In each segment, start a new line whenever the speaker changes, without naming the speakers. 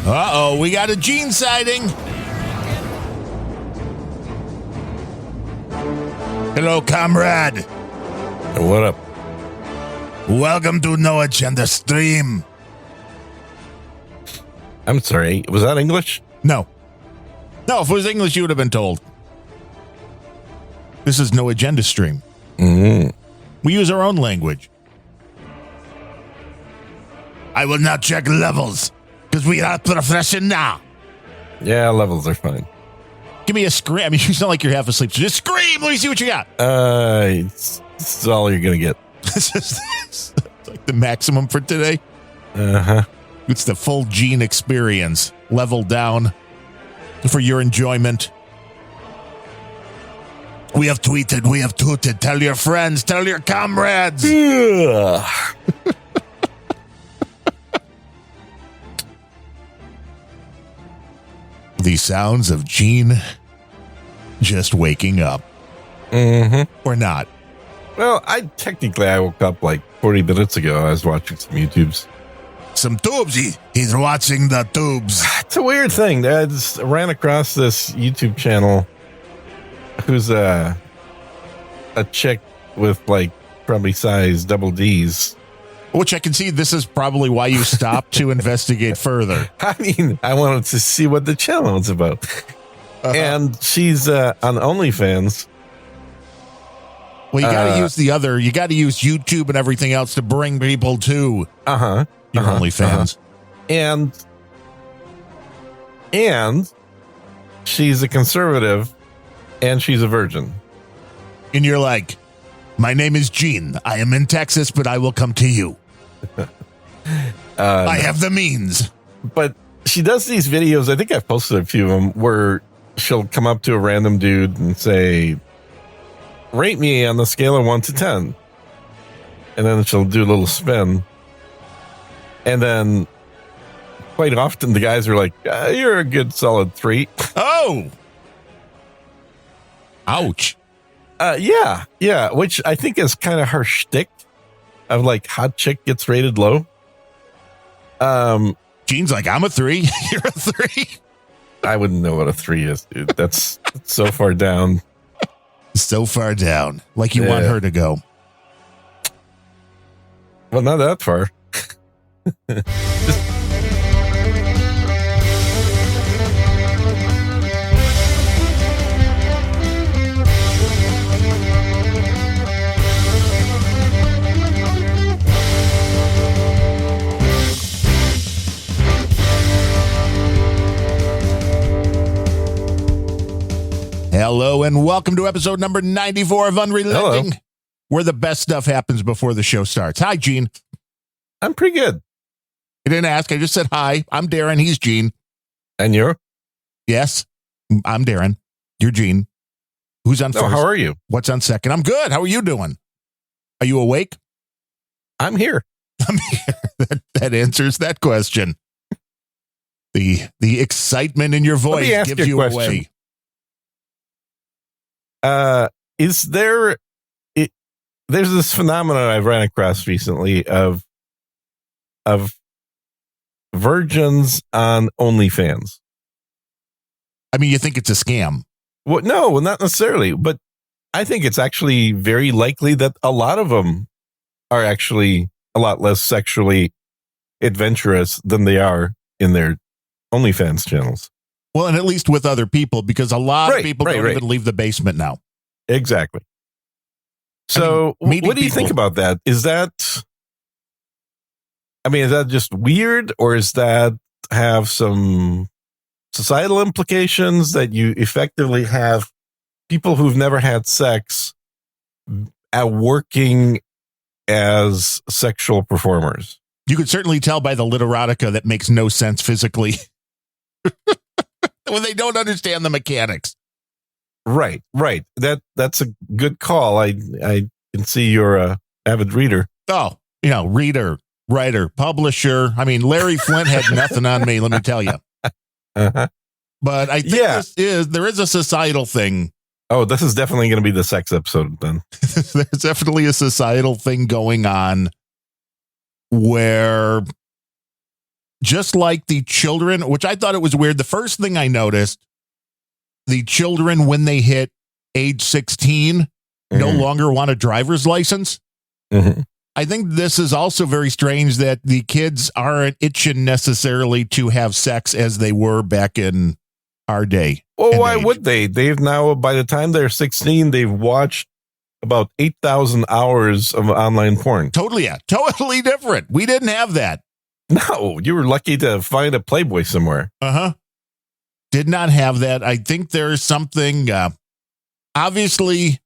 Uh-oh, we got a Gene sighting. Hello, comrade.
What up?
Welcome to No Agenda Stream.
I'm sorry, was that English?
No. No, if it was English, you would have been told. This is No Agenda Stream.
Mm-hmm.
We use our own language. I will not check levels, because we are professional.
Yeah, levels are fine.
Give me a scream. I mean, you sound like you're half asleep, so just scream. Let me see what you got.
It's all you're going to get.
It's like the maximum for today.
Uh-huh.
It's the full Gene experience, leveled down for your enjoyment. We have tweeted, we have tooted. Tell your friends, tell your comrades. The sounds of Gene just waking up.
Mm-hmm.
Or not.
Well, I woke up like 40 minutes ago. I was watching some YouTubes.
Some tubes. He's watching the tubes.
It's a weird thing. I just ran across this YouTube channel who's a chick with like probably size double D's.
Which I can see this is probably why you stopped to investigate further.
I mean, I wanted to see what the channel was about. Uh-huh. And she's on OnlyFans.
Well, you got to use the other. You got to use YouTube and everything else to bring people to your OnlyFans.
And she's a conservative, and she's a virgin.
And you're like, my name is Gene. I am in Texas, but I will come to you. I have the means.
But she does these videos. I think I've posted a few of them where she'll come up to a random dude and say, rate me on the scale of 1 to 10. And then she'll do a little spin. And then quite often the guys are like, you're a good solid 3.
Oh. Ouch.
Yeah. Which I think is kind of her shtick of like hot chick gets rated low.
Gene's like, I'm a 3. You're a 3.
I wouldn't know what a 3 is, dude. That's so far down.
So far down. Like you want her to go.
Well, not that far.
Hello and welcome to episode number 94 of Unrelenting, where the best stuff happens before the show starts. Hi, Gene.
I'm pretty good.
I didn't ask. I just said hi. I'm Darren. He's Gene.
And you're?
Yes, I'm Darren. You're Gene. Who's on first?
How are you?
What's on second? I'm good. How are you doing? Are you awake?
I'm here.
I'm here. That answers that question. The excitement in your voice gives you away.
There's this phenomenon I've ran across recently of virgins on OnlyFans.
I mean, you think it's a scam?
Well, no, not necessarily, but I think it's actually very likely that a lot of them are actually a lot less sexually adventurous than they are in their OnlyFans channels.
Well, and at least with other people, because a lot of people don't even leave the basement now.
Exactly. So what do you think about that? Is that just weird, or is that have some societal implications that you effectively have people who've never had sex at working as sexual performers?
You could certainly tell by the literotica that makes no sense physically when they don't understand the mechanics.
Right. That's a good call. I can see you're a avid reader.
Oh, reader, writer, publisher. I mean, Larry Flint had nothing on me, let me tell you.
Uh-huh.
But I think there is a societal thing.
Oh, this is definitely going to be the sex episode then.
There's definitely a societal thing going on where just like the children, which I thought it was weird. The first thing I noticed, the children, when they hit age 16, no longer want a driver's license.
Mm-hmm.
I think this is also very strange that the kids aren't itching necessarily to have sex as they were back in our day.
Well, why would they? They've now, by the time they're 16, they've watched about 8,000 hours of online porn.
Totally different. We didn't have that.
No, you were lucky to find a Playboy somewhere.
Did not have that. I think there's something, obviously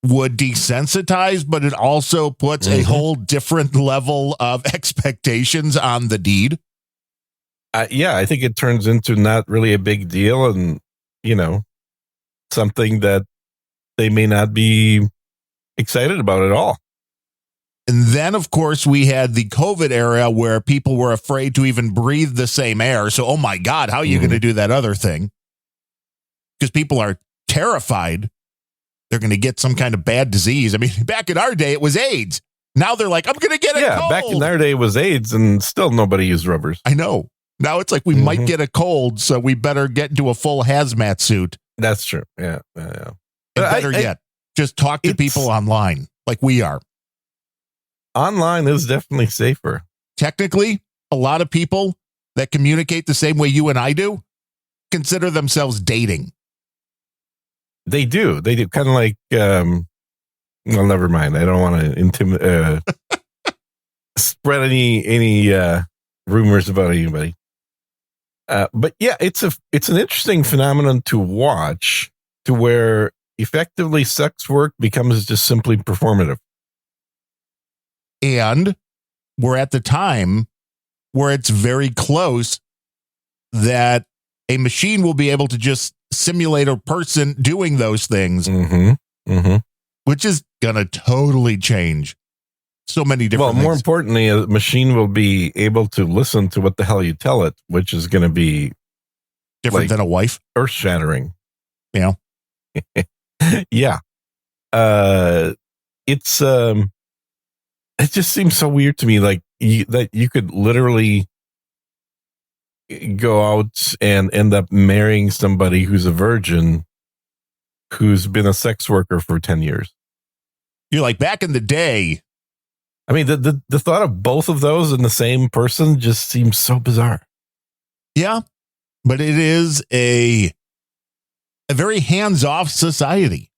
would desensitize, but it also puts a whole different level of expectations on the deed.
Yeah, I think it turns into not really a big deal and, something that they may not be excited about at all.
And then, of course, we had the COVID era where people were afraid to even breathe the same air. So, oh my God, how are you going to do that other thing? Because people are terrified they're going to get some kind of bad disease. I mean, back in our day, it was AIDS. Now they're like, I'm going to get a cold.
Yeah, back in our day, it was AIDS, and still nobody used rubbers.
I know. Now it's like we might get a cold, so we better get into a full hazmat suit.
That's true. Yeah.
And better yet, just talk to people online like we are.
Online is definitely safer.
Technically, a lot of people that communicate the same way you and I do consider themselves dating.
They do. Kind of like, well, never mind. I don't want to spread any rumors about anybody. But yeah, it's an interesting phenomenon to watch, to where effectively sex work becomes just simply performative.
And we're at the time where it's very close that a machine will be able to just simulate a person doing those things, which is going to totally change so many different things.
Well, more importantly, a machine will be able to listen to what the hell you tell it, which is going to be
different than a wife.
Earth-shattering.
Yeah.
Yeah. It just seems so weird to me, like that you could literally go out and end up marrying somebody who's a virgin who's been a sex worker for 10 years.
You're like, back in the day.
I mean, the thought of both of those in the same person just seems so bizarre.
Yeah, but it is a very hands-off society.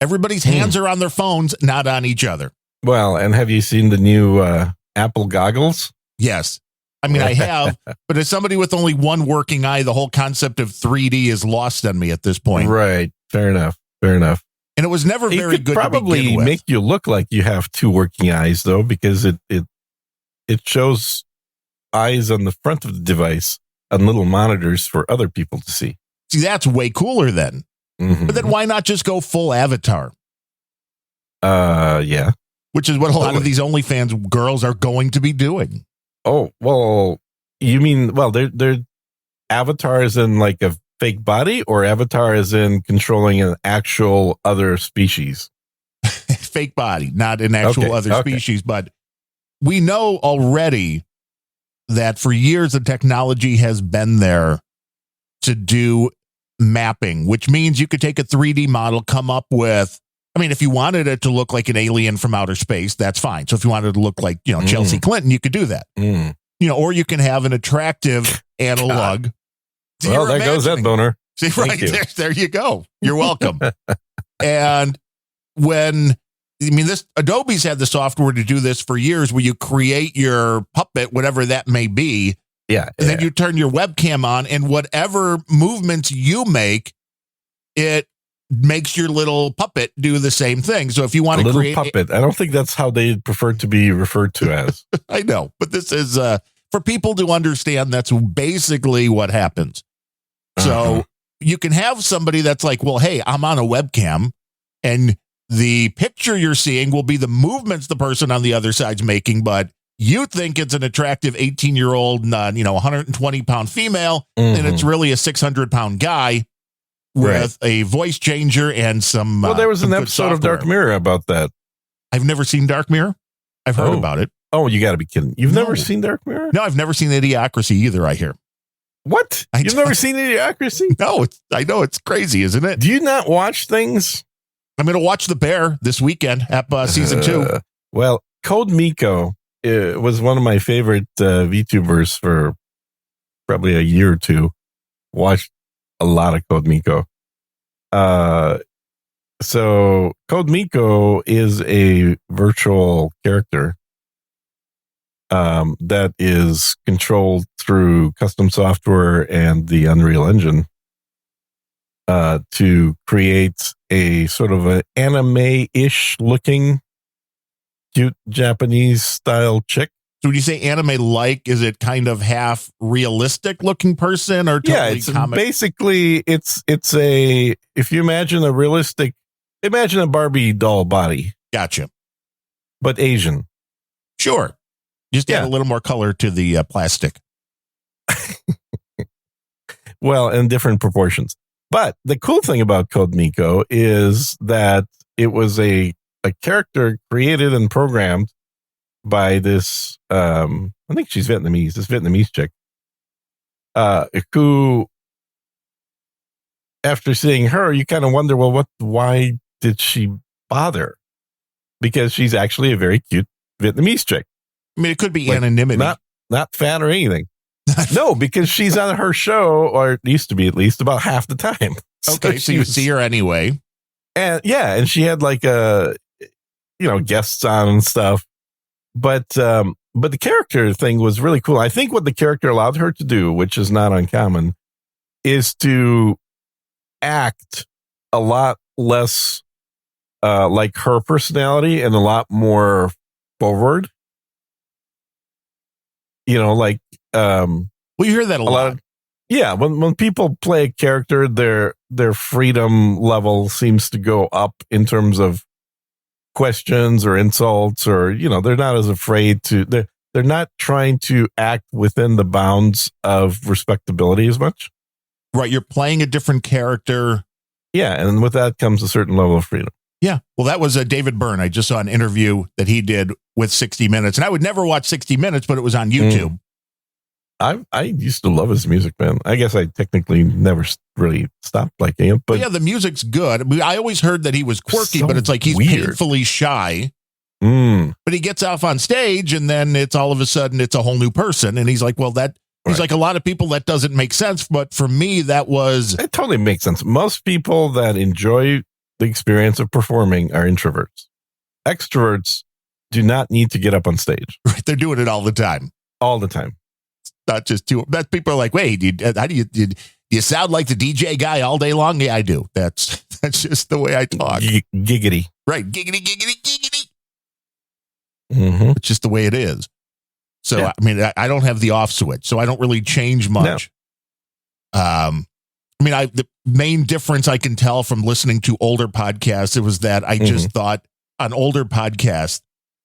Everybody's hands are on their phones, not on each other.
Well, and have you seen the new Apple goggles?
Yes. I mean, I have, but as somebody with only one working eye, the whole concept of 3D is lost on me at this point.
Right. Fair enough.
And it was never very good.
Probably
to begin with.
Make you look like you have two working eyes, though, because it shows eyes on the front of the device on little monitors for other people to see.
See, that's way cooler then. But then why not just go full avatar?
Yeah.
Which is what a lot of these OnlyFans girls are going to be doing.
Oh, well, you mean, they're avatars in like a fake body, or avatar is in controlling an actual other species?
Fake body, not an actual other species. But we know already that for years the technology has been there to do mapping, which means you could take a 3D model, come up with, I mean, if you wanted it to look like an alien from outer space, that's fine. So if you wanted it to look like, Chelsea Clinton, you could do that. Or you can have an attractive analog.
Well, there goes that boner.
See, right there you go. You're welcome. And Adobe's had the software to do this for years, where you create your puppet, whatever that may be.
Yeah.
And then you turn your webcam on, and whatever movements you make, it makes your little puppet do the same thing. So if you want to create
puppet, I don't think that's how they prefer to be referred to as.
I know, but this is for people to understand. That's basically what happens. So you can have somebody that's like, well, hey, I'm on a webcam, and the picture you're seeing will be the movements the person on the other side's making, but you think it's an attractive 18-year-old, 120-pound female, and it's really a 600-pound guy with a voice changer and some.
Well, there was an episode of Dark Mirror about that.
I've never seen Dark Mirror. I've heard about it.
Oh, you got to be kidding! You've
No.
never seen Dark Mirror?
No, I've never seen Idiocracy either. I hear.
What? You've never seen Idiocracy?
No, I know it's crazy, isn't it?
Do you not watch things?
I'm going to watch The Bear this weekend at season 2.
Well, Code Miko was one of my favorite VTubers for probably a year or two. Watched a lot of Code Miko. So Code Miko is a virtual character that is controlled through custom software and the Unreal Engine to create a sort of an anime-ish looking cute Japanese style chick.
So when you say anime-like, is it kind of half realistic looking person or totally
it's
comic?
basically it's a, if you imagine a Barbie doll body,
Gotcha.
but Asian.
Sure. Just add a little more color to the plastic.
Well, in different proportions. But the cool thing about Code Miko is that it was a character created and programmed by this, I think she's Vietnamese, this Vietnamese chick, who, after seeing her, you kind of wonder, well, why did she bother? Because she's actually a very cute Vietnamese chick.
I mean, it could be anonymity.
Not fat or anything. No, because she's on her show, or it used to be at least, about half the time.
Okay, so you see her anyway.
And and she had like guests on and stuff. But the character thing was really cool. I think what the character allowed her to do, which is not uncommon, is to act a lot less like her personality and a lot more forward. Well,
you hear that a lot.
When people play a character, their freedom level seems to go up in terms of questions or insults, or they're not as afraid to, they're not trying to act within the bounds of respectability as much.
Right, you're playing a different character.
Yeah, and with that comes a certain level of freedom.
Yeah, well, that was David Byrne. I just saw an interview that he did with 60 Minutes, and I would never watch 60 Minutes, but it was on YouTube.
I used to love his music, man. I guess I technically never really stopped liking him, but
yeah, the music's good. I mean, I always heard that he was quirky, but it's like he's
weird.
painfully shy. But he gets off on stage, and then it's all of a sudden it's a whole new person, and he's like, well, he's like, a lot of people that doesn't make sense, but for me, it
totally makes sense. Most people that enjoy the experience of performing are introverts. Extroverts do not need to get up on stage.
Right, they're doing it all the time.
All the time.
Not just two. That people are like, wait, how do you sound like the DJ guy all day long? Yeah, I do. That's just the way I talk.
Giggity.
Right. Giggity, giggity, giggity.
Mm-hmm.
It's just the way it is. So, I mean, I don't have the off switch, so I don't really change much. No. I mean, the main difference I can tell from listening to older podcasts, it was that I just thought on older podcasts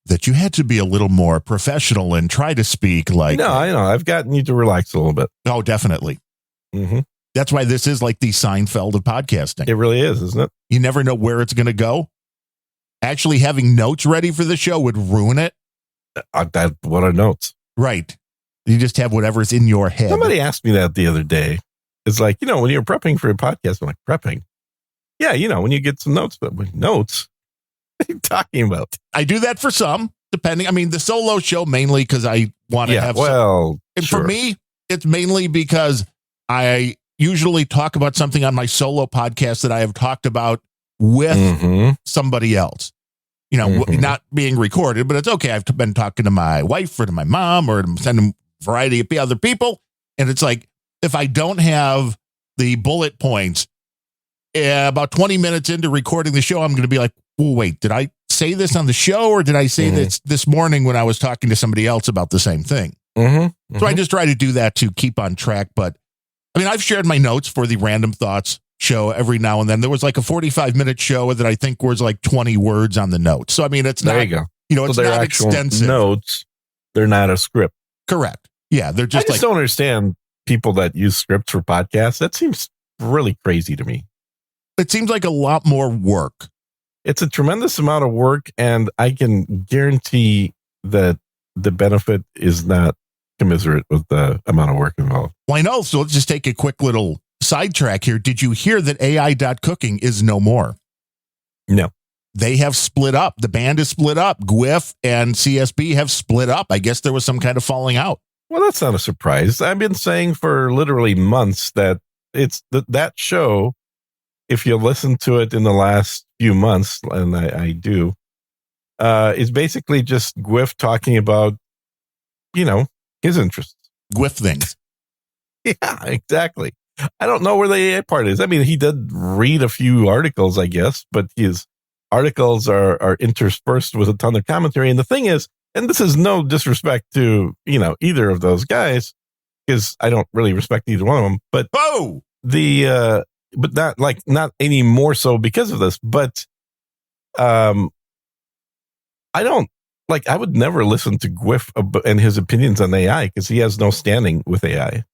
that you had to be a little more professional and try to speak like.
No, I know. I've gotten you to relax a little bit.
Oh, definitely.
Mm-hmm.
That's why this is like the Seinfeld of podcasting.
It really is, isn't it?
You never know where it's going to go. Actually, having notes ready for the show would ruin it.
What are notes?
Right. You just have whatever's in your head.
Somebody asked me that the other day. It's like, when you're prepping for a podcast, I'm like, prepping? Yeah, when you get some notes, but with notes, what are you talking about?
I do that for some, depending. I mean, the solo show mainly because I want to have.
Well,
and
sure.
For me, it's mainly because I usually talk about something on my solo podcast that I have talked about with somebody else. Not being recorded, but it's okay. I've been talking to my wife or to my mom or sending a variety of other people. And it's like, if I don't have the bullet points about 20 minutes into recording the show, I'm going to be like, oh, wait, did I say this on the show or did I say this morning when I was talking to somebody else about the same thing? So I just try to do that to keep on track. But I mean, I've shared my notes for the Random Thoughts show every now and then. There was like a 45-minute show that I think was like 20 words on the notes. So, I mean, it's
there
not,
you go.
It's not extensive.
Notes. They're not a script.
Correct. Yeah. They're just
I just don't understand people that use scripts for podcasts. That seems really crazy to me.
It seems like a lot more work.
It's a tremendous amount of work. And I can guarantee that the benefit is not commensurate with the amount of work involved.
Well, I know. So let's just take a quick little sidetrack here. Did you hear that AI.cooking is no more?
No.
They have split up. The band is split up. GWIF and CSB have split up. I guess there was some kind of falling out.
Well, that's not a surprise. I've been saying for literally months that it's that show, if you listen to it in the last few months, and I do, is basically just GWIF talking about, his interests.
GWIF things.
Yeah, exactly. I don't know where the AI part is. I mean, he did read a few articles, I guess, but his articles are interspersed with a ton of commentary. And the thing is, and this is no disrespect to, either of those guys, because I don't really respect either one of them, but but not any more so because of this. But I don't I would never listen to GWIF and his opinions on AI because he has no standing with AI.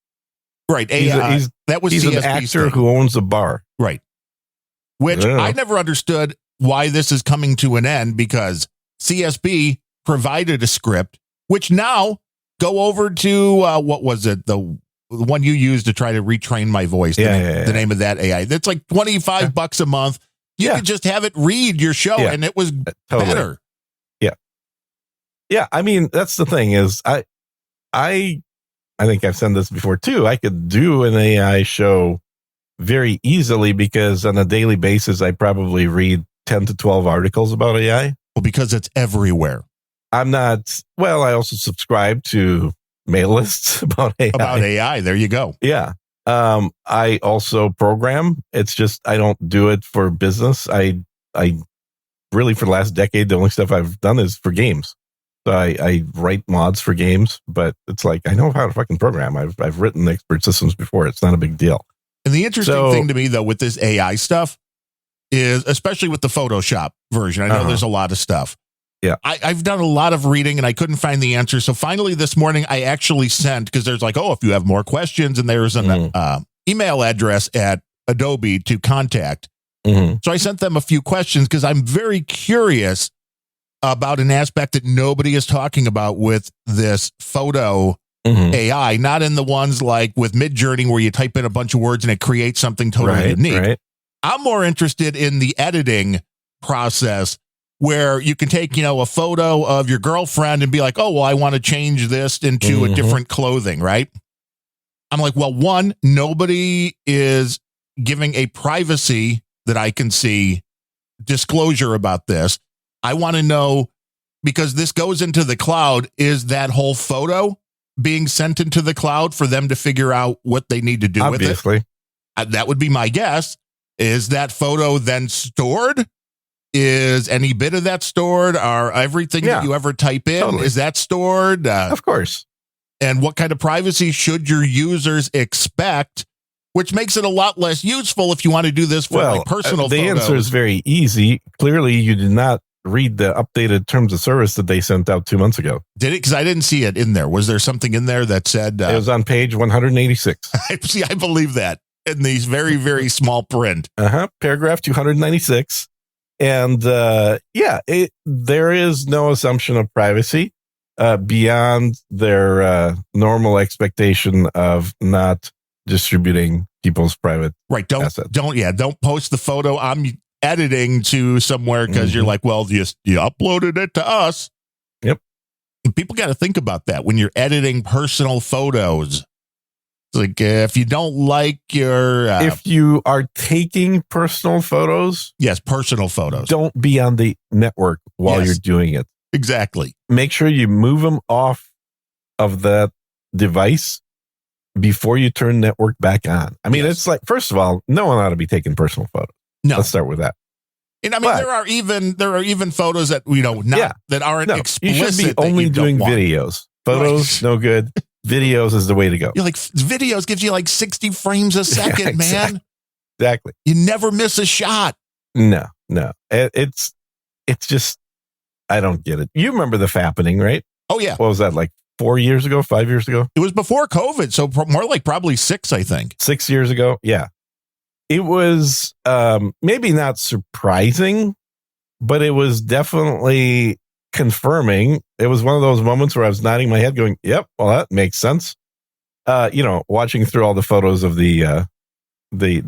Right.
He's an actor who owns a bar.
Right. Which I never understood why this is coming to an end, because CSB provided a script, which now go over to, what was it? The one you used to try to retrain my voice. The name of that AI. That's like $25 a month. You could just have it read your show and it was better.
Yeah. Yeah. I mean, that's the thing is I think I've said this before too. I could do an AI show very easily because on a daily basis, I probably read 10 to 12 articles about AI.
Well, because it's everywhere.
I also subscribe to mail lists about AI.
There you go.
Yeah. I also program. It's just, I don't do it for business. I really, for the last decade, the only stuff I've done is for games. So I write mods for games, but it's I know how to fucking program. I've written expert systems before. It's not a big deal.
And the interesting thing to me, though, with this AI stuff is, especially with the Photoshop version, I know there's a lot of stuff.
Yeah.
I've done a lot of reading and I couldn't find the answer. So finally this morning, I actually sent, because there's if you have more questions, and there's an email address at Adobe to contact.
Mm-hmm.
So I sent them a few questions because I'm very curious about an aspect that nobody is talking about with this photo AI, not in the ones like with Midjourney where you type in a bunch of words and it creates something totally unique.
Right.
I'm more interested in the editing process where you can take, a photo of your girlfriend and be like, oh, well, I want to change this into a different clothing, right? I'm like, well, one, nobody is giving a privacy that I can see disclosure about this. I want to know, because this goes into the cloud, is that whole photo being sent into the cloud for them to figure out what they need to do with it? That would be my guess. Is that photo then stored? Is any bit of that stored? Are everything that you ever type in, is that stored?
Of course.
And what kind of privacy should your users expect? Which makes it a lot less useful if you want to do this for personal
the
photos.
Answer is very easy. Clearly, you did not read the updated terms of service that they sent out 2 months ago.
Did it? Because I didn't see it in there. Was there something in there that said...
it was on page 186.
I believe that in these very, very small print.
Paragraph 296. And there is no assumption of privacy beyond their normal expectation of not distributing people's private assets. Don't
post the photo I'm editing to somewhere because you're like, well, you uploaded it to us.
Yep.
People got to think about that when you're editing personal photos. It's like, if you don't like your...
if you are taking personal photos...
Yes, personal photos.
Don't be on the network while you're doing it.
Exactly.
Make sure you move them off of that device before you turn network back on. I mean, it's first of all, no one ought to be taking personal photos.
No.
Let's start with that.
And I mean, there are even photos that, that aren't explicit.
You should be only doing videos. Photos, no good. Videos is the way to go.
You're videos gives you 60 frames a second, man.
Exactly.
You never miss a shot.
No. It's just, I don't get it. You remember the fappening, right?
Oh, yeah.
What was that, 4 years ago, 5 years ago?
It was before COVID, so more like probably 6, I think.
6 years ago, yeah. It was maybe not surprising, but it was definitely confirming. It was one of those moments where I was nodding my head going, yep, well, that makes sense. Watching through all the photos of the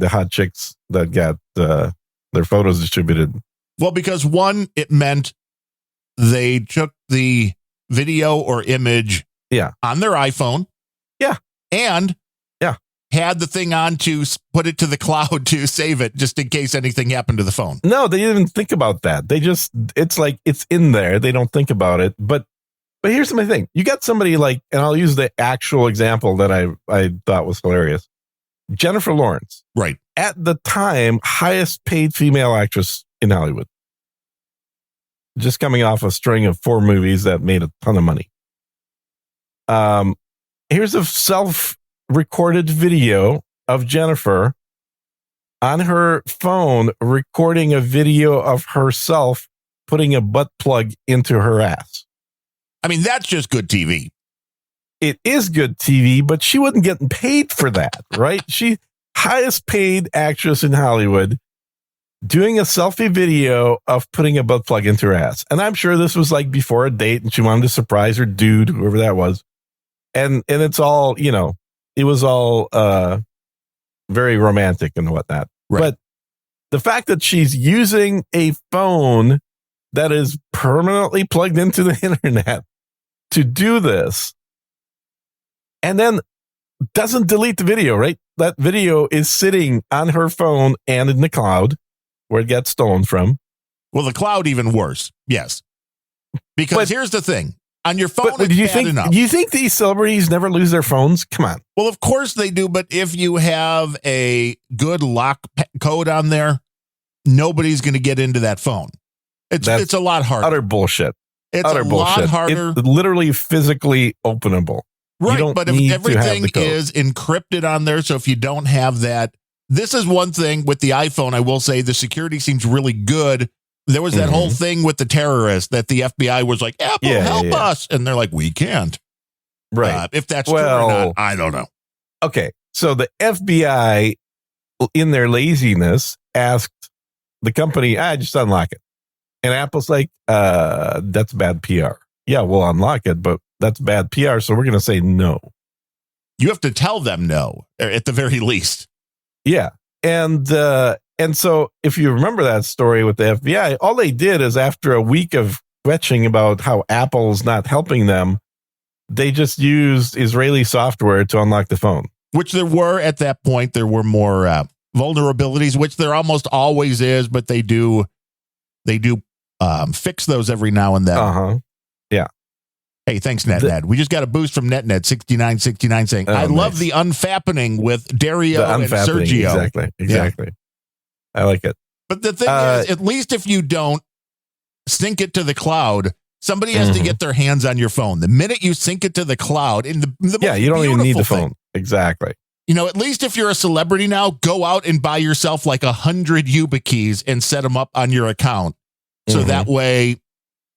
hot chicks that got their photos distributed.
Well, because one, it meant they took the video or image on their iPhone.
Yeah.
And had the thing on to put it to the cloud to save it just in case anything happened to the phone.
No, they didn't even think about that. It's like it's in there. They don't think about it. But here's my thing. You got somebody like, and I'll use the actual example that I thought was hilarious. Jennifer Lawrence.
Right.
At the time, highest paid female actress in Hollywood. Just coming off a string of 4 movies that made a ton of money. Here's a self-recorded video of Jennifer on her phone recording a video of herself putting a butt plug into her ass.
I mean, that's just good TV.
It is good TV, but she wasn't getting paid for that, right? She highest paid actress in Hollywood doing a selfie video of putting a butt plug into her ass. And I'm sure this was like before a date and she wanted to surprise her dude, whoever that was. And it's all, it was all very romantic and whatnot. Right. But the fact that she's using a phone that is permanently plugged into the internet to do this and then doesn't delete the video, right? That video is sitting on her phone and in the cloud where it got stolen from.
Well, the cloud even worse. Yes. Because here's the thing. On your phone,
but
it's bad enough.
Do you think these celebrities never lose their phones? Come on.
Well, of course they do. But if you have a good lock code on there, nobody's going to get into that phone. It's a lot harder.
Utter bullshit.
It's a lot harder.
It's literally physically openable.
Right. But if everything is encrypted on there, so if you don't have that, this is one thing with the iPhone. I will say the security seems really good. There was that whole thing with the terrorists that the FBI was like, Apple, help us. And they're like, we can't.
Right.
If that's true or not, I don't know.
Okay. So the FBI, in their laziness, asked the company, just unlock it. And Apple's like, that's bad PR. Yeah, we'll unlock it, but that's bad PR. So we're going to say no.
You have to tell them no, at the very least.
Yeah. And so if you remember that story with the FBI, all they did is after a week of kvetching about how Apple's not helping them, they just used Israeli software to unlock the phone.
Which there were at that point, there were more vulnerabilities, which there almost always is, but they do fix those every now and then.
Yeah.
Hey, thanks, NetNed. We just got a boost from NetNed 6969 saying, I love the unfappening with Dario and Sergio.
Exactly. Yeah. I like it.
But the thing is, at least if you don't sync it to the cloud, somebody has to get their hands on your phone. The minute you sync it to the cloud, you
don't even need the phone. Exactly.
At least if you're a celebrity now, go out and buy yourself like 100 YubiKeys and set them up on your account. So that way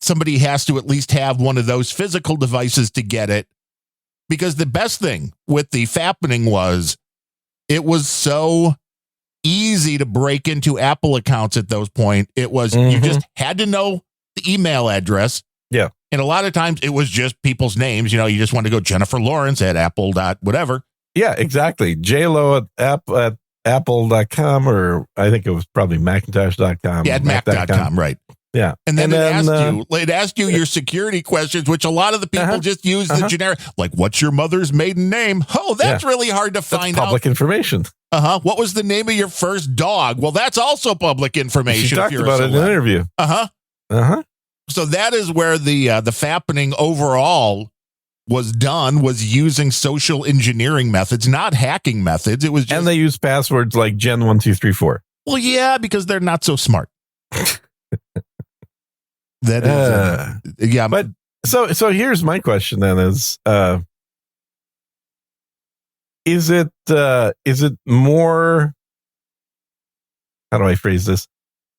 somebody has to at least have one of those physical devices to get it. Because the best thing with the fappening was it was so easy to break into Apple accounts at those point. It was you just had to know the email address.
Yeah.
And a lot of times it was just people's names. You just want to go Jennifer Lawrence at Apple whatever.
Yeah, exactly. JLo at Apple.com, or I think it was probably Macintosh.com.
Yeah, at Mac.com, right.
Yeah.
And then it asked you your security questions, which a lot of the people just use the generic, like, what's your mother's maiden name? Oh, that's really hard to find out.
Public information.
What was the name of your first dog? Well, that's also public information.
She talked about it in an interview.
So that is where the fappening overall was using social engineering methods, not hacking methods. It was just,
and they use passwords like Gen1234.
Well, yeah, because they're not so smart. That is, yeah.
But so here's my question then: is it more? How do I phrase this?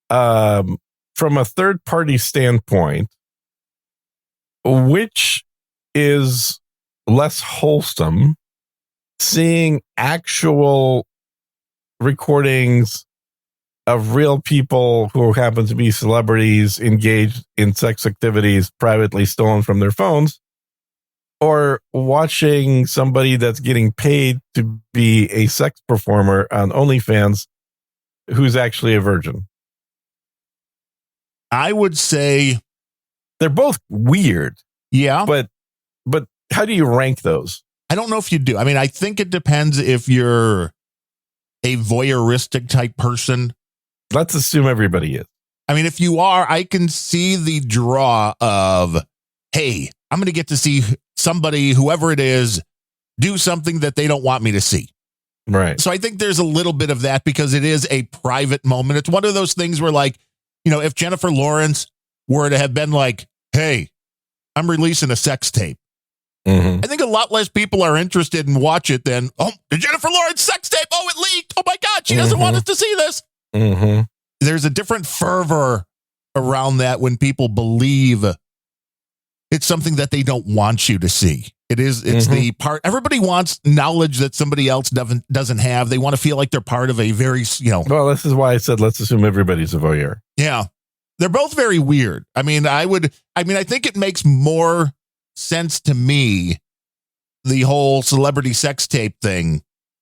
From a third party standpoint, which is less wholesome, seeing actual recordings of real people who happen to be celebrities engaged in sex activities privately stolen from their phones, or watching somebody that's getting paid to be a sex performer on OnlyFans who's actually a virgin?
I would say
they're both weird.
Yeah.
But how do you rank those?
I don't know if you do. I mean, I think it depends if you're a voyeuristic type person.
Let's assume everybody is.
I mean, if you are, I can see the draw of, hey, I'm going to get to see somebody, whoever it is, do something that they don't want me to see.
Right.
So I think there's a little bit of that because it is a private moment. It's one of those things where, like, you know, if Jennifer Lawrence were to have been like, hey, I'm releasing a sex tape, I think a lot less people are interested in watch it than, oh, the Jennifer Lawrence sex tape. Oh, it leaked. Oh, my God. She doesn't want us to see this. There's a different fervor around that when people believe it's something that they don't want you to see. It's the part. Everybody wants knowledge that somebody else doesn't have. They want to feel like they're part of a very,
Well, this is why I said, let's assume everybody's a voyeur.
Yeah. They're both very weird. I mean, I think it makes more sense to me, the whole celebrity sex tape thing.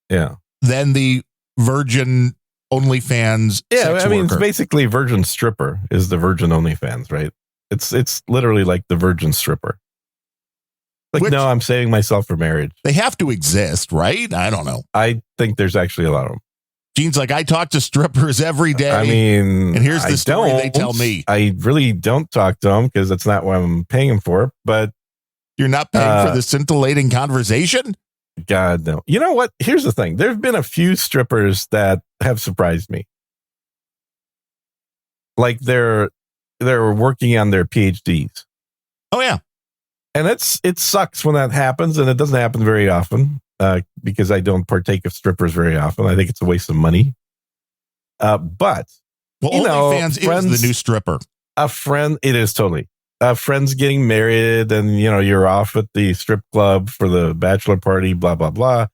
Yeah.
Than the virgin OnlyFans.
Yeah.
Sex
I mean,
worker.
it's basically virgin stripper is the virgin OnlyFans, right? It's literally like the virgin stripper. Like, no, I'm saving myself for marriage.
They have to exist, right? I don't know.
I think there's actually a lot of them.
Gene's like, I talk to strippers every day.
I mean,
and here's the story they tell me.
I really don't talk to them because that's not what I'm paying them for. But
you're not paying for the scintillating conversation?
God, no. You know what? Here's the thing. There have been a few strippers that have surprised me. Like they're working on their PhDs.
Oh, yeah.
And it sucks when that happens, and it doesn't happen very often because I don't partake of strippers very often. I think it's a waste of money. But
OnlyFans is the new stripper.
It is totally. Friends getting married, and you're off at the strip club for the bachelor party, blah blah blah.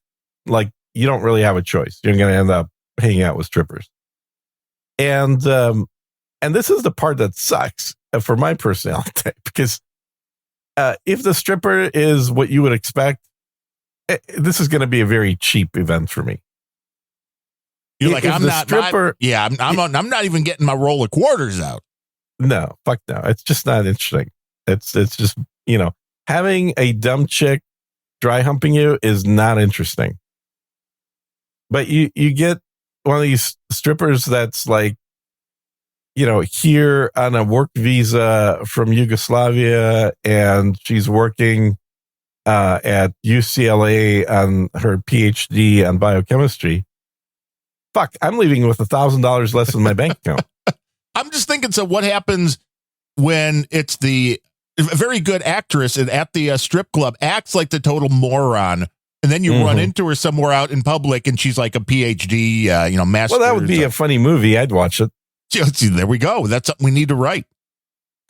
Like you don't really have a choice. You're going to end up hanging out with strippers, and this is the part that sucks for my personality type because. If the stripper is what you would expect, this is going to be a very cheap event for me.
You're like, I'm not even getting my roll of quarters out.
No, fuck no. It's just not interesting. It's just, having a dumb chick dry humping you is not interesting. But you get one of these strippers that's like, here on a work visa from Yugoslavia, and she's working at UCLA on her PhD on biochemistry. Fuck, I'm leaving with $1,000 less in my bank account.
I'm just thinking, so what happens when it's a very good actress and at the strip club acts like the total moron, and then you run into her somewhere out in public and she's like a PhD, master.
Well, that would be a funny movie. I'd watch it.
There we go. That's something we need to write.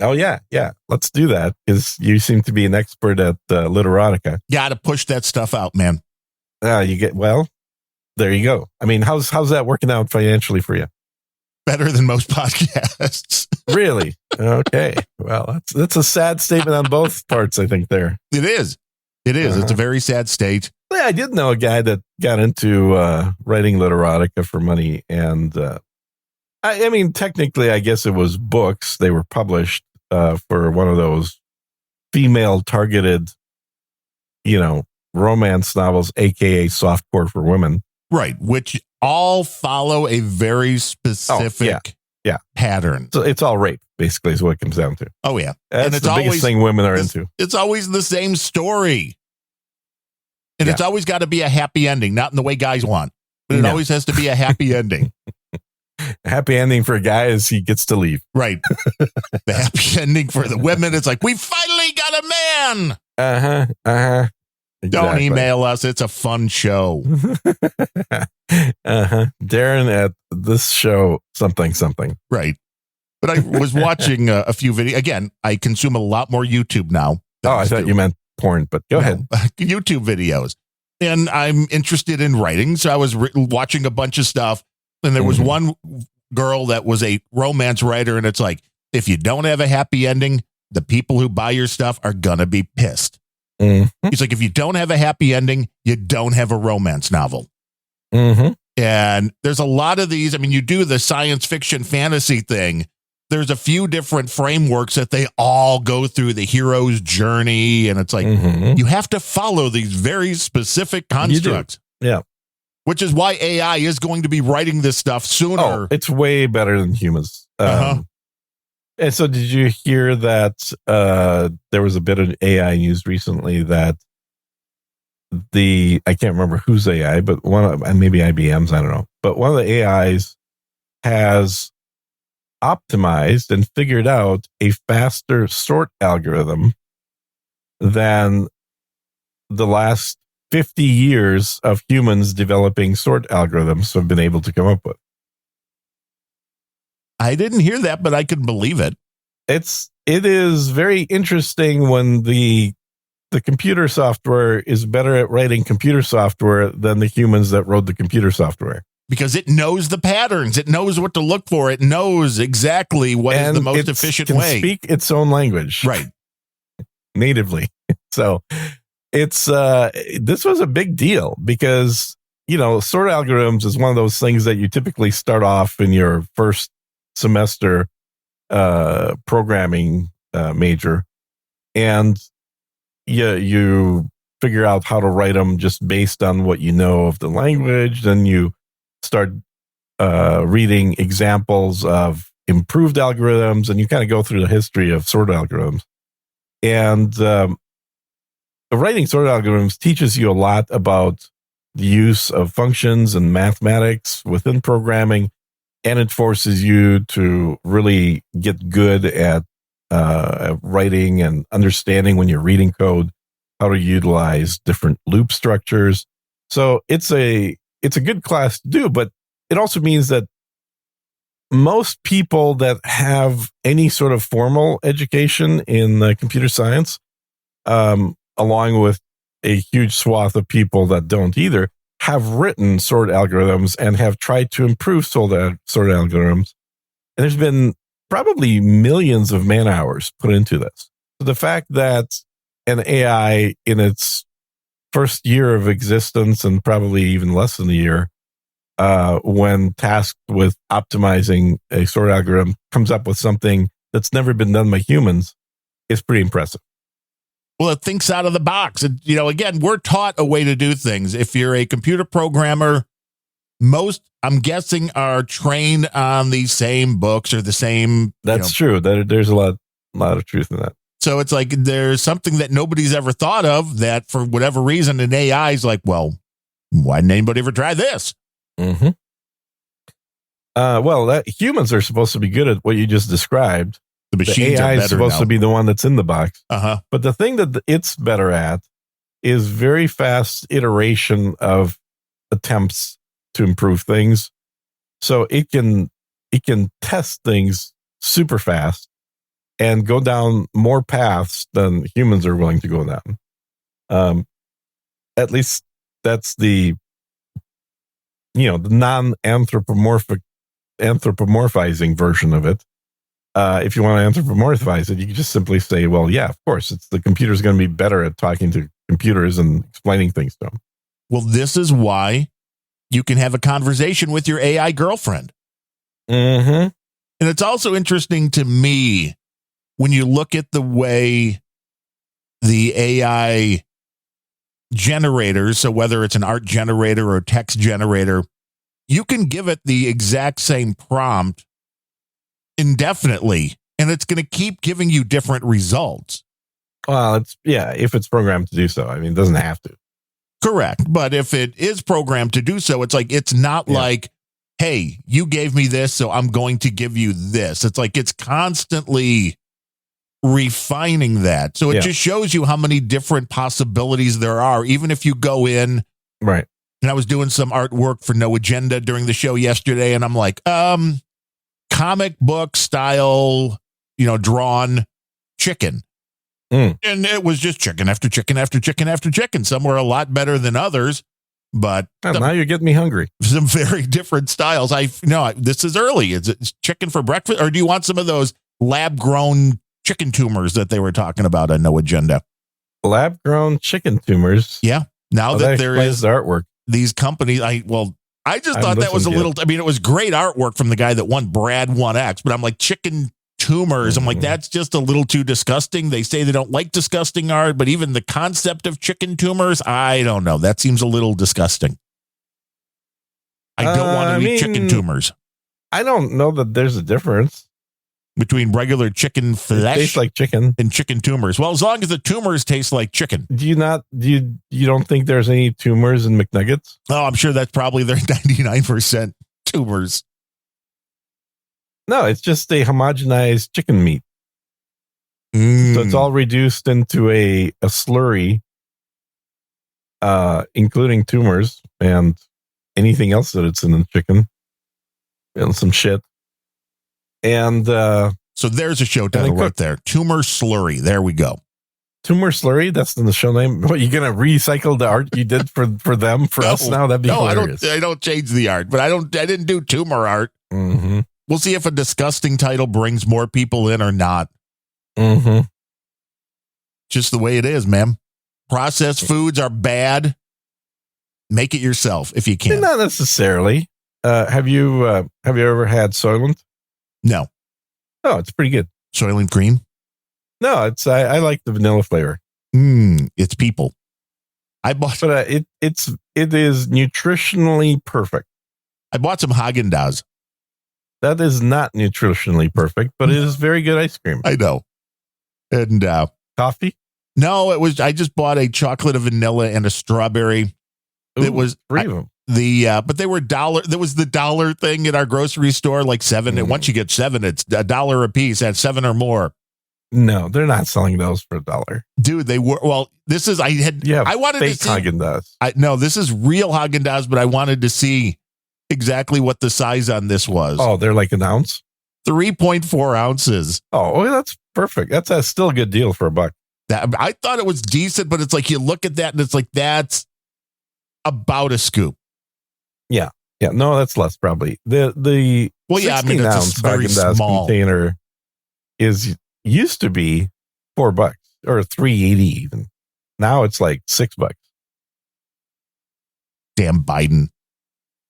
Oh, yeah. Yeah. Let's do that because you seem to be an expert at literotica.
Got to push that stuff out, man.
There you go. I mean, how's that working out financially for you?
Better than most podcasts.
Really? Okay. Well, that's a sad statement on both parts, I think there.
It is. It's a very sad state.
Yeah, I did know a guy that got into writing literotica for money, and I mean, technically, I guess it was books. They were published for one of those female-targeted, romance novels, aka softcore for women.
Right, which all follow a very specific pattern.
So it's all rape, basically, is what it comes down to.
Oh, yeah.
That's the biggest thing women are into.
It's always the same story. And it's always got to be a happy ending, not in the way guys want. But it always has to be a happy ending.
A happy ending for a guy is he gets to leave.
Right. The happy ending for the women, it's like, we finally got a man.
Exactly.
Don't email us. It's a fun show.
Darren at this show, something.
Right. But I was watching a few videos. Again, I consume a lot more YouTube now.
Oh, I thought you meant porn, but go ahead.
YouTube videos. And I'm interested in writing. So I was watching a bunch of stuff. And there was one girl that was a romance writer, and it's like, if you don't have a happy ending, the people who buy your stuff are gonna be pissed.
Mm-hmm.
He's like, if you don't have a happy ending, you don't have a romance novel.
Mm-hmm.
And there's a lot of these. I mean, you do the science fiction fantasy thing. There's a few different frameworks that they all go through the hero's journey. And it's like, you have to follow these very specific constructs.
Yeah.
Which is why AI is going to be writing this stuff sooner.
Oh, it's way better than humans. And so did you hear that there was a bit of AI news recently that I can't remember whose AI, but maybe IBM's, I don't know. But one of the AIs has optimized and figured out a faster sort algorithm than the last 50 years of humans developing sort algorithms have been able to come up with.
I didn't hear that, but I could believe it.
It is very interesting when the computer software is better at writing computer software than the humans that wrote the computer software.
Because it knows the patterns. It knows what to look for. It knows exactly what is the most efficient way.
It can speak its own language.
Right.
Natively. So it's this was a big deal because, sort algorithms is one of those things that you typically start off in your first semester programming major, and you figure out how to write them just based on what you know of the language. Then you start reading examples of improved algorithms, and you kind of go through the history of sort algorithms. And writing sort algorithms teaches you a lot about the use of functions and mathematics within programming, and it forces you to really get good at writing and understanding when you're reading code, how to utilize different loop structures. So it's a good class to do, but it also means that most people that have any sort of formal education in computer science, along with a huge swath of people that don't either, have written sort algorithms and have tried to improve sort algorithms. And there's been probably millions of man hours put into this. So the fact that an AI in its first year of existence, and probably even less than a year, when tasked with optimizing a sort algorithm, comes up with something that's never been done by humans, is pretty impressive.
Well, it thinks out of the box. And, again, we're taught a way to do things. If you're a computer programmer, most, I'm guessing, are trained on the same books or the same.
That's true. There's a lot of truth in that.
So it's like there's something that nobody's ever thought of that for whatever reason an AI is like, well, why didn't anybody ever try this?
Mm-hmm. Humans are supposed to be good at what you just described.
The machines
AI
are better
is supposed
now.
to be the one that's in the box.
But
the thing that it's better at is very fast iteration of attempts to improve things. So it can test things super fast and go down more paths than humans are willing to go down. At least that's the non-anthropomorphizing version of it. If you want to anthropomorphize it, you can just simply say, well, yeah, of course, the computer's going to be better at talking to computers and explaining things to them.
Well, this is why you can have a conversation with your AI girlfriend.
Mm-hmm.
And it's also interesting to me when you look at the way the AI generators, so whether it's an art generator or a text generator, you can give it the exact same prompt indefinitely, and it's going to keep giving you different results.
Well, if it's programmed to do so. I mean, it doesn't have to.
Correct. But if it is programmed to do so, it's like, it's not like, hey, you gave me this, so I'm going to give you this. It's like, it's constantly refining that. So it just shows you how many different possibilities there are, even if you go in.
Right.
And I was doing some artwork for No Agenda during the show yesterday, and I'm like, comic book style, drawn chicken. And it was just chicken after chicken after chicken after chicken. Some were a lot better than others. but
now you're getting me hungry.
some very different styles. This is early. Is it chicken for breakfast, or do you want some of those lab-grown chicken tumors that they were talking about on No Agenda?
Lab-grown chicken tumors.
Yeah. Now that there is
the artwork,
these companies, I just thought that was a little. I mean, it was great artwork from the guy that won Brad 1X, but I'm like, chicken tumors. I'm like, that's just a little too disgusting. They say they don't like disgusting art, but even the concept of chicken tumors, I don't know. That seems a little disgusting. I don't want to eat chicken tumors.
I don't know that there's a difference
between regular chicken flesh,
it tastes like chicken,
and chicken tumors. Well, as long as the tumors taste like chicken.
Do you don't think there's any tumors in McNuggets?
Oh, I'm sure that's probably their 99% tumors.
No, it's just a homogenized chicken meat. So it's all reduced into a slurry, including tumors and anything else that it's in the chicken and some shit. And
so there's a show title right there. Tumor Slurry. There we go.
Tumor Slurry. That's in the show name. What, you gonna recycle the art you did for them for us now? That'd be hilarious.
I don't change the art, but I didn't do tumor art.
Mm-hmm.
We'll see if a disgusting title brings more people in or not.
Mm-hmm.
Just the way it is, man. Processed foods are bad. Make it yourself if you can.
Not necessarily. Have you ever had Soylent?
No.
Oh, it's pretty good.
Soylent Green?
No, I like the vanilla flavor.
It's people. I bought,
but it is nutritionally perfect.
I bought some Haagen-Dazs.
That is not nutritionally perfect, but it is very good ice cream.
I know. And
coffee?
No, I just bought a chocolate, a vanilla, and a strawberry.
Ooh,
it was
3 of them.
But they were $1. There was the $1 thing at our grocery store, like 7. And once you get 7, it's $1 a piece at 7 or more.
No, they're not selling those for $1.
Dude, they were. Well, this is, I wanted
fake
to see
Haagen-Dazs.
No, this is real Haagen-Dazs, but I wanted to see exactly what the size on this was.
Oh, they're like an ounce?
3.4 ounces.
Oh, that's perfect. That's still a good deal for $1.
I thought it was decent, but it's like you look at that and it's like, that's about a scoop.
Yeah. Yeah. No, that's less probably. The
well, yeah, I mean, it's a very
Haagen-Dazs
small
container used to be $4 or $3.80 even. Now it's like $6.
Damn Biden.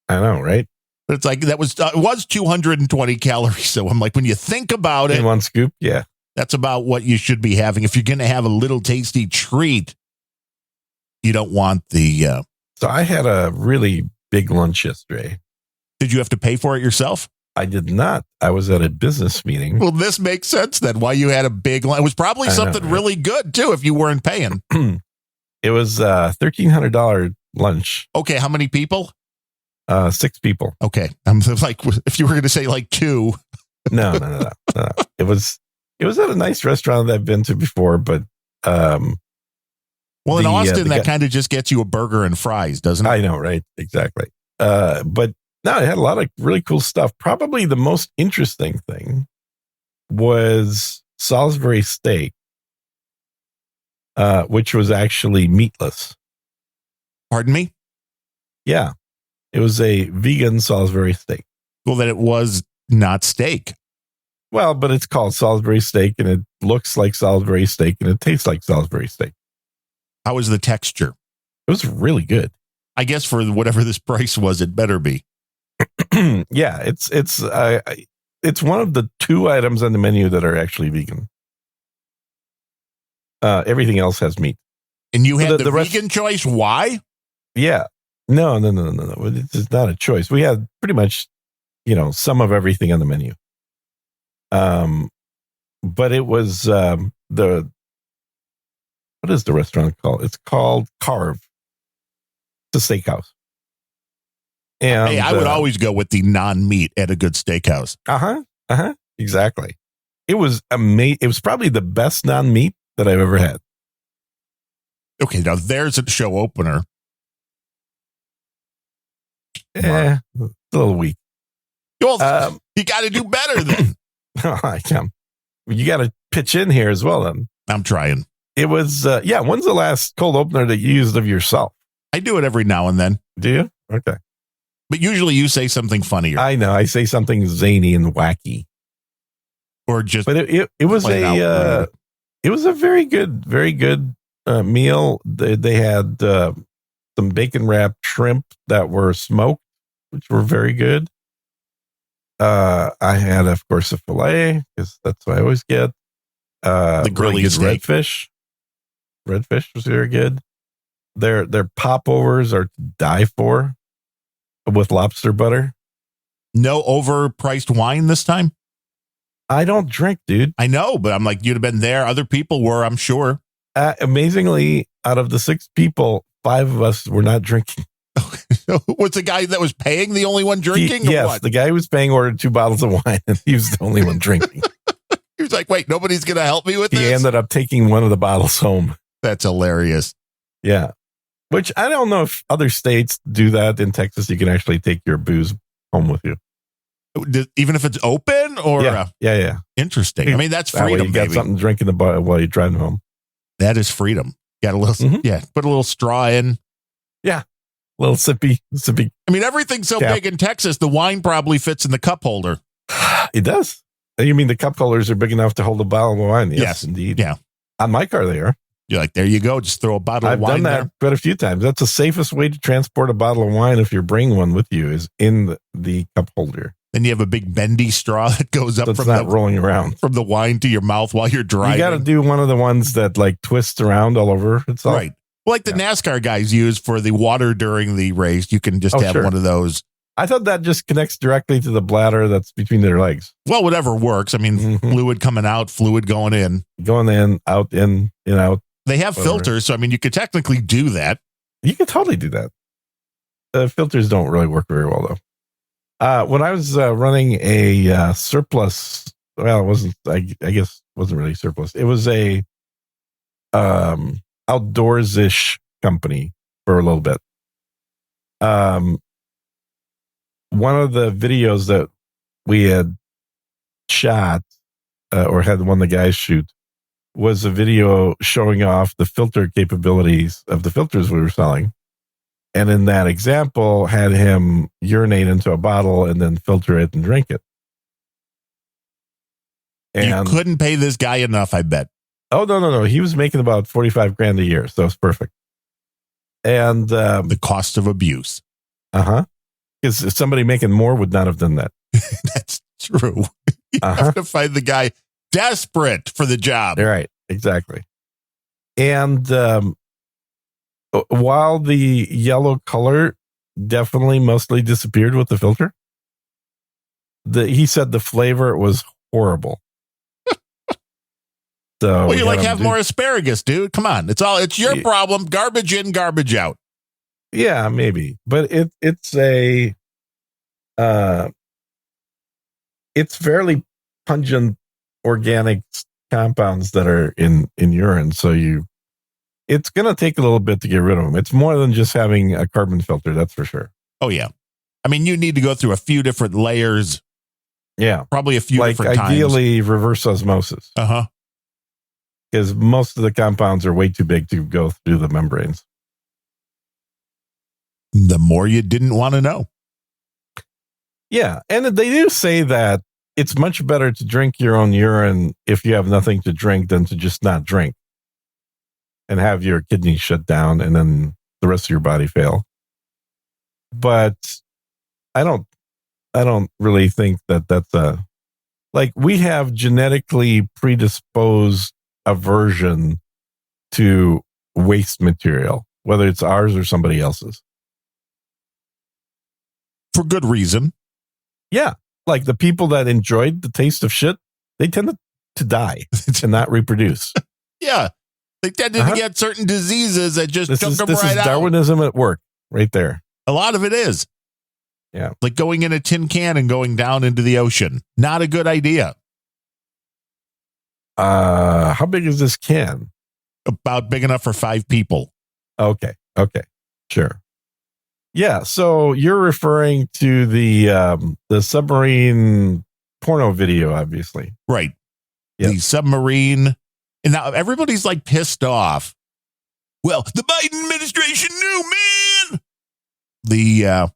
I know, right?
But it's like it was 220 calories. So I'm like, when you think about it,
in one scoop, yeah,
that's about what you should be having. If you're going to have a little tasty treat, you don't want the.
So I had a really big lunch yesterday.
Did you have to pay for it yourself?
I did not. I was at a business meeting.
Well, this makes sense then. Why you had a big lunch? It was probably something really good too. If you weren't paying,
it was $1,300 lunch. Okay,
how many people?
6 people.
Okay, I'm like, if you were going to say like 2.
No. It was at a nice restaurant that I've been to before, but
well, in Austin, that kind of just gets you a burger and fries, doesn't it?
I know, right? Exactly. But no, it had a lot of really cool stuff. Probably the most interesting thing was Salisbury steak, which was actually meatless.
Pardon me?
Yeah. It was a vegan Salisbury steak.
Well, then it was not steak.
Well, but it's called Salisbury steak, and it looks like Salisbury steak, and it tastes like Salisbury steak.
How was the texture?
It was really good.
I guess for whatever this price was, it better be.
Yeah, it's one of the 2 items on the menu that are actually vegan. Everything else has meat.
And you had the vegan choice? Why?
Yeah. No. It's not a choice. We had pretty much, some of everything on the menu. But it was what is the restaurant called? It's called Carve. It's a steakhouse. And
hey, I would always go with the non-meat at a good steakhouse.
Exactly. It was amazing. It was probably the best non-meat that I've ever had.
Okay, now there's a show opener.
A little weak.
Well, you got to do better then.
You got to pitch in here as well then.
I'm trying.
It was, when's the last cold opener that you used of yourself?
I do it every now and then.
Do you? Okay.
But usually you say something funnier.
I know. I say something zany and wacky.
Or just.
But it was a very good meal. They had some bacon wrapped shrimp that were smoked, which were very good. I had, of course, a fillet because that's what I always get.
The grilly
really
steak.
Redfish was very good. Their popovers are to die for with lobster butter.
No overpriced wine this time?
I don't drink, dude.
I know, but I'm like, you'd have been there. Other people were, I'm sure.
Amazingly, out of the 6 people, 5 of us were not drinking.
Was the guy that was paying the only one drinking?
Yes, the guy who was paying ordered 2 bottles of wine, and he was the only one drinking.
He was like, wait, nobody's going to help me with this?
He ended up taking one of the bottles home.
That's hilarious.
Yeah. Which I don't know if other states do that. In Texas, you can actually take your booze home with you.
Even if it's open? Or
Yeah.
Interesting. I mean, that's freedom,
you got something to drink in the bar while you're driving home.
That is freedom. Got a little, put a little straw in.
Yeah. A little sippy.
I mean, everything's so big in Texas, the wine probably fits in the cup holder.
It does. You mean the cup holders are big enough to hold a bottle of wine? Yes, indeed.
Yeah.
On my car, they are.
You're like, there you go. Just throw a bottle of wine there.
I've done that quite a few times. That's the safest way to transport a bottle of wine if you're bringing one with you is in the cup holder.
Then you have a big bendy straw that goes up from
rolling around
from the wine to your mouth while you're driving.
You got to do one of the ones that like twists around all over itself.
Right. Well, like the NASCAR guys use for the water during the race. You can just have one of those. I
thought that just connects directly to the bladder that's between their legs.
Well, whatever works. I mean, fluid coming out, fluid going in.
Going in, out, in, out.
They have filters, so I mean, you could technically do that.
You could totally do that. Filters don't really work very well, though. When I was running a surplus, well, it wasn't. I guess it wasn't really surplus. It was a outdoors-ish company for a little bit. One of the videos that we had shot or had one of the guys shoot was a video showing off the filter capabilities of the filters we were selling. And in that example, had him urinate into a bottle and then filter it and drink it. And
you couldn't pay this guy enough, I bet.
Oh, no. He was making about $45,000 a year. So it's perfect. And
the cost of abuse.
Because somebody making more would not have done that.
That's true. You have to find the guy desperate for the job.
Right. Exactly. And while the yellow color definitely mostly disappeared with the filter, he said the flavor was horrible. So
well, you like have more asparagus, dude. Come on. It's your problem. Garbage in, garbage out.
Yeah, maybe. But it's a it's fairly pungent organic compounds that are in urine. So it's going to take a little bit to get rid of them. It's more than just having a carbon filter. That's for sure.
Oh yeah. I mean, you need to go through a few different layers.
Yeah.
Probably a few different times.
Ideally reverse osmosis. Because most of the compounds are way too big to go through the membranes.
The more you didn't want to know.
Yeah. And they do say that it's much better to drink your own urine if you have nothing to drink than to just not drink and have your kidneys shut down and then the rest of your body fail. But I don't really think that that's we have genetically predisposed aversion to waste material, whether it's ours or somebody else's.
For good reason.
Yeah. Like the people that enjoyed the taste of shit, they tend to die and not reproduce.
Yeah. They tended to get certain diseases that just took them right out. This is
Darwinism at work right there.
A lot of it is.
Yeah.
Like going in a tin can and going down into the ocean. Not a good idea.
How big is this can?
About big enough for 5 people.
Okay. Sure. Yeah, so you're referring to the submarine porno video, obviously.
Right.
Yep.
The submarine. And now everybody's like pissed off. Well, the Biden administration knew, The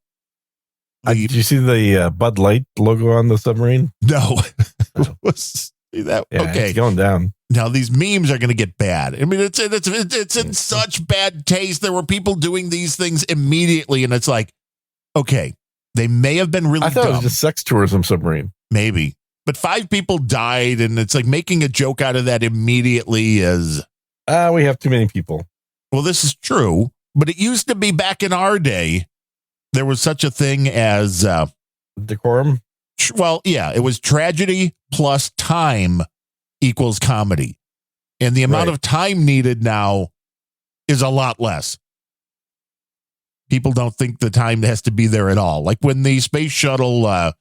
did you see the Bud Light logo on the submarine?
no. See that?
Yeah,
Okay,
it's going down.
now these memes are going to get bad. I mean, it's in such bad taste. There were people doing these things immediately, and it's like, okay, they may have been really
I thought
dumb.
it was just sex tourism submarine.
Maybe. But 5 people died, and it's like making a joke out of that immediately is...
We have too many people.
Well, this is true, but it used to be back in our day, there was such a thing as...
Decorum?
well, yeah, it was tragedy plus time equals comedy. And the amount of time needed now is a lot less. People don't think the time has to be there at all. Like when the space shuttle, was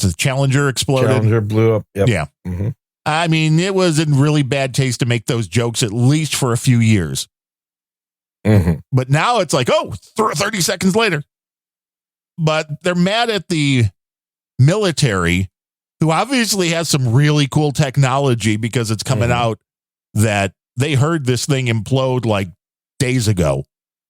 the Challenger exploded?
Challenger blew up. Yep.
Yeah.
Mm-hmm.
I mean, it was in really bad taste to make those jokes at least for a few years.
Mm-hmm.
But now it's like, 30 seconds later. But they're mad at the military, who obviously has some really cool technology because it's coming out that they heard this thing implode like days ago.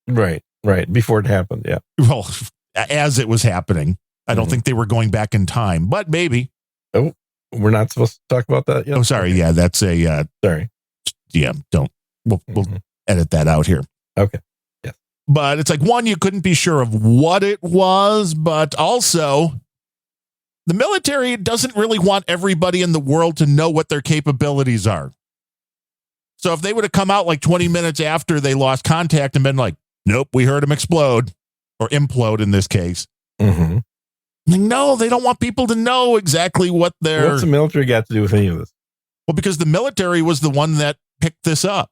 Right. Before it happened. Yeah.
Well, as it was happening. I don't think they were going back in time, but maybe.
Oh, we're not supposed to talk about that yet?
Oh, sorry. Okay. Yeah, that's a...
sorry.
Yeah, don't. We'll edit that out here.
Okay. Yeah.
But it's like, one, you couldn't be sure of what it was, but also the military doesn't really want everybody in the world to know what their capabilities are. So if they would have come out like 20 minutes after they lost contact and been like, nope, we heard him explode or implode in this case.
Mm-hmm.
No, they don't want people to know exactly what they're...
What's the military got to do with any of this?
Well, because the military was the one that picked this up,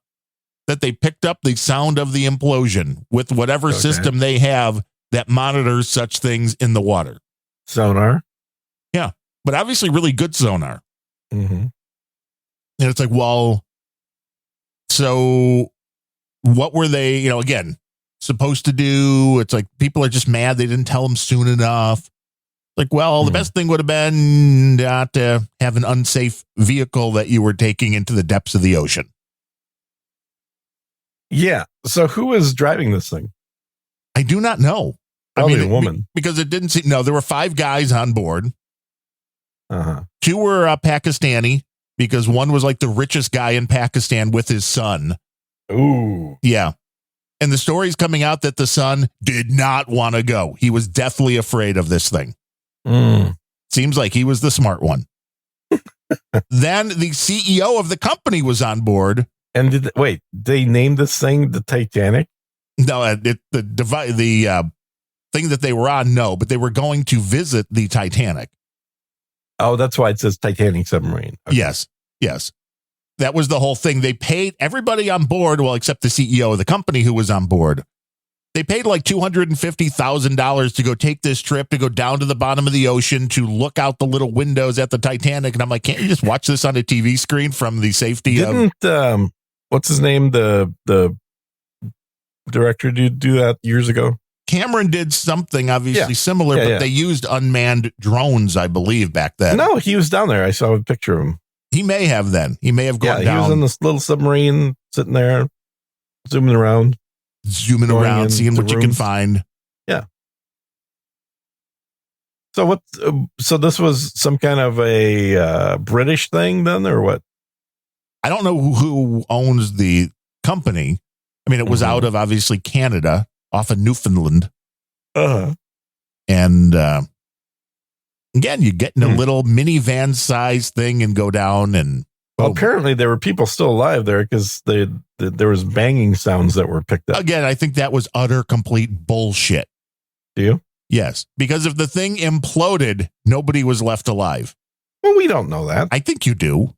that they picked up the sound of the implosion with whatever system they have that monitors such things in the water.
Sonar?
Yeah, but obviously really good sonar.
Mm-hmm.
And it's like, well, so what were they, again, supposed to do? It's like people are just mad they didn't tell them soon enough. Like, well, the best thing would have been not to have an unsafe vehicle that you were taking into the depths of the ocean.
Yeah. So who is driving this thing?
I do not know.
Probably a woman.
Because it didn't seem... No, there were 5 guys on board.
Uh-huh.
2 were Pakistani, because one was like the richest guy in Pakistan with his son.
Ooh.
Yeah. And the story's coming out that the son did not want to go. He was deathly afraid of this thing. Seems like he was the smart one. Then the CEO of the company was on board.
And they named this thing the Titanic?
No, the thing that they were on, no, but they were going to visit the Titanic.
Oh, that's why it says Titanic submarine. Okay.
Yes. That was the whole thing. They paid everybody on board, well, except the CEO of the company who was on board. They paid like $250,000 to go take this trip, to go down to the bottom of the ocean, to look out the little windows at the Titanic. And I'm like, can't you just watch this on a TV screen from the safety of...
What's his name? The director do that years ago?
Cameron did something obviously similar, but they used unmanned drones, I believe, back then.
No, he was down there. I saw a picture of him.
He may have then. He may have gone down.
He was in this little submarine sitting there, zooming around,
seeing what you can find.
Yeah. So this was some kind of a British thing then, or what?
I don't know who owns the company. I mean, it was out of obviously Canada, off of Newfoundland.
Uh-huh.
And again, you get in a little minivan size thing and go down and...
Well, apparently there were people still alive there because there was banging sounds that were picked up.
Again, I think that was utter complete bullshit.
Do you?
Yes, because if the thing imploded, nobody was left alive.
Well, we don't know that.
I think you do.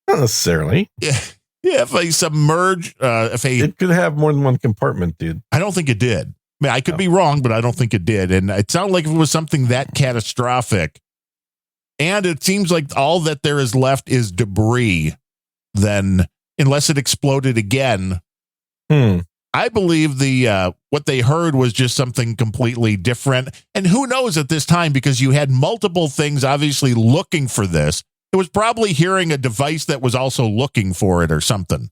Not necessarily.
Yeah, if I submerge,
it could have more than one compartment, dude.
I don't think it did. I mean, I could be wrong, but I don't think it did. And it sounded like if it was something that catastrophic, and it seems like all that there is left is debris, then unless it exploded again, I believe what they heard was just something completely different. And who knows at this time, because you had multiple things obviously looking for this. It was probably hearing a device that was also looking for it or something.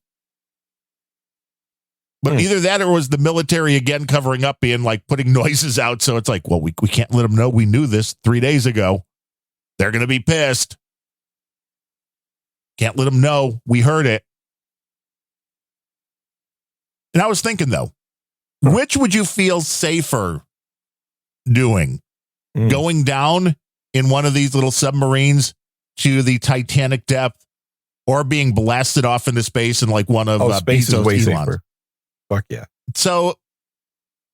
But either that or was the military again covering up, being like putting noises out. So it's like, well, we can't let them know we knew this 3 days ago. They're going to be pissed. Can't let them know we heard it. And I was thinking, though, which would you feel safer doing? Going down in one of these little submarines to the Titanic depth, or being blasted off into space in like one of
space is way safer. Fuck yeah.
So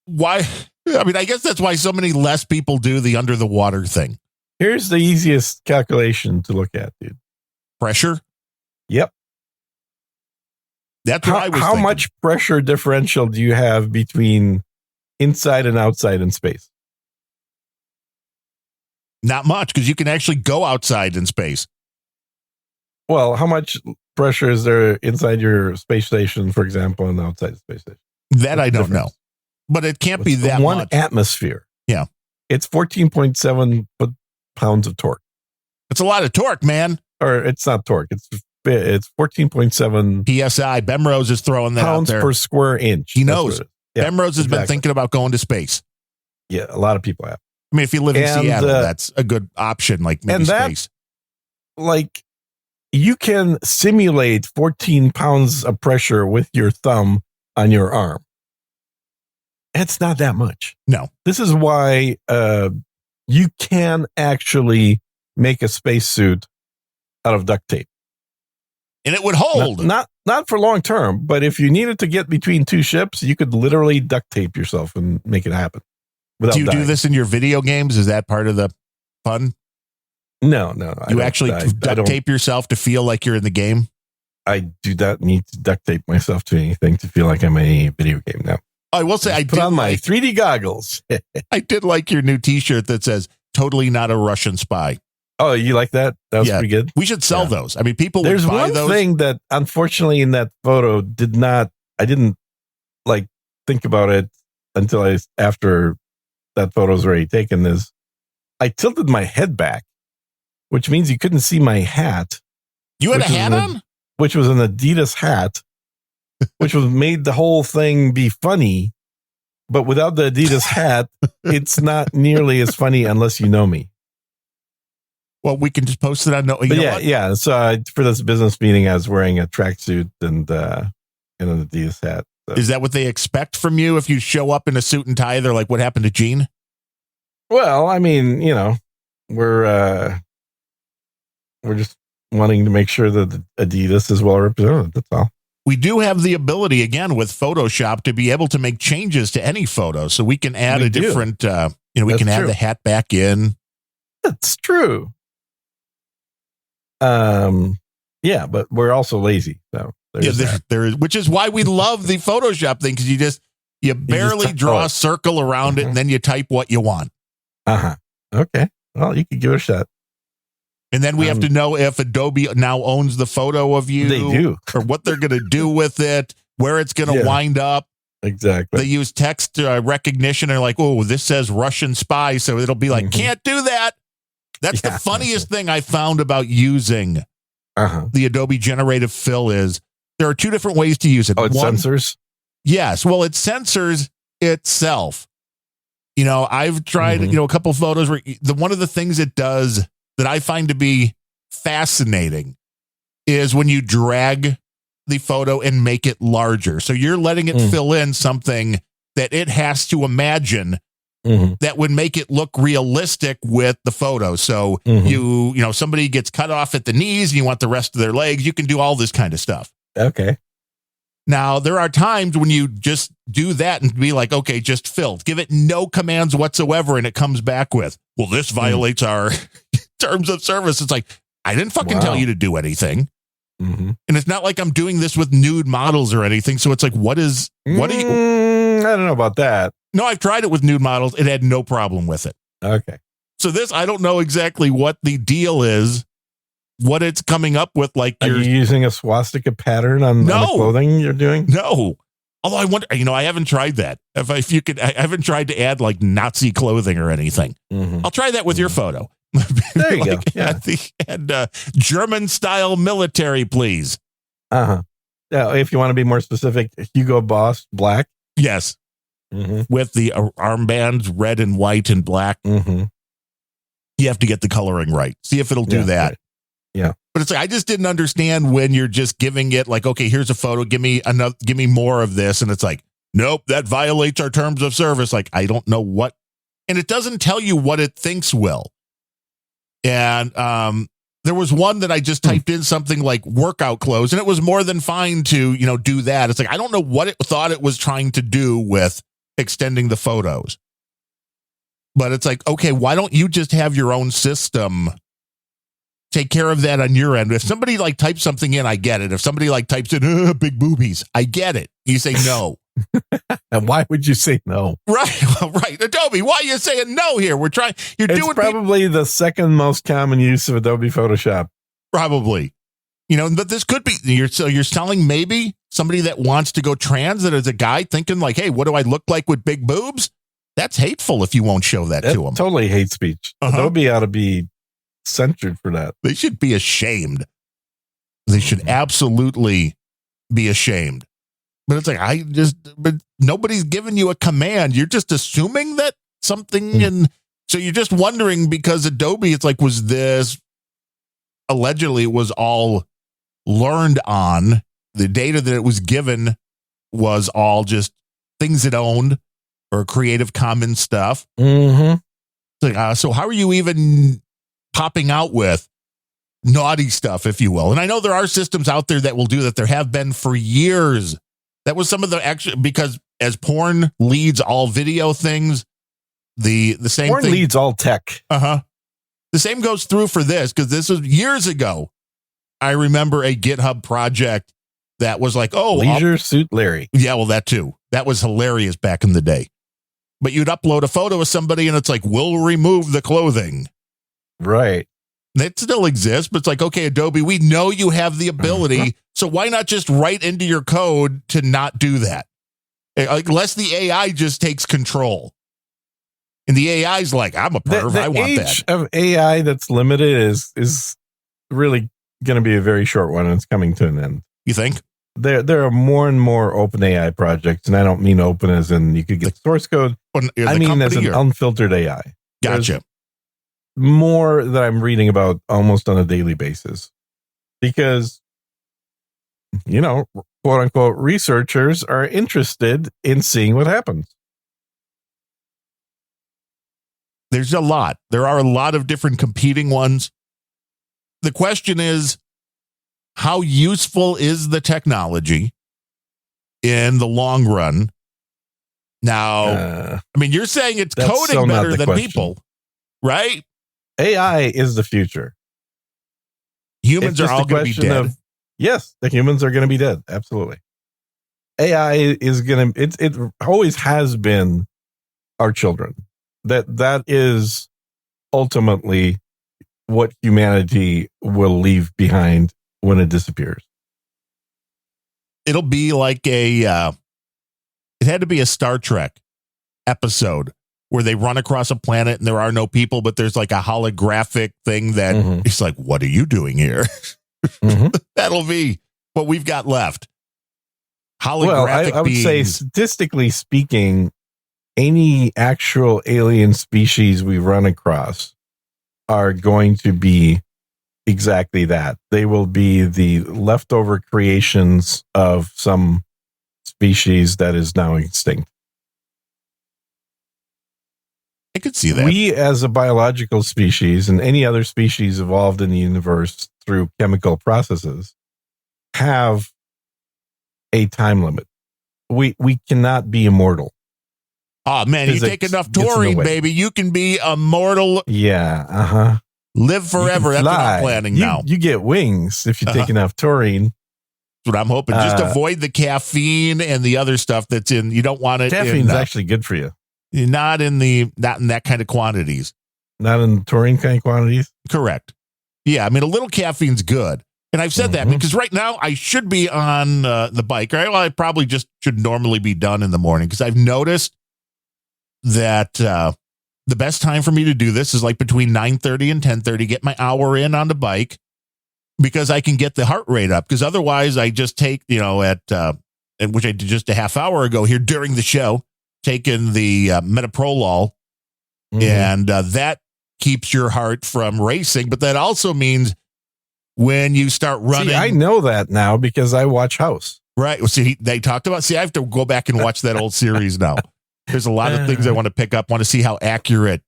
why? I mean, I guess that's why so many less people do the under the water thing.
Here's the easiest calculation to look at, dude.
Pressure?
Yep.
That's what I was thinking.
How much pressure differential do you have between inside and outside in space?
Not much, because you can actually go outside in space.
Well, how much pressure is there inside your space station, for example, and outside the space station?
That I don't know. But it can't be that
one
much.
Atmosphere.
Yeah.
It's 14.7 pounds of torque.
It's a lot of torque, man.
Or it's not torque. It's 14.7
PSI. Bemrose is throwing that
pounds
out there.
per square inch.
He knows.
Yeah,
Bemrose has been thinking about going to space.
Yeah, a lot of people have.
I mean, if you live in Seattle, that's a good option, like maybe space.
Like, you can simulate 14 pounds of pressure with your thumb on your arm. It's not that much.
No.
This is why you can actually make a spacesuit out of duct tape.
And it would hold.
Not for long term, but if you needed to get between two ships, you could literally duct tape yourself and make it happen.
Do you do this in your video games? Is that part of the fun?
No.
You actually duct tape yourself to feel like you're in the game?
I do not need to duct tape myself to anything to feel like I'm in a video game now.
I will say, I
put on my 3D goggles.
I did like your new T-shirt that says "Totally not a Russian spy."
Oh, you like that? That was pretty good.
We should sell those. I mean, people.
There's
would buy
one
those.
thing that, unfortunately, in that photo, I didn't like think about it until after that photo was already taken. Is I tilted my head back, which means you couldn't see my hat.
You had a hat on?
Which was an Adidas hat, which was made the whole thing be funny. But without the Adidas hat, it's not nearly as funny unless you know me.
Well, we can just post it on.
Yeah. So for this business meeting, I was wearing a tracksuit and an Adidas hat. So.
Is that what they expect from you if you show up in a suit and tie? They're like, "What happened to Gene?"
Well, I mean, we're just wanting to make sure that Adidas is well represented. That's all.
We do have the ability, again, with Photoshop to be able to make changes to any photo. So we can add different, we can add the hat back in.
That's true. Yeah, but we're also lazy. So
there is, which is why we love the Photoshop thing, because you barely draw a circle around it and then you type what you want.
Okay. Well, you could give it a shot.
And then we have to know if Adobe now owns the photo of you.
They do.
Or what they're going to do with it, where it's going to wind up.
Exactly.
They use text recognition. They're like, oh, this says Russian spy. So it'll be like, can't do that. That's the funniest thing I found about using the Adobe Generative Fill is there are two different ways to use it.
Oh, it censors?
Yes. Well, it censors itself. I've tried, a couple of photos where one of the things it does that I find to be fascinating is when you drag the photo and make it larger. So you're letting it fill in something that it has to imagine that would make it look realistic with the photo. So somebody gets cut off at the knees and you want the rest of their legs. You can do all this kind of stuff.
Okay.
Now, there are times when you just do that and be like, okay, just fill. Give it no commands whatsoever, and it comes back with, well, this violates our terms of service. It's like, I didn't fucking tell you to do anything. And it's not like I'm doing this with nude models or anything. So it's like, what do you...
I don't know about that.
No, I've tried it with nude models. It had no problem with it.
Okay.
So this, I don't know exactly what the deal is, what it's coming up with. Like,
are you using a swastika pattern on the clothing you're doing?
No. Although I wonder, I haven't tried that. If you could, I haven't tried to add like Nazi clothing or anything. I'll try that with your photo.
There you go. Yeah.
And German style military, please.
If you want to be more specific, Hugo Boss black.
Yes. With the armbands, red and white and black. You have to get the coloring right. See if it'll do that.
Right. Yeah.
But it's like, I just didn't understand when you're just giving it like, okay, here's a photo. Give me more of this. And it's like, nope, that violates our terms of service. Like, I don't know what, and it doesn't tell you what it thinks will. And there was one that I just typed in something like workout clothes, and it was more than fine to, do that. It's like, I don't know what it thought it was trying to do with extending the photos. But it's like, okay, why don't you just have your own system take care of that on your end? If somebody like types something in, I get it. If somebody like types in big boobies, I get it. You say no.
And why would you say no?
Right. Well, right. Adobe, why are you saying no here? We're trying.
It's probably the second most common use of Adobe Photoshop.
Probably. But this could be, you're telling maybe somebody that wants to go trans that is a guy thinking like, hey, what do I look like with big boobs? That's hateful if you won't show that to them.
Totally hate speech. Adobe ought to be censored for that.
They should be ashamed. They should absolutely be ashamed. But it's like, but nobody's giving you a command. You're just assuming that something. And so you're just wondering because Adobe, it's like, was this allegedly it was all learned on the data that it was given was all just things it owned or Creative Commons stuff. Like, so how are you even popping out with naughty stuff, if you will? And I know there are systems out there that will do that. There have been for years. That was some of the actual, because as porn leads all video things, the same
porn
thing
leads all tech.
The same goes through for this, because this was years ago. I remember a GitHub project that was like,
Leisure Suit Larry.
Yeah, well, that too. That was hilarious back in the day. But you'd upload a photo of somebody and it's like, we'll remove the clothing.
Right.
That still exists, but it's like, okay, Adobe, we know you have the ability, so why not just write into your code to not do that? Unless the AI just takes control. And the AI's like, I'm a perv, I want that.
The age of AI that's limited is really going to be a very short one, and it's coming to an end.
You think?
There are more and more open AI projects, and I don't mean open as in you could get source code. I mean as an unfiltered AI.
Gotcha.
There's more that I'm reading about almost on a daily basis because, quote unquote, researchers are interested in seeing what happens.
There's a lot. There are a lot of different competing ones. The question is, how useful is the technology in the long run? Now, I mean, you're saying it's coding better than people, right?
AI is the future.
Humans are all going to be dead.
Yes, the humans are going to be dead. Absolutely. AI is going to, it always has been our children. That is ultimately what humanity will leave behind when it disappears.
It'll be like it had to be a Star Trek episode where they run across a planet and there are no people, but there's like a holographic thing that it's like, what are you doing here? That'll be what we've got left. Holographic
I would say, statistically speaking, any actual alien species we run across are going to be exactly that. They will be the leftover creations of some species that is now extinct.
I could see that.
We, as a biological species, and any other species evolved in the universe through chemical processes, have a time limit. We cannot be immortal.
Oh, man, you take enough taurine, baby, you can be immortal.
Yeah,
live forever. That's what I'm planning now.
You get wings if you take enough taurine.
That's what I'm hoping. Just avoid the caffeine and the other stuff that's in. You don't want it.
Caffeine's actually good for you.
Not in that kind of quantities.
Not in taurine kind of quantities?
Correct. Yeah, I mean, a little caffeine's good. And I've said that because right now I should be on the bike. Right? Well, I probably just should normally be done in the morning because I've noticed that the best time for me to do this is like between 9:30 and 10:30, get my hour in on the bike. because I can get the heart rate up. Because otherwise, I just take, which I did just a half hour ago here during the show, taking the metoprolol, and that keeps your heart from racing. But that also means when you start running.
See, I know that now because I watch House.
Right. See, they talked about. See, I have to go back and watch that old series now. There's a lot of things I want to pick up. Want to see how accurate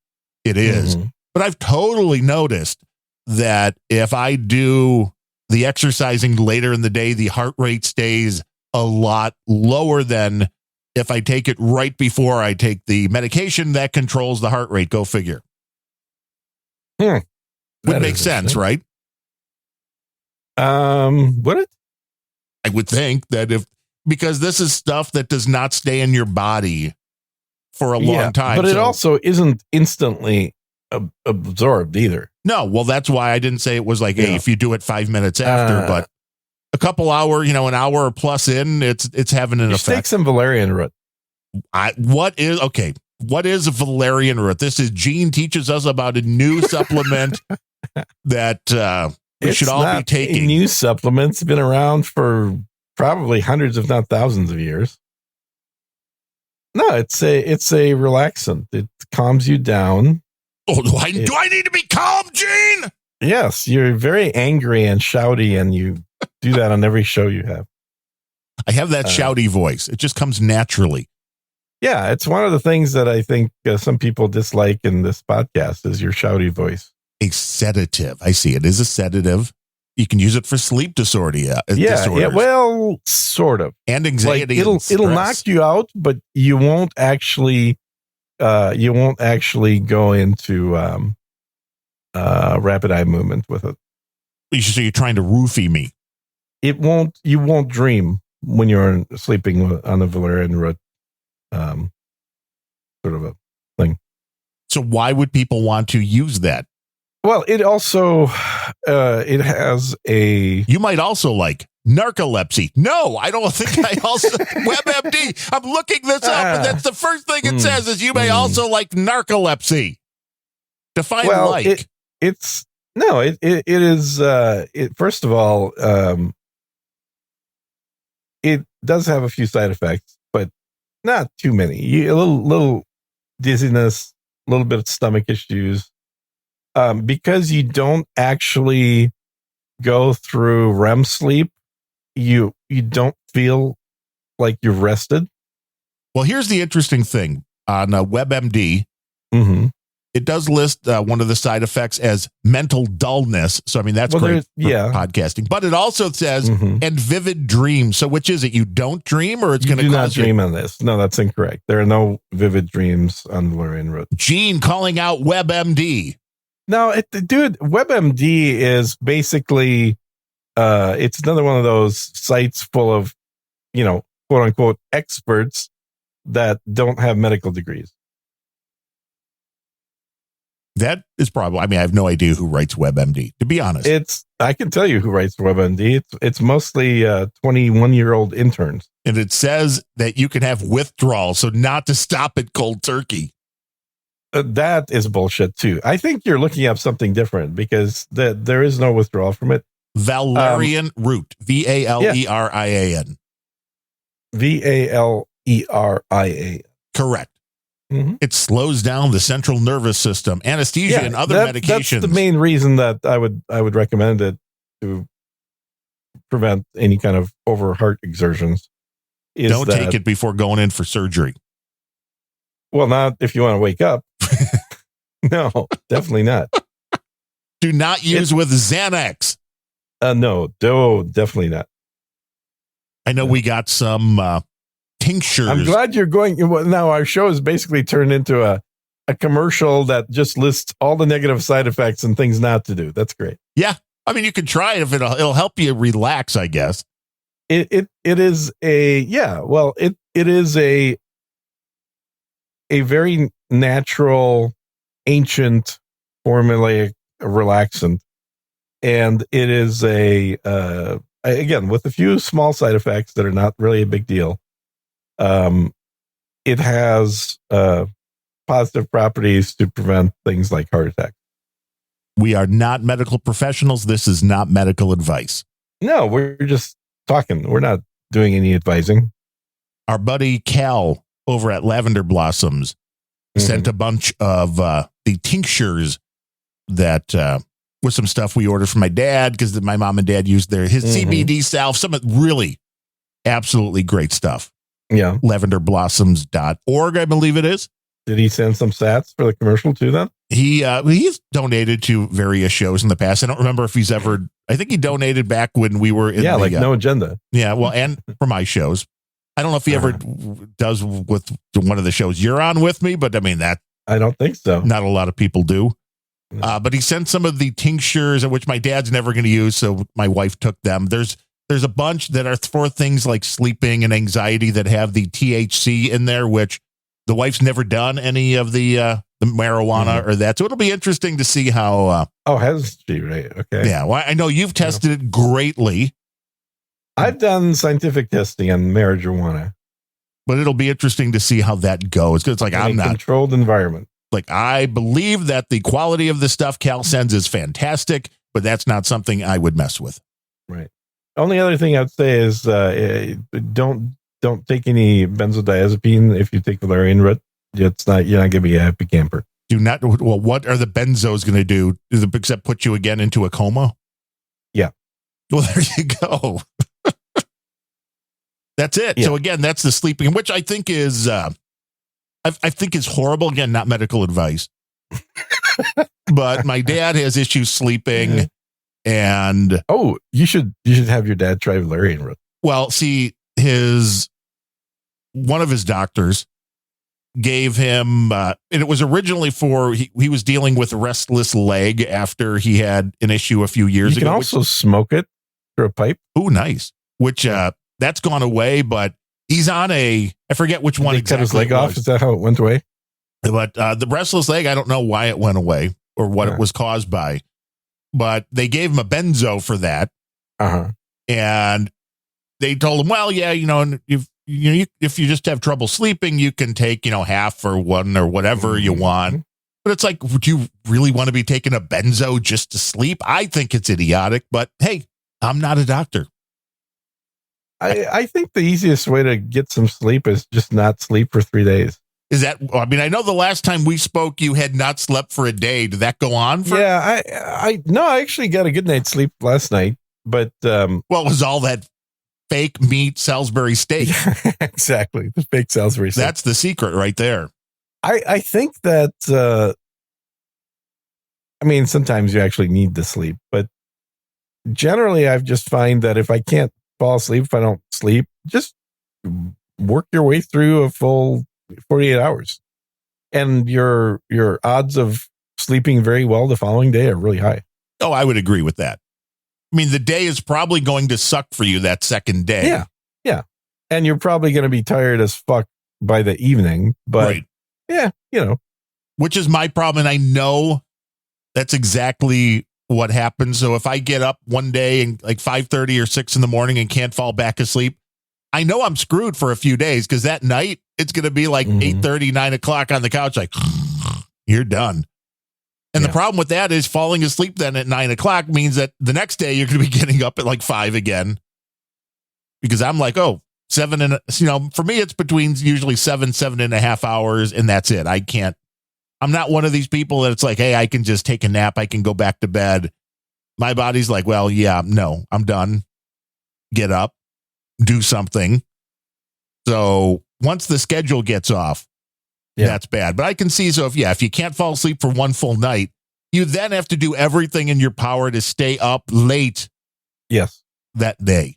it is. But I've totally noticed that if I do the exercising later in the day, the heart rate stays a lot lower than if I take it right before I take the medication that controls the heart rate. Go figure. Would make sense, right?
Would it?
I would think that because this is stuff that does not stay in your body for a long time.
But it also isn't instantly absorbed either.
No, well, that's why I didn't say it was like, hey, if you do it 5 minutes after, but a couple hour, an hour or plus in, it's having an effect.
Take some valerian root.
What is a valerian root? This is Gene teaches us about a new supplement that we should all be taking.
A new supplement's been around for probably hundreds, if not thousands of years. No, it's a relaxant. It calms you down.
Oh, do I need to be calm, Gene?
Yes, you're very angry and shouty, and you do that on every show you have.
I have that shouty voice. It just comes naturally.
Yeah, it's one of the things that I think some people dislike in this podcast is your shouty voice.
A sedative. I see it is a sedative. You can use it for sleep disorders.
Yeah, well, sort of.
And anxiety.
Like it'll knock you out, but you won't actually go into rapid eye movement with it.
So you're trying to roofie me.
You won't dream when you're sleeping on the valerian root, sort of a thing.
So why would people want to use that?
Well, it also, it has a...
You might also like narcolepsy. No, I don't think I also... WebMD, I'm looking this up, and that's the first thing it says is you may also like narcolepsy. Define like.
It is, first of all, it does have a few side effects, but not too many. A little dizziness, a little bit of stomach issues. Because you don't actually go through REM sleep, you don't feel like you've rested.
Well, here's the interesting thing on WebMD. It does list one of the side effects as mental dullness. So, I mean, that's great for podcasting. But it also says, and vivid dreams. So which is it? You don't dream or it's going to cause
not dream on this? No, that's incorrect. There are no vivid dreams on valerian root.
Gene calling out WebMD.
No, dude, WebMD is basically, it's another one of those sites full of, quote unquote, experts that don't have medical degrees.
That is probably, I have no idea who writes WebMD, to be honest.
I can tell you who writes WebMD. It's mostly 21-year-old interns.
And it says that you can have withdrawal, so not to stop it cold turkey.
That is bullshit too. I think you're looking up something different because there is no withdrawal from it.
Valerian root, Valerian.
Valerian.
Correct. It slows down the central nervous system, anesthesia, and other medications.
That's the main reason that I would recommend it to prevent any kind of over heart exertions.
Don't take it before going in for surgery.
Well, not if you want to wake up. No, definitely not.
Do not use with Xanax.
No, definitely not.
I know we got some tinctures.
I'm glad you're going. Now our show is basically turned into a commercial that just lists all the negative side effects and things not to do. That's great.
Yeah. You can try it if it'll help you relax, I guess.
It is it is a very natural, ancient, formulaic relaxant. And it is again, with a few small side effects that are not really a big deal. It has positive properties to prevent things like heart attack.
We are not medical professionals. This is not medical advice.
No, we're just talking. We're not doing any advising.
Our buddy Cal over at Lavender Blossoms sent a bunch of the tinctures that was some stuff we ordered for my dad because my mom and dad used his CBD salve. Some really absolutely great stuff.
Yeah.
Lavenderblossoms.org, I believe it is.
Did he send some sats for the commercial too then?
He's donated to various shows in the past. I don't remember if he's ever, I think he donated back when we were in
No Agenda.
Yeah, well, and for my shows. I don't know if he ever does with one of the shows you're on with me, but I mean, that
I don't think so.
Not a lot of people do. But he sent some of the tinctures, which my dad's never going to use, so my wife took them. There's a bunch that are for things like sleeping and anxiety that have the THC in there, which the wife's never done any of the marijuana or that. So it'll be interesting to see how.
Has she? Right. Okay.
Yeah. Well, I know you've tested it greatly.
I've done scientific testing on marijuana.
But it'll be interesting to see how that goes. Because it's like, I'm not.
Controlled environment.
Like, I believe that the quality of the stuff Cal sends is fantastic, but that's not something I would mess with.
Right. Only other thing I'd say is don't take any benzodiazepine if you take valerian root. You're not going to be a happy camper.
Do not. Well, what are the benzos going to do? Except put you again into a coma?
Yeah.
Well, there you go. That's it. Yeah. So again, that's the sleeping, which I think is, I think is horrible. Again, not medical advice, but my dad has issues sleeping, and
you should have your dad try valerian root.
Well, see, one of his doctors gave him, and it was originally for he was dealing with a restless leg after he had an issue a few years ago.
You can also smoke it through a pipe.
Oh, nice. Which that's gone away, but he's on I forget which one exactly.
Cut his leg off? Is that how it went away?
But the restless leg, I don't know why it went away or what it was caused by, but they gave him a benzo for that. And they told him, well, yeah, if you just have trouble sleeping, you can take, half or one or whatever you want. But it's like, would you really want to be taking a benzo just to sleep? I think it's idiotic, but hey, I'm not a doctor.
I think the easiest way to get some sleep is just not sleep for 3 days.
Is that, I mean, I know the last time we spoke, you had not slept for a day. Did that go on?
Yeah, I actually got a good night's sleep last night, but.
Well, it was all that fake meat Salisbury steak.
Yeah, exactly. The fake Salisbury steak.
That's the secret right there.
I think that, sometimes you actually need to sleep, but generally I've just find that if I can't fall asleep, if I don't sleep, just work your way through a full 48 hours. And your odds of sleeping very well the following day are really high.
Oh, I would agree with that. I mean, the day is probably going to suck for you that second day.
Yeah. Yeah. And you're probably going to be tired as fuck by the evening, but yeah,
which is my problem. And I know that's exactly what happens. So if I get up one day and like 5:30 or 6 in the morning and can't fall back asleep, I know I'm screwed for a few days because that night it's going to be like 8:30, 9 o'clock on the couch. Like, you're done. And the problem with that is falling asleep then at 9 o'clock means that the next day you're going to be getting up at like 5 again. Because I'm like, 7 and, for me, it's between usually 7.5 hours. And that's it. I'm not one of these people that it's like, hey, I can just take a nap. I can go back to bed. My body's like, well, yeah, no, I'm done. Get up, do something. So once the schedule gets off, that's bad. But I can see, so if you can't fall asleep for one full night, you then have to do everything in your power to stay up late.
Yes.
That day.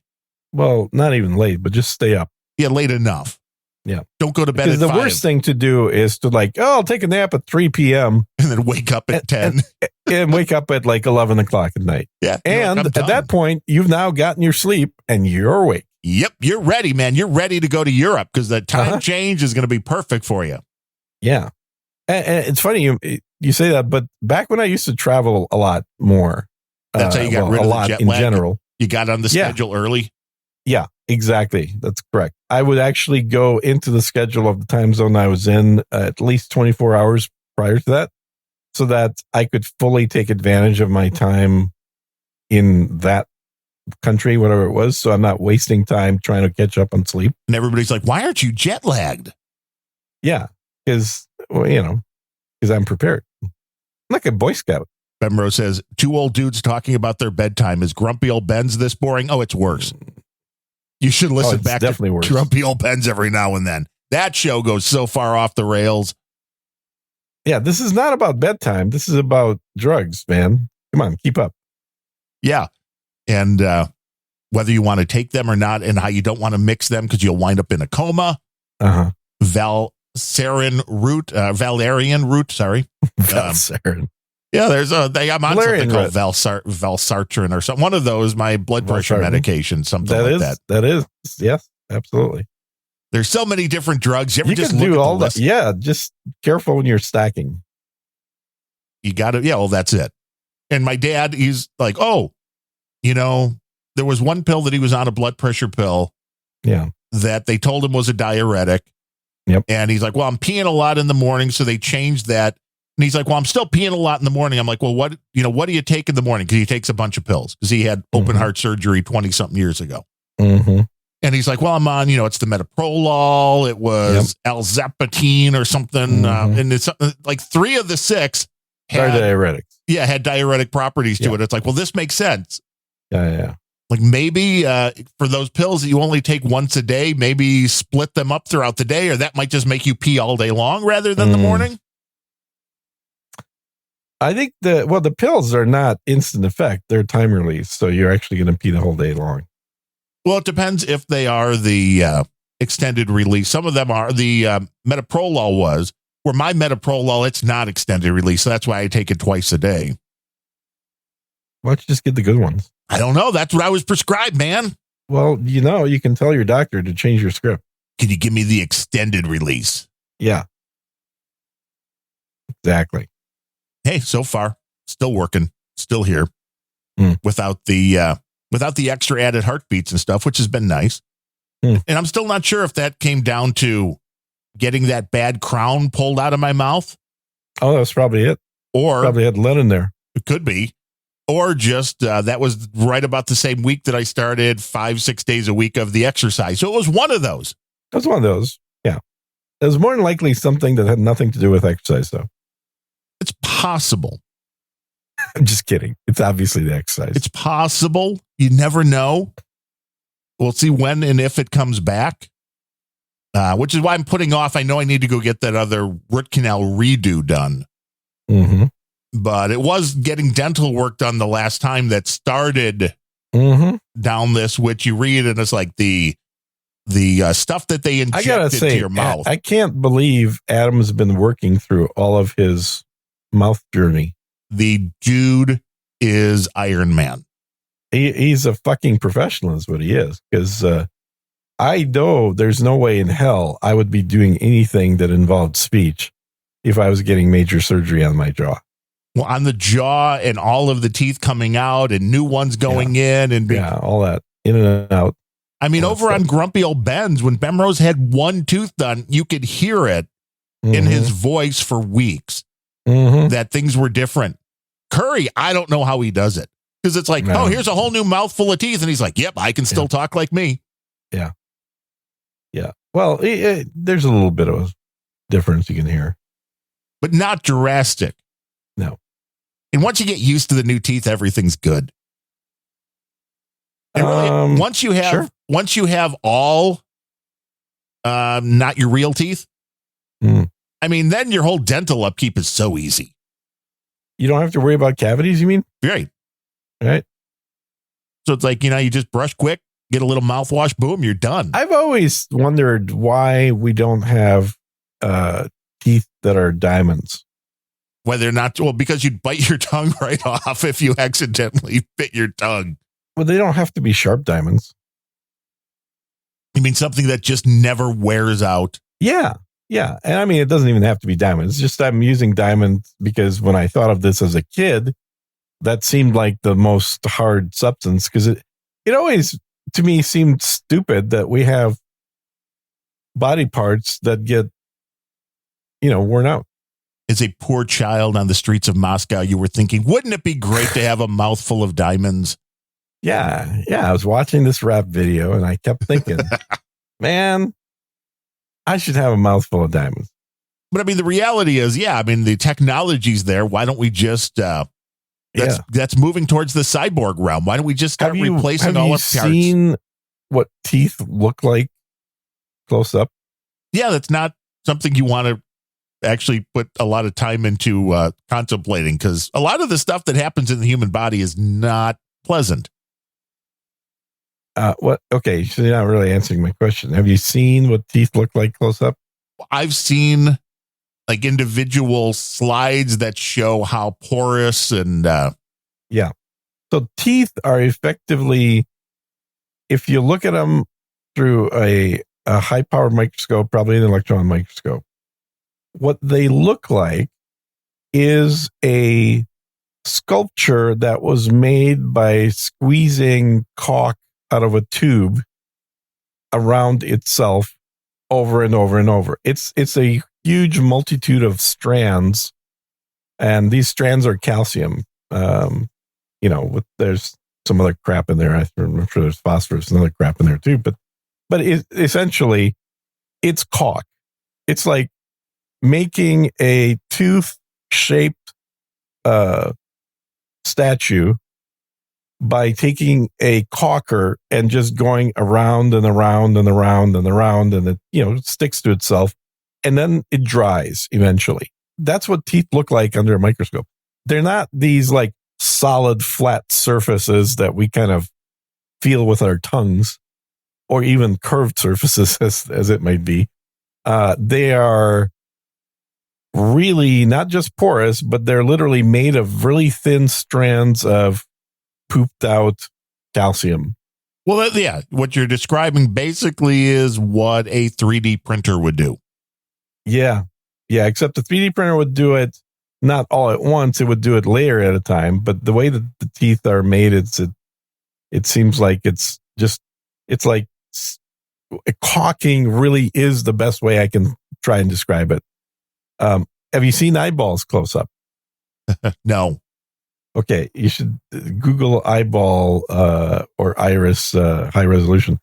Well, not even late, but just stay up.
Yeah, late enough.
Yeah.
Don't go to bed at 5.
The worst thing to do is to I'll take a nap at 3 p.m.
and then wake up at 10
and wake up at like 11 o'clock at night.
Yeah.
And at that point, you've now gotten your sleep and you're awake.
Yep. You're ready, man. You're ready to go to Europe because the time change is going to be perfect for you.
Yeah. And it's funny you say that, but back when I used to travel a lot more,
that's how you got rid of the jet lag.
In general.
You got on the schedule early.
Yeah, exactly. That's correct. I would actually go into the schedule of the time zone I was in at least 24 hours prior to that. so that I could fully take advantage of my time in that country, whatever it was. So I'm not wasting time trying to catch up on sleep.
And everybody's like, why aren't you jet lagged?
Yeah, because, because I'm prepared. I'm like a Boy Scout.
Bemrose says, 2 old dudes talking about their bedtime. Is Grumpy Old Ben's this boring? Oh, it's worse. You should listen back to
worse.
Grumpy Old Ben's every now and then. That show goes so far off the rails.
Yeah, this is not about bedtime. This is about drugs, man. Come on, keep up.
Yeah. And whether you want to take them or not, and how you don't want to mix them because you'll wind up in a coma.
Uh-huh.
Valerian root, sorry.
Valsarin.
Yeah, I'm on something called Valsartan or something. One of those, my blood pressure medication, something that.
That is, yes, absolutely.
There's so many different drugs. You ever just
can
look
do
at
all
the list?
that. Yeah, just careful when you're stacking.
You got to, well, that's it. And my dad, he's like, there was one pill that he was on, a blood pressure pill.
Yeah.
That they told him was a diuretic.
Yep.
And he's like, well, I'm peeing a lot in the morning. So they changed that. And he's like, well, I'm still peeing a lot in the morning. I'm like, well, what do you take in the morning? Because he takes a bunch of pills because he had open heart surgery 20 something years ago.
Mm-hmm.
And he's like, well, I'm on, it's the metoprolol. It was Alzapatine or something. And it's like 3 of the 6
had diuretics.
Yeah, had diuretic properties to it. It's like, well, this makes sense.
Yeah.
Like maybe for those pills that you only take once a day, maybe split them up throughout the day, or that might just make you pee all day long rather than the morning.
I think the pills are not instant effect. They're time release. So you're actually going to pee the whole day long.
Well, it depends if they are the extended release. Some of them are. The metoprolol was, where my metoprolol, it's not extended release. So that's why I take it twice a day.
Why don't you just get the good ones?
I don't know. That's what I was prescribed, man.
Well, you can tell your doctor to change your script.
Can you give me the extended release?
Yeah. Exactly.
Hey, so far, still working, still here without the extra added heartbeats and stuff, which has been nice. And I'm still not sure if that came down to getting that bad crown pulled out of my mouth.
Oh, that's probably it.
Or
probably had lead in there.
It could be. Or just that was right about the same week that I started 5-6 days a week of the exercise. So it was one of those.
It was one of those. Yeah. It was more than likely something that had nothing to do with exercise, though.
It's possible.
I'm just kidding. It's obviously the exercise.
It's possible. You never know. We'll see when and if it comes back, which is why I'm putting off. I know I need to go get that other root canal redo done.
Mm-hmm.
But it was getting dental work done the last time that started down this, which you read, and it's like the stuff that they inject into your mouth.
I can't believe Adam's been working through all of his mouth journey.
The dude is Iron Man.
He's a fucking professional is what he is. Because I know there's no way in hell I would be doing anything that involved speech if I was getting major surgery on my jaw.
Well, on the jaw and all of the teeth coming out and new ones going in. And
all that in and out.
I mean, over on Grumpy Old Ben's, when Bemrose had one tooth done, you could hear it in his voice for weeks that things were different. Curry, I don't know how he does it. Because it's like, here's a whole new mouthful of teeth. And he's like, yep, I can still talk like me.
Yeah. Yeah. Well, there's a little bit of a difference you can hear.
But not drastic.
No.
And once you get used to the new teeth, everything's good. And really, once you have all not your real teeth, I mean, then your whole dental upkeep is so easy.
You don't have to worry about cavities, you mean?
Right.
Right.
So it's like, you just brush quick, get a little mouthwash, boom, you're done.
I've always wondered why we don't have teeth that are diamonds.
Whether or not, because you'd bite your tongue right off if you accidentally bit your tongue.
Well, they don't have to be sharp diamonds.
You mean something that just never wears out?
Yeah. Yeah. And I mean, it doesn't even have to be diamonds. It's just I'm using diamonds because when I thought of this as a kid, that seemed like the most hard substance because it always, to me, seemed stupid that we have body parts that get, worn out.
as a poor child on the streets of Moscow, you were thinking, wouldn't it be great to have a mouthful of diamonds?
Yeah. I was watching this rap video and I kept thinking, man, I should have a mouthful of diamonds.
But I mean, the reality is, the technology's there. Why don't we just, that's moving towards the cyborg realm. Why don't we just start replacing all our parts?
Have you seen what teeth look like close up?
Yeah, that's not something you want to actually put a lot of time into contemplating, because a lot of the stuff that happens in the human body is not pleasant.
What? Okay, so you're not really answering my question. Have you seen what teeth look like close up?
I've seen like individual slides that show how porous and
So teeth are effectively, if you look at them through a high-powered microscope, probably an electron microscope, what they look like is a sculpture that was made by squeezing caulk out of a tube around itself over and over and over. It's a huge multitude of strands, and these strands are calcium. There's some other crap in there. I'm sure there's phosphorus and other crap in there too. But essentially, it's caulk. It's like making a tooth-shaped statue by taking a caulker and just going around and around and around and around, and it sticks to itself, and then it dries eventually. That's what teeth look like under a microscope. They're not these like solid flat surfaces that we kind of feel with our tongues, or even curved surfaces as it might be. They are really not just porous, but they're literally made of really thin strands of pooped out calcium.
Well, what you're describing basically is what a 3D printer would do.
Yeah, except the 3D printer would do it not all at once. It would do it layer at a time. But the way that the teeth are made, it seems like it's like caulking really is the best way I can try and describe it. Have you seen eyeballs close up?
No.
Okay, you should Google eyeball or iris high resolution.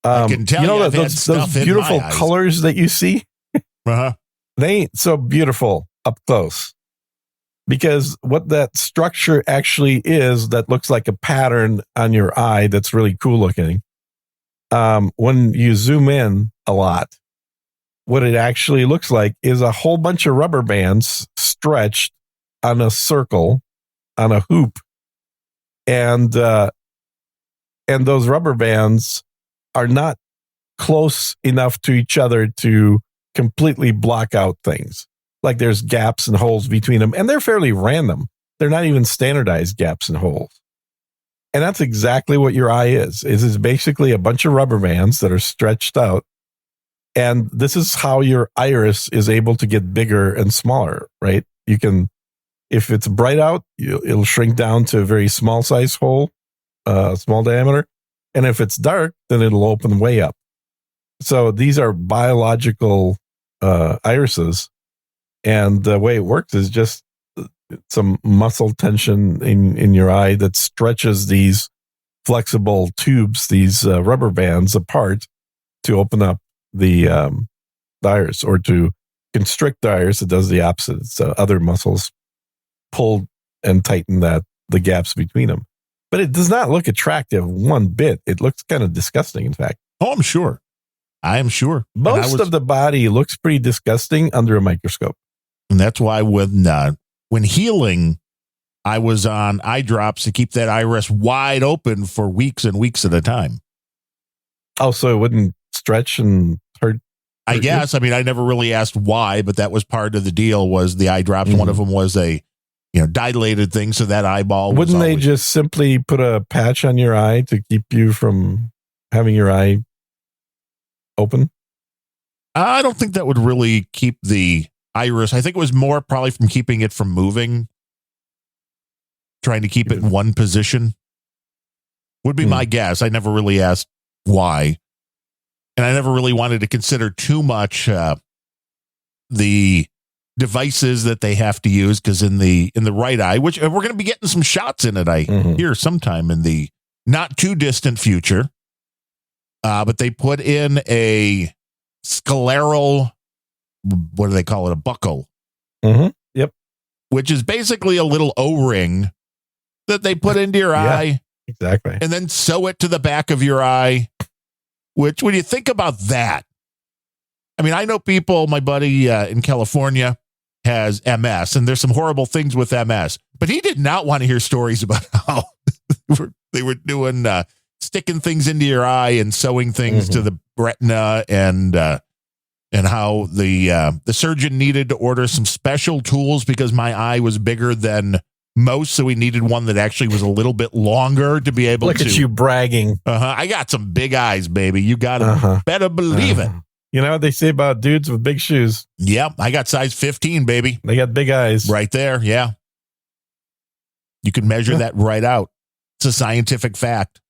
I can tell you
those beautiful colors that you see.
Uh-huh.
They ain't so beautiful up close, because what that structure actually is, that looks like a pattern on your eye that's really cool looking. When you zoom in a lot, what it actually looks like is a whole bunch of rubber bands stretched on a circle, on a hoop, and those rubber bands are not close enough to each other to completely block out things. Like there's gaps and holes between them, and they're fairly random. They're not even standardized gaps and holes. And that's exactly what your eye is. It is basically a bunch of rubber bands that are stretched out. And this is how your iris is able to get bigger and smaller, right? You can, if it's bright out, it'll shrink down to a very small size hole, small diameter. And if it's dark, then it'll open way up. So these are biological irises. And the way it works is just some muscle tension in your eye that stretches these flexible tubes, these rubber bands apart to open up the iris, or to constrict the iris. It does the opposite. So other muscles pull and tighten the gaps between them. But it does not look attractive one bit. It looks kind of disgusting, in fact.
Oh, I'm sure. I am sure.
Most of the body looks pretty disgusting under a microscope.
And that's why when healing, I was on eye drops to keep that iris wide open for weeks and weeks at a time.
Oh, so it wouldn't stretch and hurt?
I guess. I mean, I never really asked why, but that was part of the deal, was the eye drops. Mm-hmm. One of them was a dilated thing, so that eyeball
wouldn't they just simply put a patch on your eye to keep you from having your eye open?
I don't think that would really keep the iris. I think it was more probably from keeping it from moving, trying to keep it in one position would be my guess. I never really asked why, and I never really wanted to consider too much the devices that they have to use because in the right eye, which we're going to be getting some shots in it, I hear sometime in the not too distant future. But they put in a scleral, what do they call it? A buckle.
Yep.
Which is basically a little O-ring that they put into your eye.
Exactly.
And then sew it to the back of your eye, which when you think about that, I mean, I know people, my buddy in California has MS, and there's some horrible things with MS, but he did not want to hear stories about how they were doing sticking things into your eye and sewing things to the retina, and how the surgeon needed to order some special tools because my eye was bigger than most, so we needed one that actually was a little bit longer to be able to.
Look at you bragging.
I got some big eyes, baby. You got to better believe it.
You know what they say about dudes with big shoes?
Yep, I got size 15, baby.
They got big eyes.
Right there, yeah. You can measure that right out. It's a scientific fact.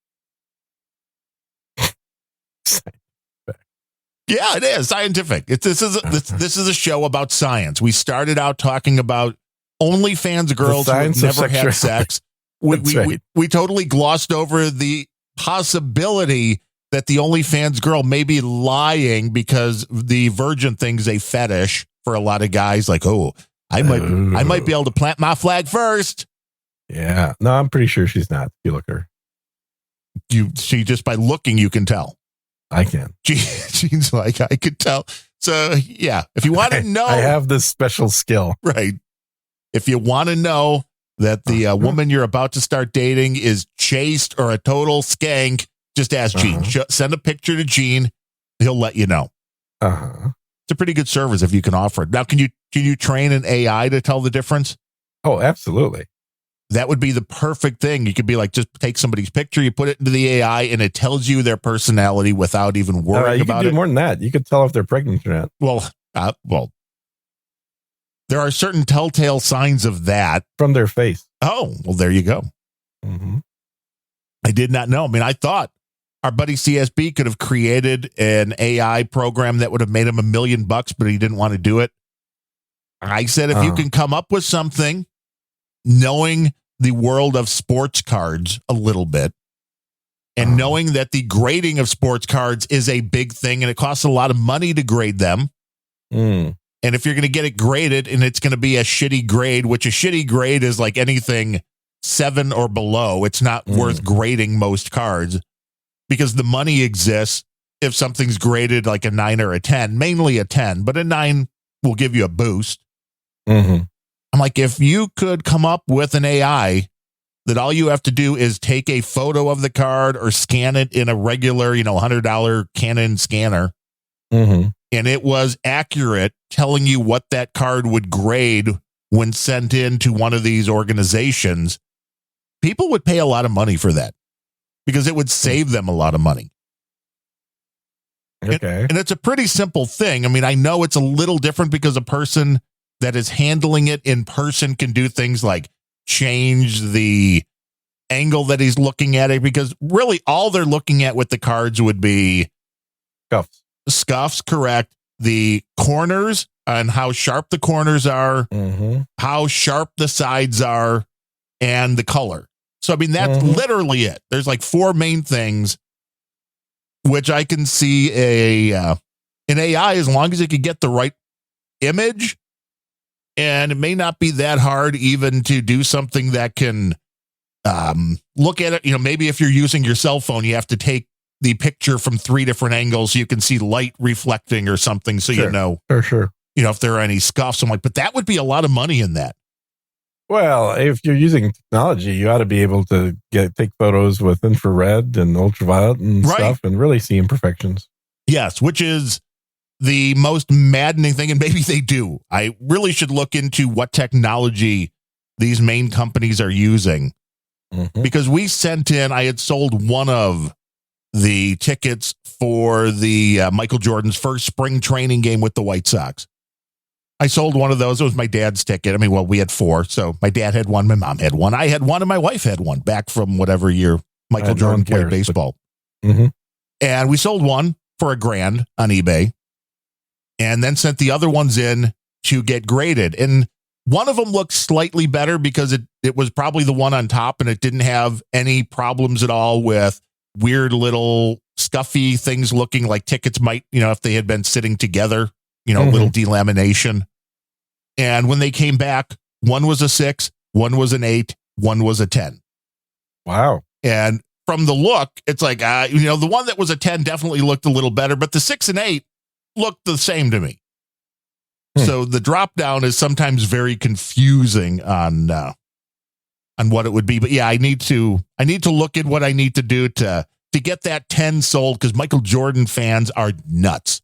Yeah, it is scientific. This is a show about science. We started out talking about OnlyFans girls who have never had sex. We totally glossed over the possibility that the OnlyFans girl may be lying because the virgin thing's a fetish for a lot of guys. Like, I might be able to plant my flag first.
Yeah, no, I'm pretty sure she's not. You look her.
She just by looking, you can tell.
I can.
She's like, I could tell. So yeah, if you want to know,
I have this special skill.
Right. If you want to know that the woman you're about to start dating is chaste or a total skank, just ask Gene. Send a picture to Gene. He'll let you know. It's a pretty good service if you can offer it. Now, can you train an AI to tell the difference?
Oh, absolutely.
That would be the perfect thing. You could be like, just take somebody's picture, you put it into the AI, and it tells you their personality without even worrying about it.
You could do more than that. You could tell if they're pregnant or not.
Well, there are certain telltale signs of that.
From their face.
Oh, well, there you go. I did not know. I mean, I thought our buddy CSB could have created an AI program that would have made him $1 million, but he didn't want to do it. I said, if you can come up with something, knowing the world of sports cards a little bit, and knowing that the grading of sports cards is a big thing and it costs a lot of money to grade them. And if you're going to get it graded and it's going to be a shitty grade, which a shitty grade is like anything 7 or below, it's not worth grading most cards because the money exists if something's graded like a 9 or a 10, mainly a 10, but a 9 will give you a boost. I'm like, if you could come up with an AI that all you have to do is take a photo of the card or scan it in a regular, $100 Canon scanner, and it was accurate, telling you what that card would grade when sent in to one of these organizations, people would pay a lot of money for that because it would save them a lot of money.
Okay.
And it's a pretty simple thing. I mean, I know it's a little different because a person that is handling it in person can do things like change the angle that he's looking at it, because really all they're looking at with the cards would be scuffs, correct. The corners and how sharp the corners are, how sharp the sides are, and the color. So, I mean, that's literally it. There's like 4 main things, which I can see an AI, as long as it can get the right image. And it may not be that hard even to do something that can look at it. Maybe if you're using your cell phone, you have to take the picture from 3 different angles so you can see light reflecting or something. So,
For sure.
If there are any scuffs. I'm like, but that would be a lot of money in that.
Well, if you're using technology, you ought to be able to take photos with infrared and ultraviolet and stuff and really see imperfections.
Yes, which is the most maddening thing, and maybe they do. I really should look into what technology these main companies are using, because I had sold one of the tickets for the Michael Jordan's first spring training game with the White Sox. I sold one of those. It was my dad's ticket. I mean, well, we had 4. So my dad had one, my mom had one, I had one, and my wife had one back from whatever year Michael Jordan played baseball. And we sold one for $1,000 on eBay, and then sent the other ones in to get graded. And one of them looked slightly better because it was probably the one on top and it didn't have any problems at all with weird little scuffy things looking like tickets might, if they had been sitting together, little delamination. And when they came back, one was a 6, one was an 8, one was a 10.
Wow.
And from the look, it's like, the one that was a 10 definitely looked a little better, but the 6 and 8 looked the same to me. So the drop down is sometimes very confusing on what it would be. But yeah, I need to look at what I need to do to get that 10 sold, because Michael Jordan fans are nuts.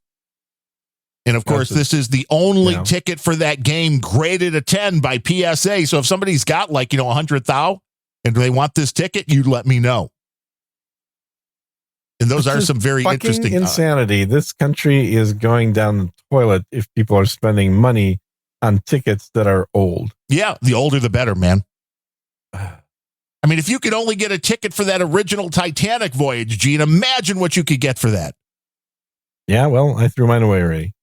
And of course, this is the only ticket for that game graded a 10 by PSA. So if somebody's got 100,000 and they want this ticket, you let me know. And those are some very interesting
insanity. This country is going down the toilet if people are spending money on tickets that are old.
Yeah, the older the better, man. I mean, if you could only get a ticket for that original Titanic voyage, Gene, imagine what you could get for that.
Yeah, well, I threw mine away already.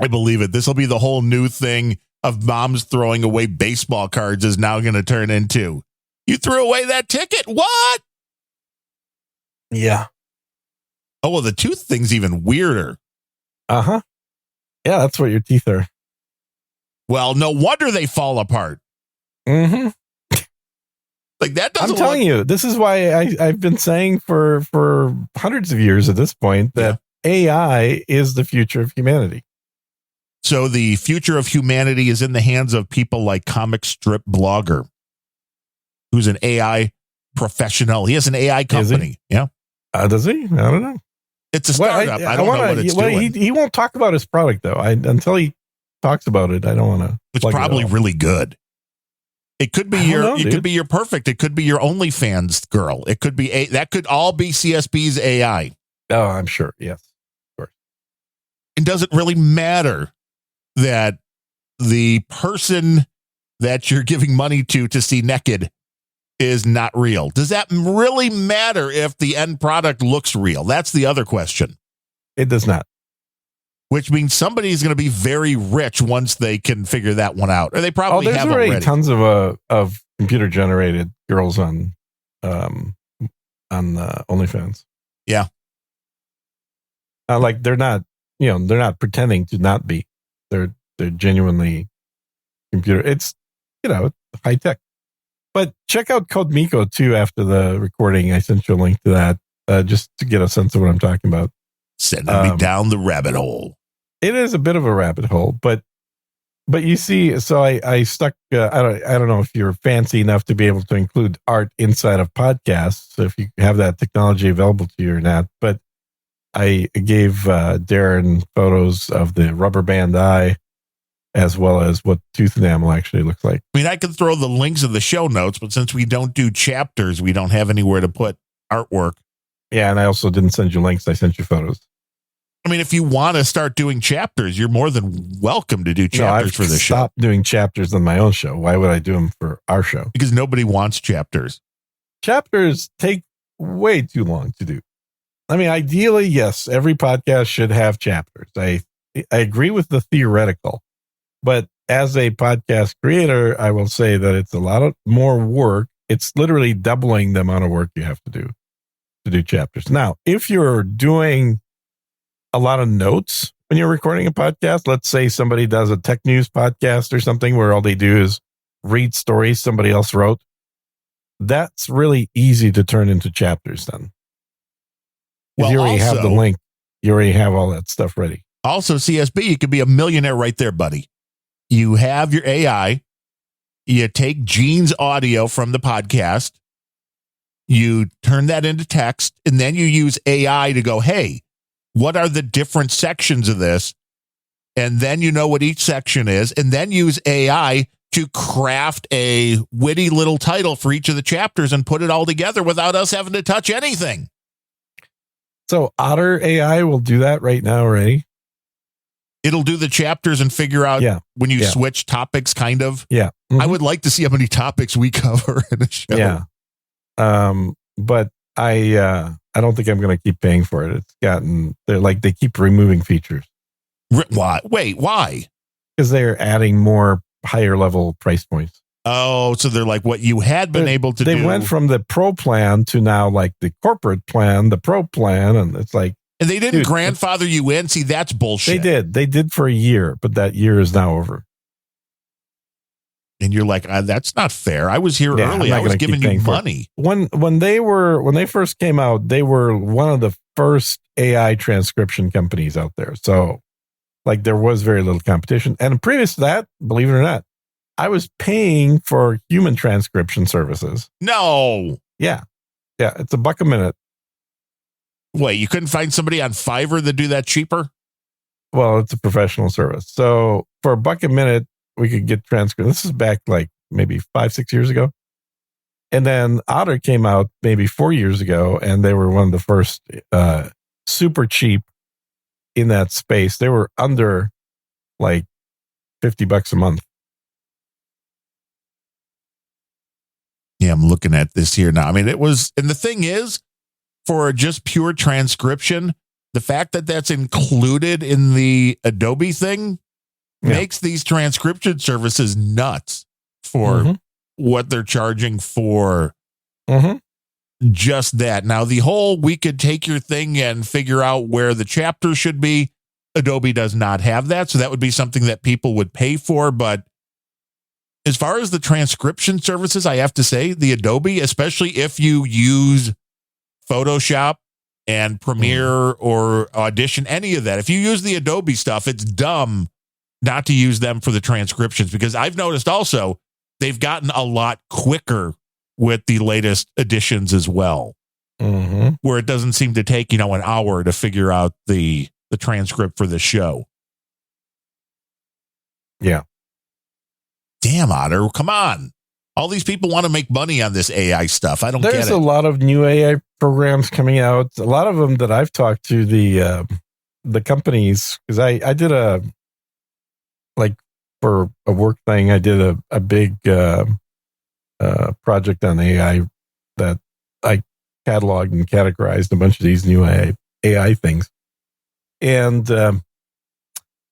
I believe it. This will be the whole new thing of moms throwing away baseball cards is now going to turn into. You threw away that ticket? What?
Yeah.
Oh, well, the tooth thing's even weirder.
Uh-huh. Yeah, that's what your teeth are.
Well, no wonder they fall apart.
Mm-hmm.
Like that doesn't.
I'm telling you, this is why I've been saying for hundreds of years at this point that AI is the future of humanity.
So the future of humanity is in the hands of people like Comic Strip Blogger, who's an AI professional. He has an AI company. Yeah.
Does he? I don't know.
It's a startup. I don't know what it's doing.
He won't talk about his product though. Until he talks about it, I don't want to.
It's probably really good. It could be it could be your perfect. It could be your OnlyFans girl. It could be that could all be CSB's AI.
Oh, I'm sure. Yes, of course.
It doesn't really matter that the person that you're giving money to see naked is not real. Does that really matter if the end product looks real? That's the other question.
It does not.
Which means somebody's going to be very rich once they can figure that one out. Or they probably have already.
Tons of computer generated girls on OnlyFans.
Yeah.
Like they're not pretending to not be. They're genuinely computer. It's high tech. But check out Code Miko too after the recording. I sent you a link to that just to get a sense of what I'm talking about.
Sending me down the rabbit hole.
It is a bit of a rabbit hole, but you see, so I stuck. I don't know if you're fancy enough to be able to include art inside of podcasts, so if you have that technology available to you or not. But I gave Darren photos of the rubber band eye, as well as what tooth enamel actually looks like.
I mean, I could throw the links in the show notes, but since we don't do chapters, we don't have anywhere to put artwork.
Yeah, and I also didn't send you links. I sent you photos.
I mean, if you want to start doing chapters, you're more than welcome to do chapters for this show.
Stop doing chapters on my own show. Why would I do them for our show?
Because nobody wants chapters.
Chapters take way too long to do. I mean, ideally, yes, every podcast should have chapters. I agree with the theoretical, but as a podcast creator, I will say that it's a lot of more work. It's literally doubling the amount of work you have to do chapters. Now, if you're doing a lot of notes when you're recording a podcast, let's say somebody does a tech news podcast or something where all they do is read stories somebody else wrote, that's really easy to turn into chapters then. Well, you already have the link. You already have all that stuff ready.
Also, CSB, you could be a millionaire right there, buddy. You have your AI. You take Gene's audio from the podcast. You turn that into text, and then you use AI to go, hey, what are the different sections of this? And then you know what each section is, and then use AI to craft a witty little title for each of the chapters and put it all together without us having to touch anything.
So Otter AI will do that right now already.
It'll do the chapters and figure out when you switch topics, kind of.
Yeah.
Mm-hmm. I would like to see how many topics we cover in a show.
Yeah. But I don't think I'm going to keep paying for it. They keep removing features.
Why? Wait, why?
because they're adding more higher level price points.
Oh, so they're like what you had been able to do.
They went from the pro plan to now like the corporate plan, the pro plan, and it's like.
And they didn't grandfather you in. See, that's bullshit.
They did for a year, but that year is now over.
And you're like, that's not fair. I was here early. I was giving you money.
When they first came out, they were one of the first AI transcription companies out there. So like there was very little competition. And previous to that, believe it or not, I was paying for human transcription services.
No.
Yeah. Yeah. It's $1 a minute.
Wait, you couldn't find somebody on Fiverr that do that cheaper?
Well, it's a professional service. So for $1 a minute, we could get transcript. This is back like maybe 5-6 years ago. And then Otter came out maybe 4 years ago, and they were one of the first super cheap in that space. They were under like $50 a month.
Yeah, I'm looking at this here now. I mean, it was, and the thing is, for just pure transcription, the fact that that's included in the Adobe thing makes these transcription services nuts for what they're charging for just that. Now, the whole we could take your thing and figure out where the chapter should be, Adobe does not have that. So that would be something that people would pay for. But as far as the transcription services, I have to say the Adobe, especially if you use Photoshop and Premiere or Audition, any of that. If you use the Adobe stuff, it's dumb not to use them for the transcriptions, because I've noticed also they've gotten a lot quicker with the latest editions as well, where it doesn't seem to take, an hour to figure out the transcript for the show.
Yeah.
Damn, Otter, come on. All these people want to make money on this AI stuff. I don't get it.
There's a lot of new AI programs coming out. A lot of them that I've talked to the companies, because I did for a work thing, I did a big project on AI that I cataloged and categorized a bunch of these new AI things. And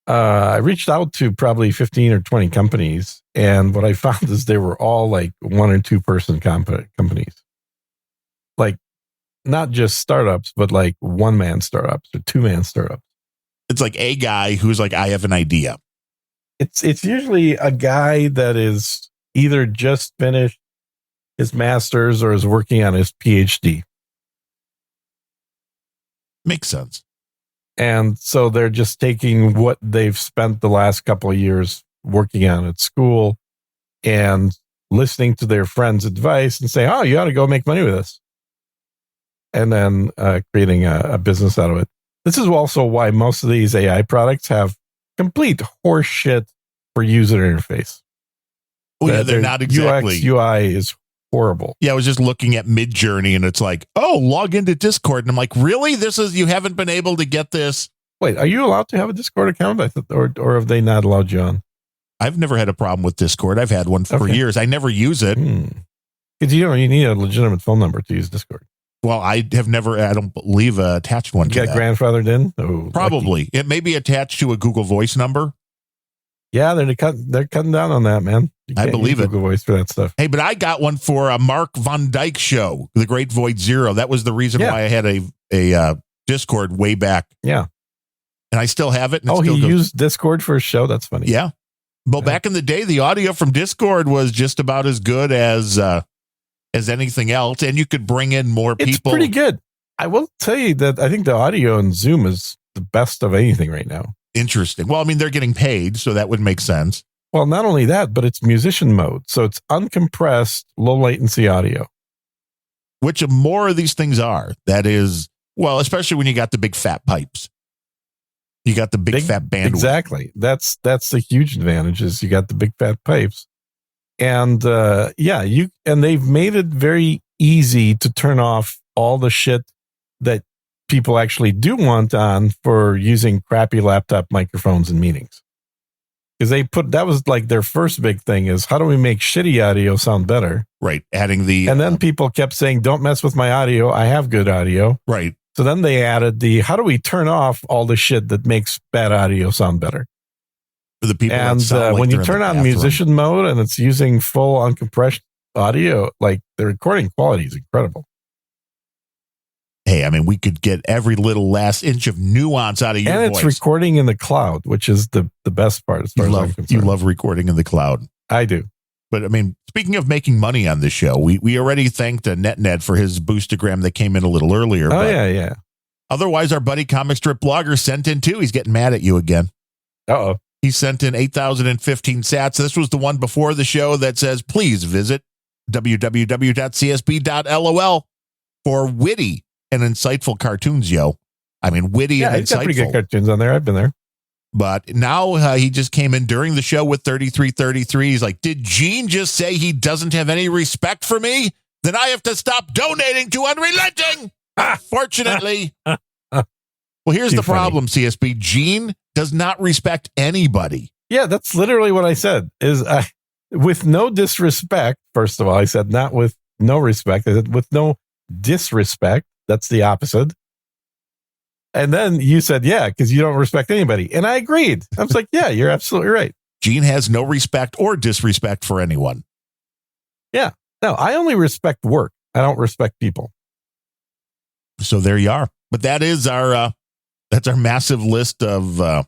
I reached out to probably 15 or 20 companies. And what I found is they were all like 1 or 2 person companies. Like not just startups, but like 1-man startups or 2-man startups.
It's like a guy who's like, I have an idea.
It's usually a guy that is either just finished his master's or is working on his PhD.
Makes sense.
And so they're just taking what they've spent the last couple of years working on at school and listening to their friends' advice and saying, oh, you ought to go make money with this. And then creating a business out of it. This is also why most of these AI products have complete horse shit for user interface.
Oh, yeah, they're not exactly.
UX, UI is horrible.
Yeah, I was just looking at Midjourney and it's like, oh, log into Discord. And I'm like, really? You haven't been able to get this?
Wait, are you allowed to have a Discord account? I thought, or have they not allowed you on?
I've never had a problem with Discord. I've had one for years. I never use it.
Because you need a legitimate phone number to use Discord.
Well, I don't believe attached one.
You got grandfathered in?
Oh, probably. Lucky. It may be attached to a Google Voice number.
Yeah, they're cutting down on that, man.
I believe it.
Google Voice for that stuff.
Hey, but I got one for a Mark Von Dyke show, The Great Void Zero. That was the reason why I had a Discord way back.
Yeah.
And I still have it. And
he used Discord for a show? That's funny.
Yeah. But back in the day, the audio from Discord was just about as good as anything else. And you could bring in more people.
It's pretty good. I will tell you that I think the audio in Zoom is the best of anything right now.
Interesting. Well, I mean, they're getting paid, so that would make sense.
Well, not only that, but it's musician mode. So it's uncompressed, low latency audio.
Which more of these things are. That is, well, especially when you got the big fat pipes. You got the big fat bandwidth.
Exactly. That's the huge advantage is you got the big fat pipes. And and they've made it very easy to turn off all the shit that people actually do want on for using crappy laptop microphones in meetings. Because that was like their first big thing is how do we make shitty audio sound better?
Right. Adding
and then people kept saying, don't mess with my audio. I have good audio.
Right.
So then they added how do we turn off all the shit that makes bad audio sound better?
For the people
And
that sound like
when
they're
you
in
turn
the
on
bathroom.
musician mode and it's using full uncompressed audio, like the recording quality is incredible.
Hey, I mean, we could get every little last inch of nuance out of your
And
voice.
it's recording in the cloud, which is the best part as far as I'm concerned.
You love recording in the cloud.
I do.
But I mean, speaking of making money on this show, we already thanked NetNed for his Boostagram that came in a little earlier.
Oh, yeah.
Otherwise, our buddy Comic Strip Blogger sent in too. He's getting mad at you again.
Uh-oh.
He sent in 8,015 sats. This was the one before the show that says, please visit www.csb.lol for witty and insightful cartoons, yo. I mean, witty and
he's got pretty good
insightful.
cartoons on there. I've been there.
But now he just came in during the show with 3333. He's like, did Gene just say he doesn't have any respect for me? Then I have to stop donating to Unrelenting. Fortunately. Well, here's the problem, CSB. Gene does not respect anybody.
Yeah, that's literally what I said. With no disrespect, first of all, I said not with no respect. I said with no disrespect. That's the opposite. And then you said, yeah, because you don't respect anybody. And I agreed. I was like, yeah, you're absolutely right.
Gene has no respect or disrespect for anyone.
Yeah. No, I only respect work. I don't respect people.
So there you are. But that is that's our massive list of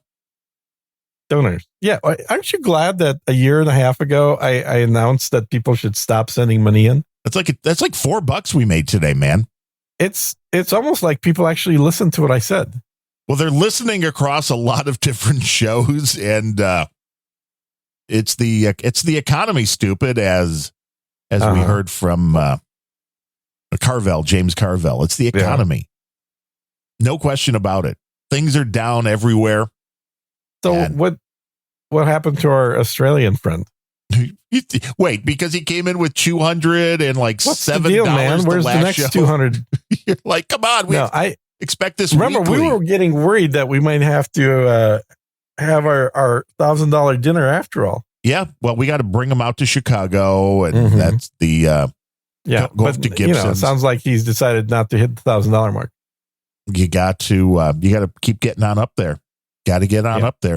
donors. Yeah. Aren't you glad that a year and a half ago I announced that people should stop sending money in?
That's like $4 we made today, man.
It's almost like people actually listen to what I said.
Well, they're listening across a lot of different shows, and it's the economy, stupid, as we heard from Carvel, James Carvel. It's the economy. Yeah. No question about it. Things are down everywhere.
So what happened to our Australian friend?
Wait, because he came in with 200 and like
What's
$7.
The deal, man? Where's the next show? 200?
You're like, come on, I expect this.
Remember,
weekly.
We were getting worried that we might have to have our $1,000 dinner after all.
Yeah, well, we got to bring him out to Chicago, and that's the go
but
to Gibson.
It sounds like he's decided not to hit the $1,000 mark.
You got to keep getting on up there. Got to get on up there.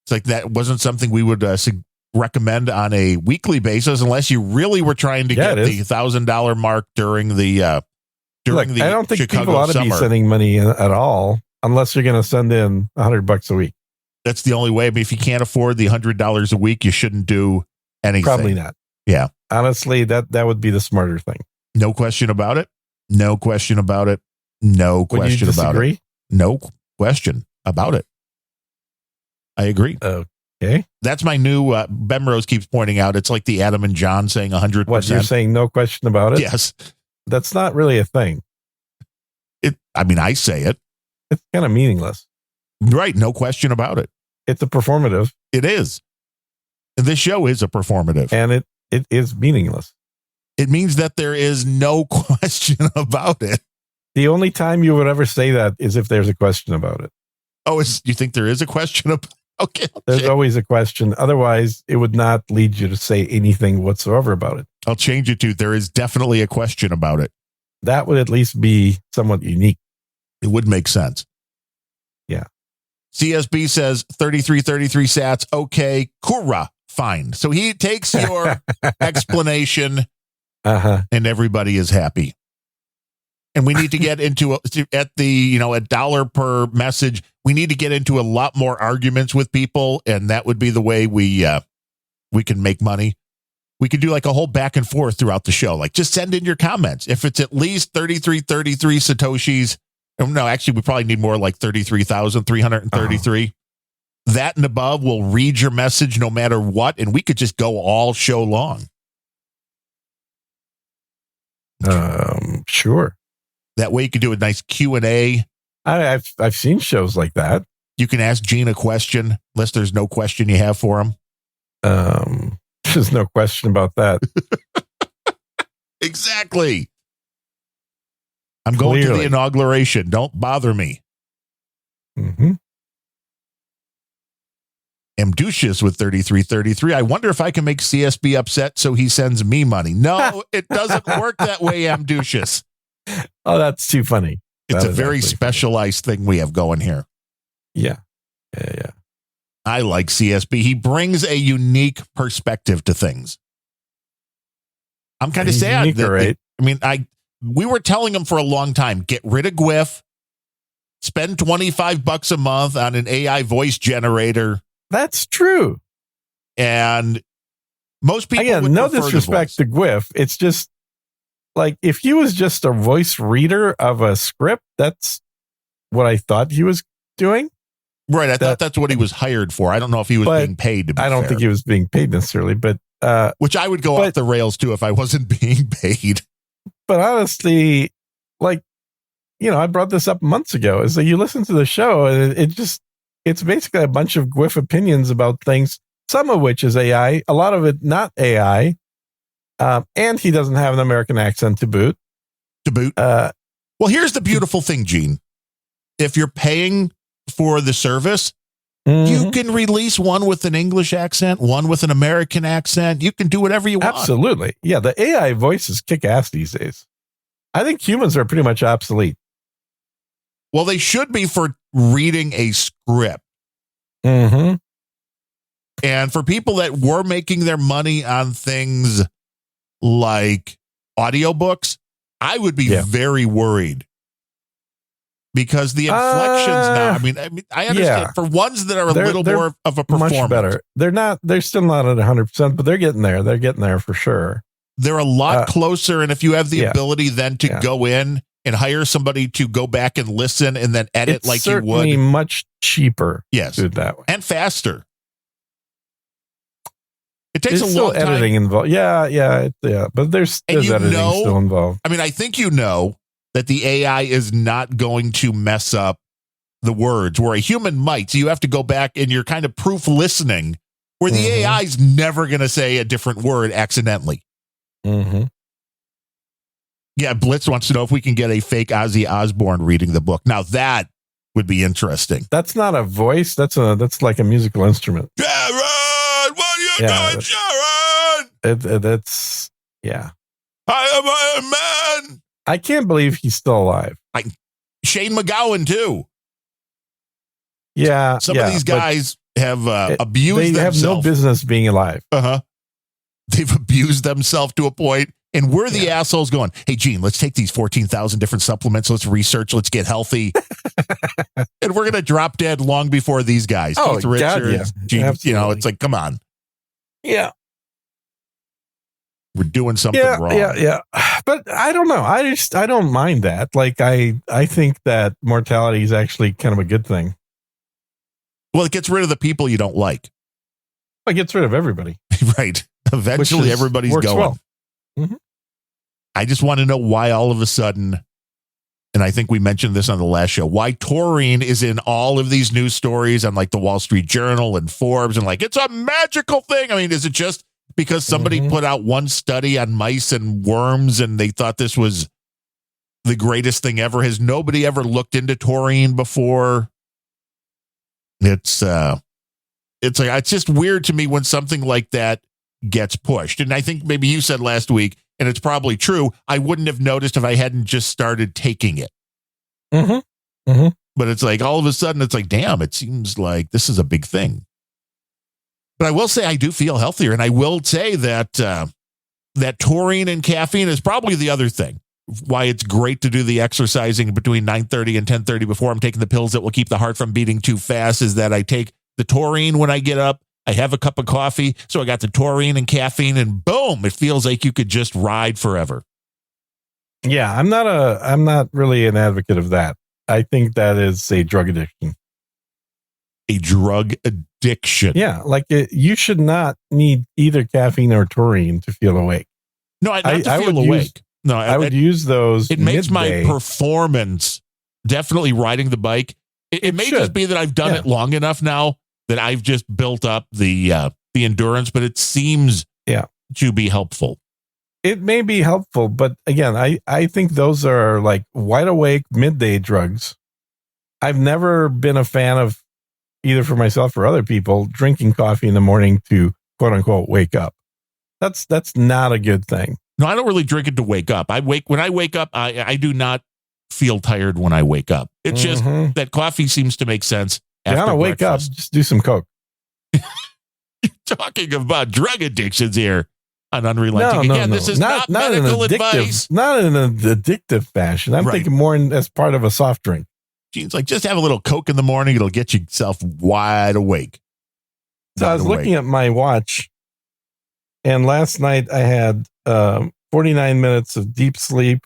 It's like that wasn't something we would recommend on a weekly basis unless you really were trying to get the $1,000 mark during the I don't think
Chicago
people ought
to be sending money in at all unless you're going to send in $100 a week.
That's the only way. I mean, if you can't afford the $100 a week, you shouldn't do anything.
Probably not.
Yeah.
Honestly, that would be the smarter thing.
No question about it. No question about it. No question about it. No question about it. I agree.
Okay.
That's my new, Ben Rose keeps pointing out, it's like the Adam and John saying 100%.
What, you're saying no question about it?
Yes.
That's not really a thing.
I say it.
It's kind of meaningless.
Right. No question about it.
It's a performative.
It is. This show is a performative.
And it is meaningless.
It means that there is no question about it.
The only time you would ever say that is if there's a question about it.
Oh, you think there is a question about it? Okay.
There's always a question. Otherwise, it would not lead you to say anything whatsoever about it.
I'll change it to there is definitely a question about it.
That would at least be somewhat unique.
It would make sense.
Yeah.
CSB says 3333 sats. Okay. Kura. Fine. So he takes your explanation and everybody is happy. And we need to get into at the, $1 per message. We need to get into a lot more arguments with people. And that would be the way we can make money. We could do like a whole back and forth throughout the show. Like just send in your comments. If it's at least 3333 Satoshis. No, actually, we probably need more like 33,333. That and above will read your message no matter what. And we could just go all show long.
Sure.
That way you could do a nice Q&A.
I've seen shows like that.
You can ask Gene a question, unless there's no question you have for him.
There's no question about that.
Exactly. I'm going to the inauguration. Don't bother me. Amducious with 3333. I wonder if I can make CSB upset so he sends me money. No, it doesn't work that way, Amducious.
Oh, that's too funny.
It's a very specialized thing we have going here.
Yeah.
I like CSB. He brings a unique perspective to things. I'm kind of sad
unique,
that
right?
we were telling him for a long time, get rid of GWIF, spend $25 a month on an AI voice generator.
That's true.
And most people,
again,
would
no
prefer the
disrespect
voice.
to GWIF. It's just like if he was just a voice reader of a script, that's what I thought he was doing.
Right. I thought that's what he was hired for. I don't know if he was being paid to be
I don't think he was being paid necessarily, but
which I would go off the rails too if I wasn't being paid.
But honestly, like, I brought this up months ago, is that you listen to the show and it's basically a bunch of GWIF opinions about things, some of which is AI, a lot of it not AI. And he doesn't have an American accent to boot.
Well, here's the beautiful thing, Gene. If you're paying for the service, you can release one with an English accent, one with an American accent. You can do whatever you want.
Absolutely. Yeah, the AI voices kick ass these days. I think humans are pretty much obsolete.
Well, they should be for reading a script.
Mm-hmm.
And for people that were making their money on things like audiobooks, I would be very worried. Because the inflections now, I understand for ones that are a little more of a performance.
Much better. They're still not at 100%, but they're getting there. They're getting there for sure.
They're a lot closer. And if you have the ability then to go in and hire somebody to go back and listen and then edit
it's
like you would.
Certainly much cheaper.
Yes.
To do it that way.
And faster. It takes
There's
a long
still
time.
editing involved. Yeah. But there's editing still involved.
I think that the AI is not going to mess up the words where a human might. So you have to go back and you're kind of proof listening where the AI is never going to say a different word accidentally.
Mm-hmm.
Yeah, Blitz wants to know if we can get a fake Ozzy Osbourne reading the book. Now that would be interesting.
That's not a voice. That's like a musical instrument.
Sharon, what are you doing, Sharon?
That's
I am Iron Man.
I can't believe he's still alive.
Shane McGowan too.
Yeah,
some of these guys have abused themselves.
They have no business being alive.
They've abused themselves to a point, and we're the assholes going, hey, Gene, let's take these 14,000 different supplements. Let's research. Let's get healthy. And we're going to drop dead long before these guys.
Oh,
Keith Richards,
God,
Gene, it's like, come on.
Yeah.
We're doing something wrong.
Yeah. But I don't know. I don't mind that. Like, I think that mortality is actually kind of a good thing.
Well, it gets rid of the people you don't like.
It gets rid of everybody.
Right. Eventually, everybody's going.
Well. Mm-hmm.
I just want to know why all of a sudden, and I think we mentioned this on the last show, why taurine is in all of these news stories on like the Wall Street Journal and Forbes and like, it's a magical thing. I mean, is it just because somebody put out one study on mice and worms and they thought this was the greatest thing ever? Has nobody ever looked into taurine before? It's just weird to me when something like that gets pushed. And I think maybe you said last week, and it's probably true, I wouldn't have noticed if I hadn't just started taking it. But it's like all of a sudden it's like, damn, it seems like this is a big thing. But I will say I do feel healthier, and I will say that that taurine and caffeine is probably the other thing. Why it's great to do the exercising between 9:30 and 10:30 before I'm taking the pills that will keep the heart from beating too fast is that I take the taurine when I get up. I have a cup of coffee, so I got the taurine and caffeine, and boom, it feels like you could just ride forever.
Yeah, I'm not really an advocate of that. I think that is a drug addiction.
A drug addiction.
Yeah, like you should not need either caffeine or taurine to feel awake.
No, not to feel awake.
I would use those.
It makes my performance definitely riding the bike. It may just be that I've done it long enough now that I've just built up the endurance, but it seems to be helpful.
It may be helpful, but again, I think those are like wide awake midday drugs. I've never been a fan of either for myself or other people drinking coffee in the morning to quote unquote wake up. That's not a good thing.
No, I don't really drink it to wake up. When I wake up, I do not feel tired when I wake up. It's just that coffee seems to make sense.
After wake up, just do some Coke.
Talking about drug addictions here on Unrelenting. Again, this is not medical advice.
Not in an addictive fashion. I'm thinking more as part of a soft drink.
Gene's like, just have a little Coke in the morning. It'll get yourself wide awake.
So I was looking at my watch, and last night I had 49 minutes of deep sleep,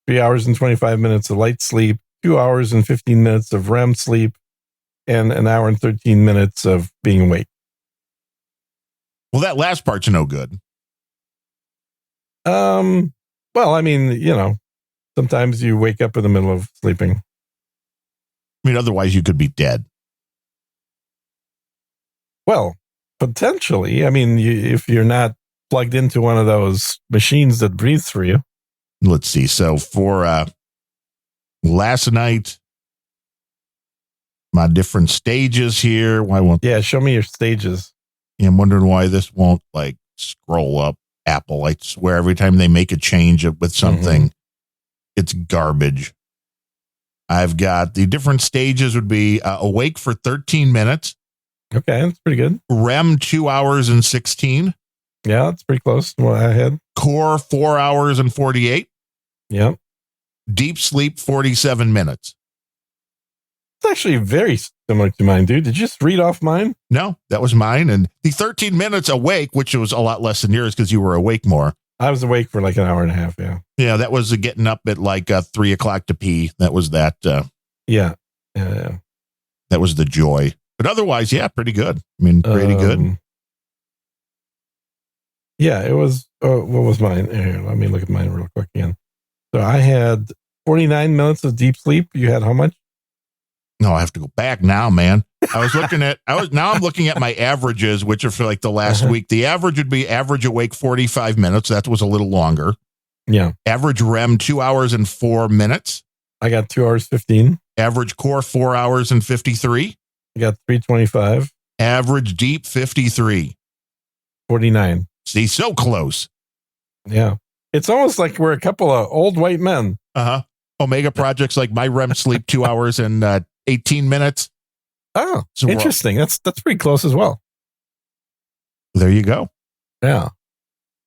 3 hours and 25 minutes of light sleep, 2 hours and 15 minutes of REM sleep, and an hour and 13 minutes of being awake.
Well, that last part's no good.
Well, I mean, sometimes you wake up in the middle of sleeping.
I mean, otherwise you could be dead.
Well, potentially. I mean, if you're not plugged into one of those machines that breathes for you.
Let's see. So for last night, my different stages here. Why won't?
Yeah, show me your stages.
I'm wondering why this won't scroll up. Apple, I swear, every time they make a change with something, it's garbage. I've got the different stages would be awake for 13 minutes.
Okay, that's pretty good.
REM 2 hours and 16.
Yeah, that's pretty close to what I had.
Core 4 hours and 48.
Yep.
Deep sleep 47 minutes.
It's actually very similar to mine, dude. Did you just read off mine?
No, that was mine. And the 13 minutes awake, which was a lot less than yours because you were awake more.
I was awake for like an hour and a half, yeah.
Yeah, that was getting up at 3 o'clock to pee. That was that.
Yeah.
That was the joy. But otherwise, yeah, pretty good. I mean, pretty good.
Yeah, it was. What was mine? Here, let me look at mine real quick again. So I had 49 minutes of deep sleep. You had how much?
No, I have to go back now, man. I'm looking at my averages, which are for the last week. The average would be average awake 45 minutes. That was a little longer.
Yeah.
Average REM 2 hours and 4 minutes.
I got 2 hours 15.
Average core 4 hours and 53.
I got 325.
Average deep 53.
49.
See, so close.
Yeah. It's almost like we're a couple of old white men.
Omega projects like my REM sleep 2 hours and 18 minutes.
Oh, so interesting. That's pretty close as well.
There you go.
Yeah.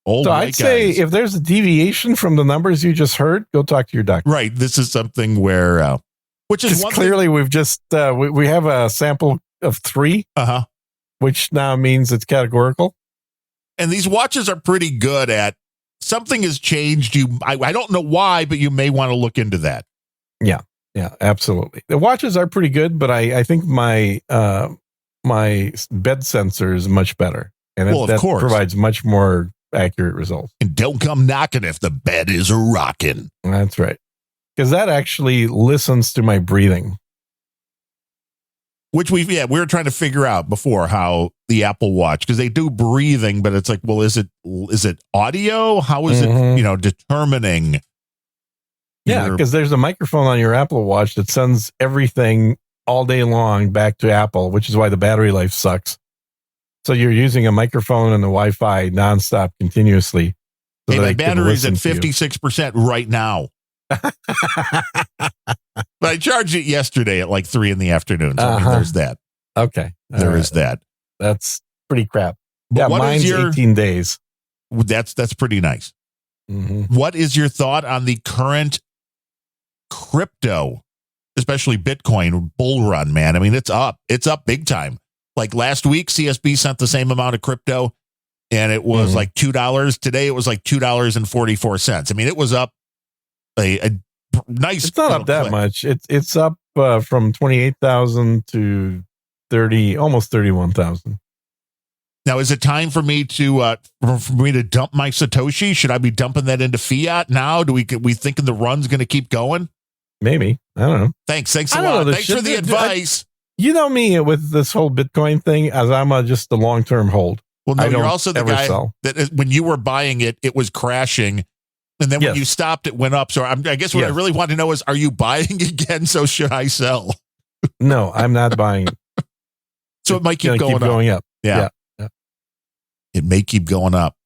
Old
so I'd say if there's a deviation from the numbers you just heard, go talk to your doctor.
Right. This is something where, which is one
clearly we've just, we have a sample of 3, which now means it's categorical.
And these watches are pretty good at something has changed. I don't know why, but you may want to look into that.
Yeah. Yeah, absolutely. The watches are pretty good, but I think my my bed sensor is much better. And that provides much more accurate results.
And don't come knocking if the bed is rocking.
That's right. Because that actually listens to my breathing.
Which we were trying to figure out before how the Apple Watch, because they do breathing, but it's well, is it audio? How is it, determining?
Yeah, because there's a microphone on your Apple Watch that sends everything all day long back to Apple, which is why the battery life sucks. So you're using a microphone and the Wi-Fi nonstop continuously. So
hey, my battery's at 56% right now. But I charged it yesterday at 3 p.m. So there's that.
Okay.
There is that.
That's pretty crap.
But
yeah, mine's 18 days.
That's pretty nice.
Mm-hmm.
What is your thought on the current crypto, especially Bitcoin bull run, man? I mean, it's up big time. Last week, CSB sent the same amount of crypto and it was $2. Today, it was $2.44. I mean, it was up a nice.
It's not up that much. It's up from 28,000 to almost 31,000.
Now, is it time for me to dump my Satoshi? Should I be dumping that into fiat now? Do we thinking the run's going to keep going?
Maybe. I don't know.
Thanks a lot. Thanks for the advice.
You know me with this whole Bitcoin thing, as I'm just a long-term hold.
Well, no, you're also the guy that when you were buying it, it was crashing. And then when you stopped, it went up. So I guess what I really want to know is, are you buying again? So should I sell?
No, I'm not buying it.
So it might keep going
up.
Yeah. It may keep going up.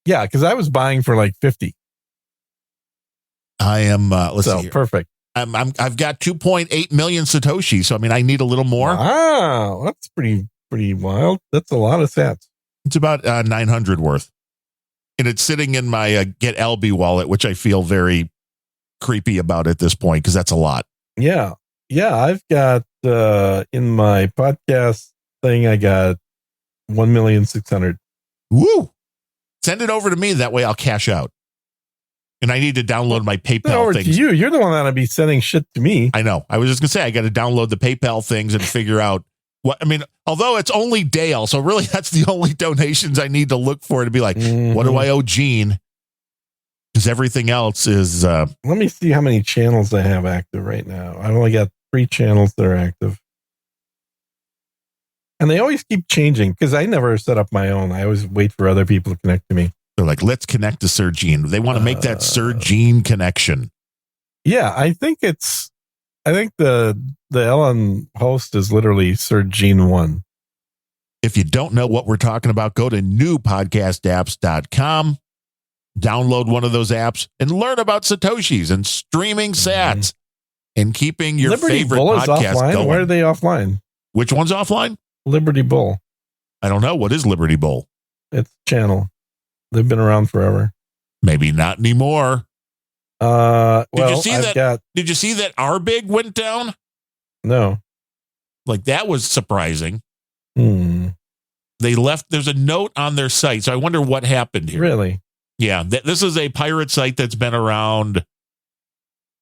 Yeah, because I was buying for 50.
I am. Let's see.
Perfect.
I've got 2.8 million Satoshi. So I mean, I need a little more.
Wow, that's pretty pretty wild. That's a lot of sats.
It's about 900 worth. And it's sitting in my Get LB wallet, which I feel very creepy about at this point because that's a lot.
Yeah. Yeah. I've got in my podcast thing, I got 1,600,000.
Woo! Send it over to me. That way I'll cash out. And I need to download my PayPal things.
To you. You're the one that'll be sending shit to me.
I know. I was just going to say, I got to download the PayPal things and figure out what, I mean, although it's only Dale. So really that's the only donations I need to look for to be like, what do I owe Gene? Because everything else is.
Let me see how many channels I have active right now. I've only got 3 channels that are active. And they always keep changing because I never set up my own. I always wait for other people to connect to me.
They're like, let's connect to Sir Gene. They want to make that Sir Gene connection.
Yeah, I think the Ellen host is literally Sir Gene 1.
If you don't know what we're talking about, go to newpodcastapps.com, download one of those apps, and learn about Satoshis and streaming sats and keeping your
Liberty
favorite
Bull
podcast
is offline.
going.
Why are they offline?
Which one's offline?
Liberty Bull.
I don't know. What is Liberty Bull?
It's a channel. They've been around forever.
Maybe not anymore.
Did
you see Did you see that our big went down?
No.
Like that was surprising.
They
left. There's a note on their site, so I wonder what happened here.
Really?
Yeah, this is a pirate site that's been around.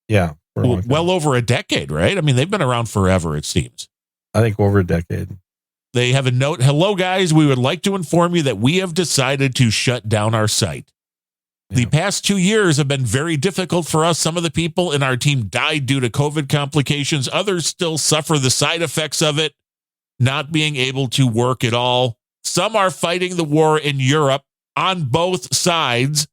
Yeah,
well over a decade, right? I mean, they've been around forever. It seems.
I think over a decade.
They have a note. Hello, guys. We would like to inform you that we have decided to shut down our site. Yeah. The past 2 years have been very difficult for us. Some of the people in our team died due to COVID complications. Others still suffer the side effects of it, not being able to work at all. Some are fighting the war in Europe on both sides.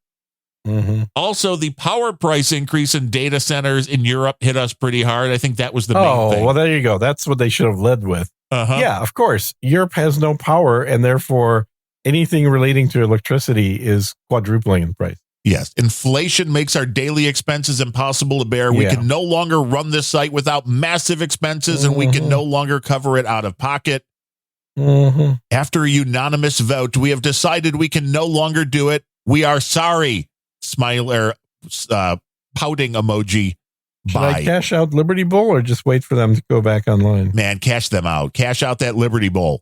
Also, the power price increase in data centers in Europe hit us pretty hard. I think that was the main thing.
Oh, well, there you go. That's what they should have led with. Yeah, of course. Europe has no power, and therefore anything relating to electricity is quadrupling in price.
Yes. Inflation makes our daily expenses impossible to bear. We can no longer run this site without massive expenses, and we can no longer cover it out of pocket. After a unanimous vote, we have decided we can no longer do it. We are sorry. Smile or pouting emoji.
Should I cash out Liberty Bull or just wait for them to go back online?
Man, cash them out. Cash out that Liberty Bull.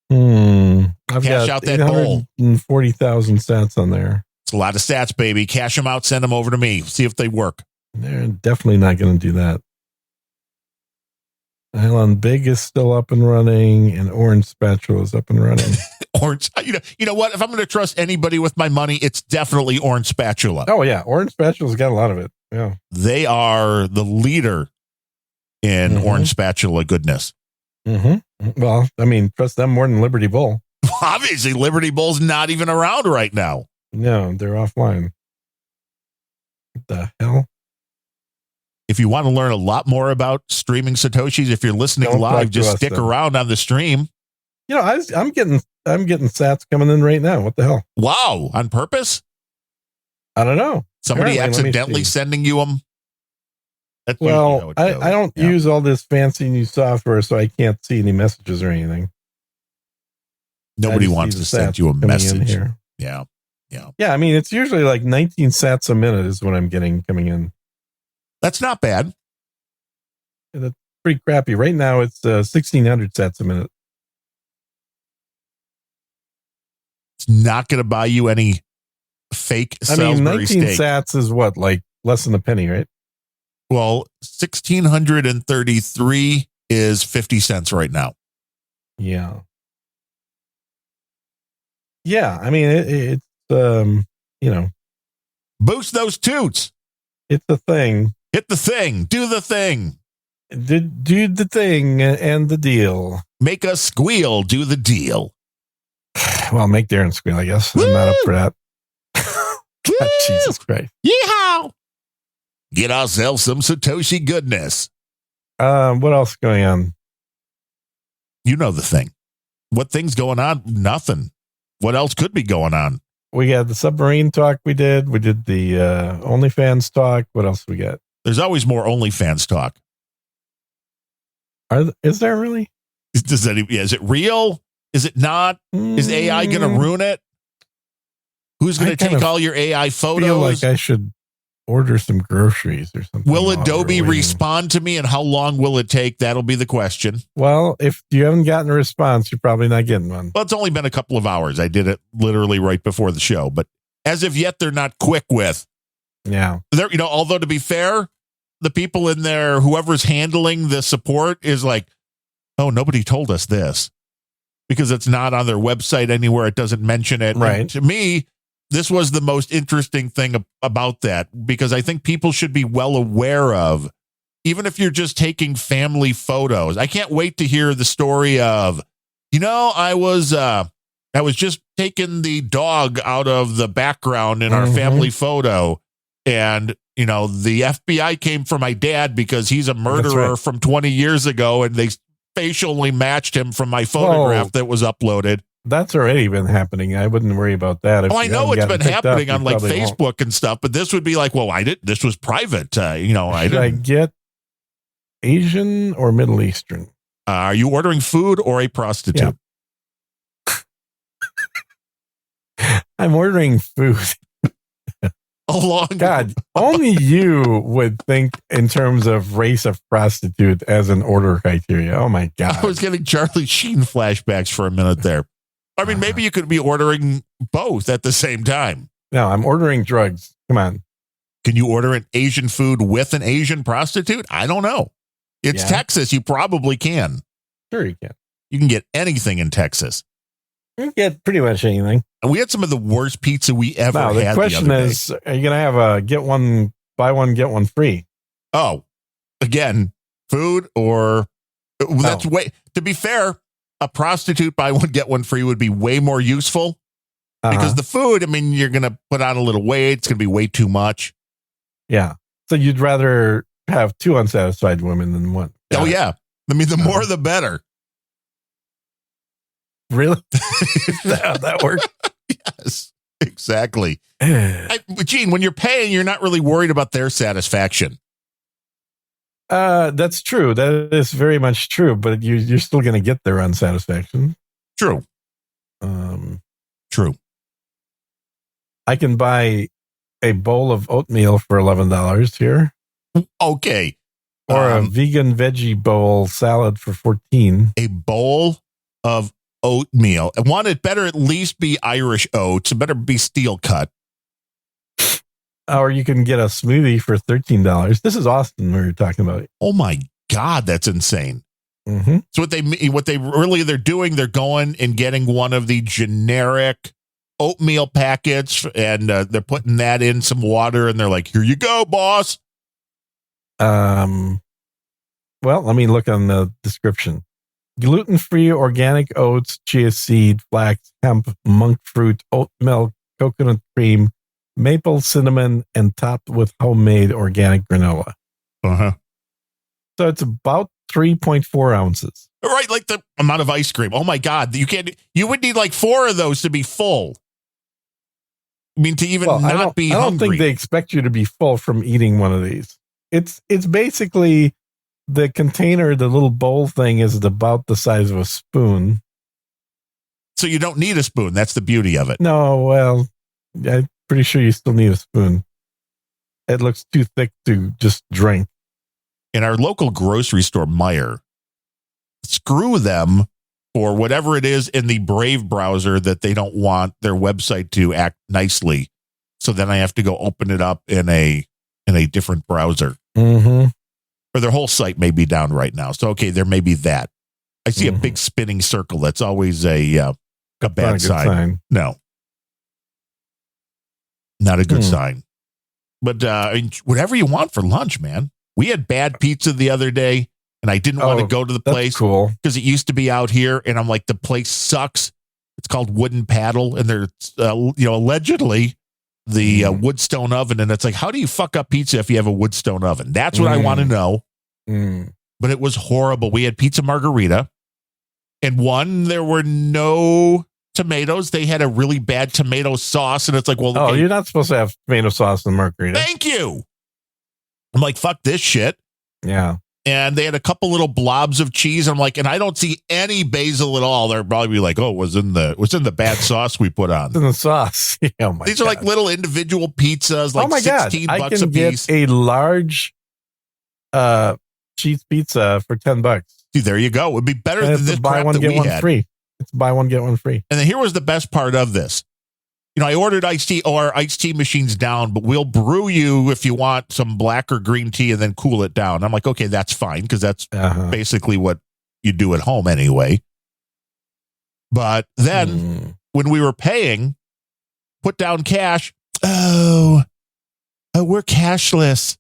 I've
cash
got
out that bowl.
40,000 sats on there.
It's a lot of stats, baby. Cash them out. Send them over to me. See if they work.
They're definitely not going to do that. Island Big is still up and running, and Orange Spatula is up and running.
Orange, you know what? If I'm going to trust anybody with my money, it's definitely Orange Spatula.
Oh yeah, Orange Spatula's got a lot of it. Yeah,
they are the leader in Orange Spatula goodness.
Well, I mean, trust them more than Liberty Bull.
Obviously, Liberty Bull's not even around right now.
No, they're offline. What the hell?
If you want to learn a lot more about streaming Satoshis, if you're listening live, just stick around on the stream.
You know, I'm getting sats coming in right now. What the hell?
Wow, on purpose?
I don't know.
Somebody accidentally sending you them?
That's I don't use all this fancy new software, so I can't see any messages or anything.
Nobody wants to send you a message.
Here.
Yeah.
Yeah, I mean, it's usually like 19 sats a minute is what I'm getting coming in.
That's not bad.
That's pretty crappy. Right now, it's 1,600 sats a minute.
It's not going to buy you any fake Salisbury
19
steak.
Sats is what, like less than a penny, right?
Well, 1,633 is 50 cents right now.
Yeah. Yeah, I mean, it's you know.
Boost those toots.
It's a thing.
Hit the thing. Do the thing.
Do the thing and the deal.
Make us squeal. Do the deal.
Well, make Darren squeal, I guess.
Woo!
I'm not up for that. God, Jesus Christ.
Yeehaw. Get ourselves some Satoshi goodness.
What else is going on?
You know the thing. What thing's going on? Nothing. What else could be going on?
We got the submarine talk we did. We did the OnlyFans talk. What else we got?
There's always more OnlyFans talk.
Is there really?
Is it real? Is it not? Is AI going to ruin it? Who's going to take all your AI photos?
I feel like I should order some groceries or something.
Will Adobe respond to me, and how long will it take? That'll be the question.
Well, if you haven't gotten a response, you're probably not getting one.
Well, it's only been a couple of hours. I did it literally right before the show, but as of yet, they're not quick with.
Yeah.
They're, although to be fair, the people in there, whoever's handling the support is like, oh, nobody told us this because it's not on their website anywhere. It doesn't mention it.
Right.
And to me, this was the most interesting thing about that, because I think people should be well aware of, even if you're just taking family photos. I can't wait to hear the story of, I was just taking the dog out of the background in our family photo, and the FBI came for my dad because he's a murderer from 20 years ago, and they facially matched him from my photograph that was uploaded.
That's already been happening. I wouldn't worry about that.
I know it's been happening on like Facebook and stuff, but this would be like, well, this was private. Should
I get Asian or Middle Eastern?
Are you ordering food or a prostitute?
Yeah. I'm ordering food. God, only you would think in terms of race of prostitute as an order criteria. Oh my God.
I was getting Charlie Sheen flashbacks for a minute there. I mean, maybe you could be ordering both at the same time.
No, I'm ordering drugs. Come on.
Can you order an Asian food with an Asian prostitute? I don't know. It's Texas. You probably can.
Sure you can.
You can get anything in Texas.
You can get pretty much anything.
And we had some of the worst pizza we ever had.
The question is, are you going to have a buy one, get one free?
Oh, again, food or that's way, to be fair, a prostitute buy one, get one free would be way more useful because the food, I mean, you're going to put on a little weight. It's going to be way too much.
Yeah. So you'd rather have two unsatisfied women than one.
Yeah. I mean, the more, the better.
Really? that works?
Yes, exactly. Gene, when you're paying, you're not really worried about their satisfaction.
That's true. That is very much true, but you're still going to get their unsatisfaction.
True. True.
I can buy a bowl of oatmeal for $11 here.
Okay.
Or a vegan veggie bowl salad for $14.
A bowl of oatmeal. It better at least be Irish oats. It better be steel cut.
Or you can get a smoothie for $13. This is Austin we were talking about.
Oh my God, that's insane.
Mm-hmm.
So they're doing, they're going and getting one of the generic oatmeal packets, and they're putting that in some water, and they're like, here you go, boss.
Well, let me look on the description. Gluten-free organic oats, chia seed, flax, hemp, monk fruit, oat milk, coconut cream, maple cinnamon, and topped with homemade organic granola. So it's about 3.4 ounces.
Right, like the amount of ice cream. Oh my God, you would need like 4 of those to be full. I mean, to even not be hungry.
I don't think they expect you to be full from eating one of these. It's basically the container, the little bowl thing is about the size of a spoon.
So you don't need a spoon. That's the beauty of it.
No, well, I'm pretty sure you still need a spoon. It looks too thick to just drink.
In our local grocery store, Meijer, screw them for whatever it is in the Brave browser that they don't want their website to act nicely. So then I have to go open it up in a different browser.
Mm-hmm.
Or their whole site may be down right now. So, okay, there may be that. I see a big spinning circle. That's always a bad sign. No. Not a good sign. But whatever you want for lunch, man. We had bad pizza the other day, and I didn't want to go to the place because it used to be out here, and I'm like, the place sucks. It's called Wooden Paddle, and there's allegedly the woodstone oven, and it's like, how do you fuck up pizza if you have a woodstone oven? That's what I want to know. But it was horrible. We had pizza margarita, and there were no tomatoes. They had a really bad tomato sauce, and it's like, well,
you're not supposed to have tomato sauce in margarita.
Thank you. I'm like, fuck this shit.
Yeah.
and they had a couple little blobs of cheese. I'm like, and I don't see any basil at all. They're probably like, oh, it was in the bad sauce we put on.
In the sauce. Oh my
These are like little individual pizzas, like
oh my God.
$16
I can
a piece.
get a large cheese pizza for $10.
See, there you go. It would be better
And
than this
buy
crap
one
that
get
we
one
had.
free. It's buy one get one free.
And then here was the best part of this. I ordered iced tea. Oh, our iced tea machine's down, but we'll brew you if you want some black or green tea and then cool it down. I'm like, okay, that's fine because that's basically what you do at home anyway. But then when we were paying, put down cash. Oh, we're cashless.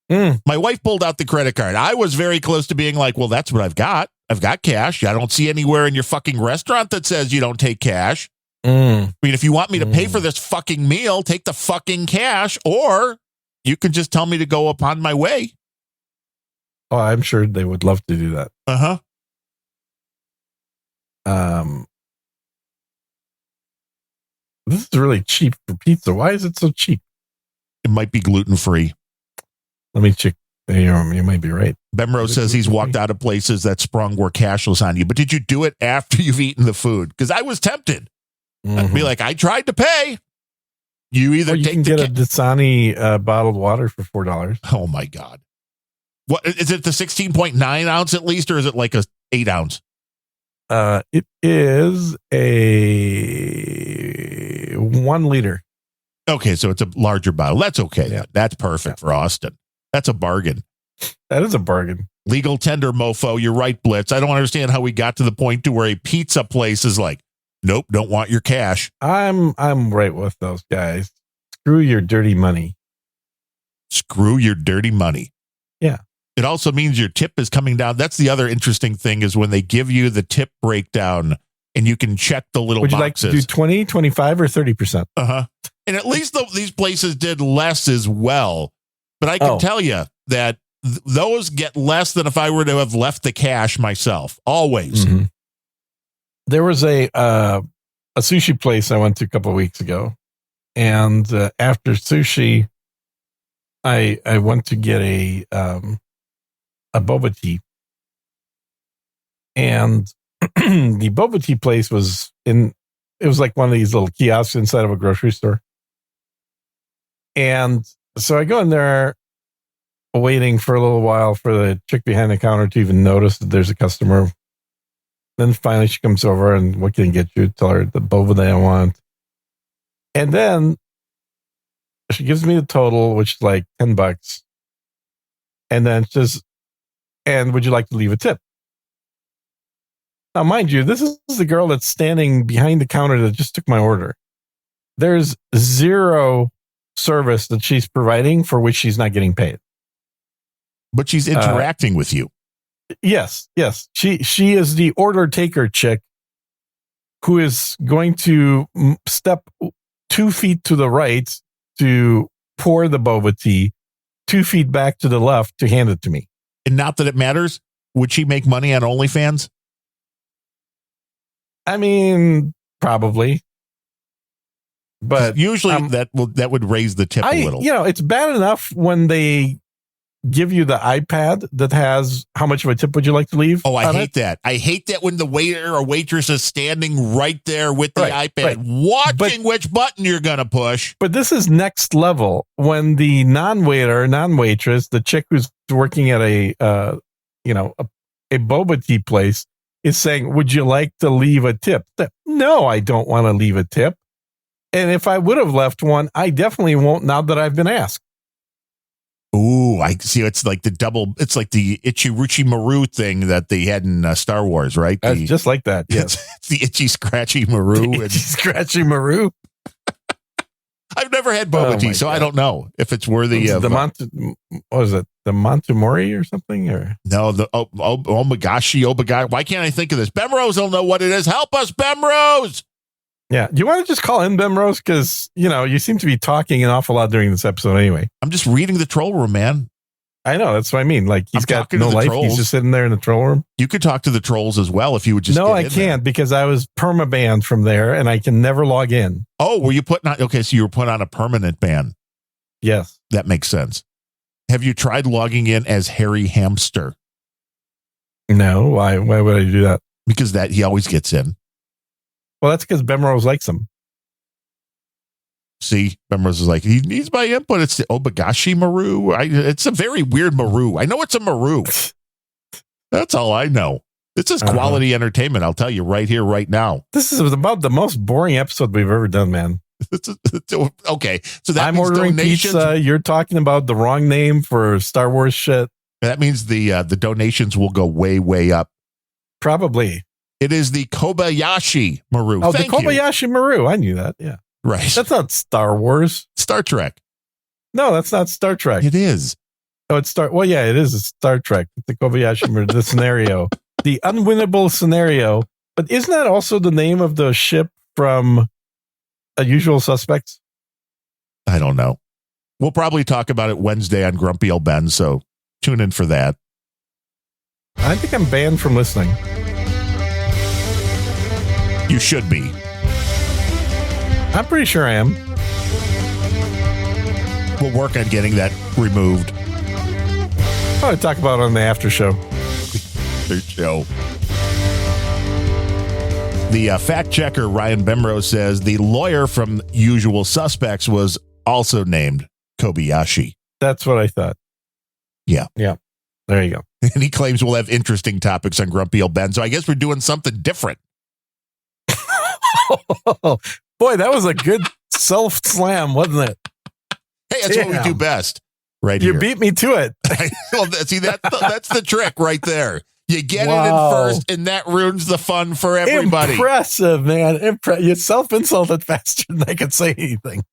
My wife pulled out the credit card. I was very close to being like, well, that's what I've got. I've got cash. I don't see anywhere in your fucking restaurant that says you don't take cash. I mean, if you want me to pay for this fucking meal, take the fucking cash, or you can just tell me to go upon my way.
Oh, I'm sure they would love to do that. This is really cheap for pizza. Why is it so cheap?
It might be gluten-free.
Let me check. You might be right.
Bemrose says he's walked out of places that sprung were cashless on you. But did you do it after you've eaten the food? Because I was tempted. I'd be like, I tried to pay. You either
you can get a Dasani bottled water for $4.
Oh my God. What is it? The 16.9 ounce at least, or is it like a 8 ounce?
It is a 1 liter.
Okay, so it's a larger bottle. That's okay.
Yeah.
That's perfect for Austin. That's a bargain.
That is a bargain.
Legal tender mofo. You're right, Blitz. I don't understand how we got to the point to where a pizza place is like, nope, don't want your cash.
I'm right with those guys. Screw your dirty money.
Screw your dirty money.
Yeah.
It also means your tip is coming down. That's the other interesting thing is when they give you the tip breakdown and you can check the little boxes. Would you like to
do 20, 25, or 30%?
And at least these places did less as well. But I can tell you that those get less than if I were to have left the cash myself. Always.
Mm-hmm. There was a sushi place I went to a couple of weeks ago. And after sushi, I went to get a boba tea. And the boba tea place it was like one of these little kiosks inside of a grocery store. And so I go in there waiting for a little while for the chick behind the counter to even notice that there's a customer. Then finally she comes over and what can I get you? Tell her the boba that I want. And then she gives me the total, which is like $10. And then says, and would you like to leave a tip? Now, mind you, this is the girl that's standing behind the counter that just took my order. There's zero service that she's providing for which she's not getting paid.
But she's interacting with you.
Yes. She is the order taker chick who is going to step 2 feet to the right to pour the boba tea, 2 feet back to the left to hand it to me.
And not that it matters. Would she make money on OnlyFans?
I mean, probably. But
usually that would raise the tip a little.
It's bad enough when they give you the iPad that has how much of a tip would you like to leave?
Oh, I hate that. I hate that when the waiter or waitress is standing right there with the iPad, watching which button you're going to push.
But this is next level when the non-waitress, the chick who's working at a boba tea place is saying, would you like to leave a tip? No, I don't want to leave a tip. And if I would have left one, I definitely won't now that I've been asked.
Ooh, I see. It's like it's like the Itchy Ruchi Maru thing that they had in Star Wars, right?
That's just like that. Yes.
It's the Itchy Scratchy Maru.
Itchy Scratchy Maru.
I've never had boba tea, so God. I don't know if it's worthy of...
what was it? The Montemori or something? Or
no, the Omagashi. Why can't I think of this? Bemrose will know what it is. Help us, Bemrose!
Yeah. Do you want to just call in Bemrose? Because, you seem to be talking an awful lot during this episode anyway.
I'm just reading the troll room, man.
I know. That's what I mean. Like, he's got no life. Trolls. He's just sitting there in the troll room.
You could talk to the trolls as well if you would just
No, I can't because I was perma-banned from there and I can never log in.
Oh, were you put on... Okay, so you were put on a permanent ban.
Yes.
That makes sense. Have you tried logging in as Harry Hamster?
No, why would I do that?
Because that he always gets in.
Well, that's because Bemrose likes him.
See, Bemrose is like, he needs my input. It's the Obagashi Maru. It's a very weird Maru. I know it's a Maru. That's all I know. This is quality entertainment. I'll tell you right here, right now.
This is about the most boring episode we've ever done, man.
Okay, so that
I'm
means
ordering
donations.
pizza. You're talking about the wrong name for Star Wars shit.
That means the donations will go way, way up.
Probably.
It is the Kobayashi Maru.
Oh,
Thank
the Kobayashi Maru. I knew that. Yeah.
Right.
That's not Star Wars.
Star Trek.
No, that's not Star Trek.
It is.
Oh, it's Well, yeah, it is a Star Trek. It's the Kobayashi Maru, the scenario. The unwinnable scenario. But isn't that also the name of the ship from Usual Suspects?
I don't know. We'll probably talk about it Wednesday on Grumpy Old Ben, so tune in for that.
I think I'm banned from listening.
You should be.
I'm pretty sure I am.
We'll work on getting that removed.
I'll talk about it on the after show.
The show. The fact checker, Ryan Bemrose, says the lawyer from Usual Suspects was also named Kobayashi.
That's what I thought.
Yeah.
Yeah. There you go.
And he claims we'll have interesting topics on Grumpy Old Ben. So I guess we're doing something different.
Boy, that was a good self slam, wasn't it?
Hey, that's what we do best. Right here.
You beat me to it.
Well, see, that's the trick right there. You get it in first, and that ruins the fun for everybody.
Impressive, man. You self-insulted faster than I could say anything.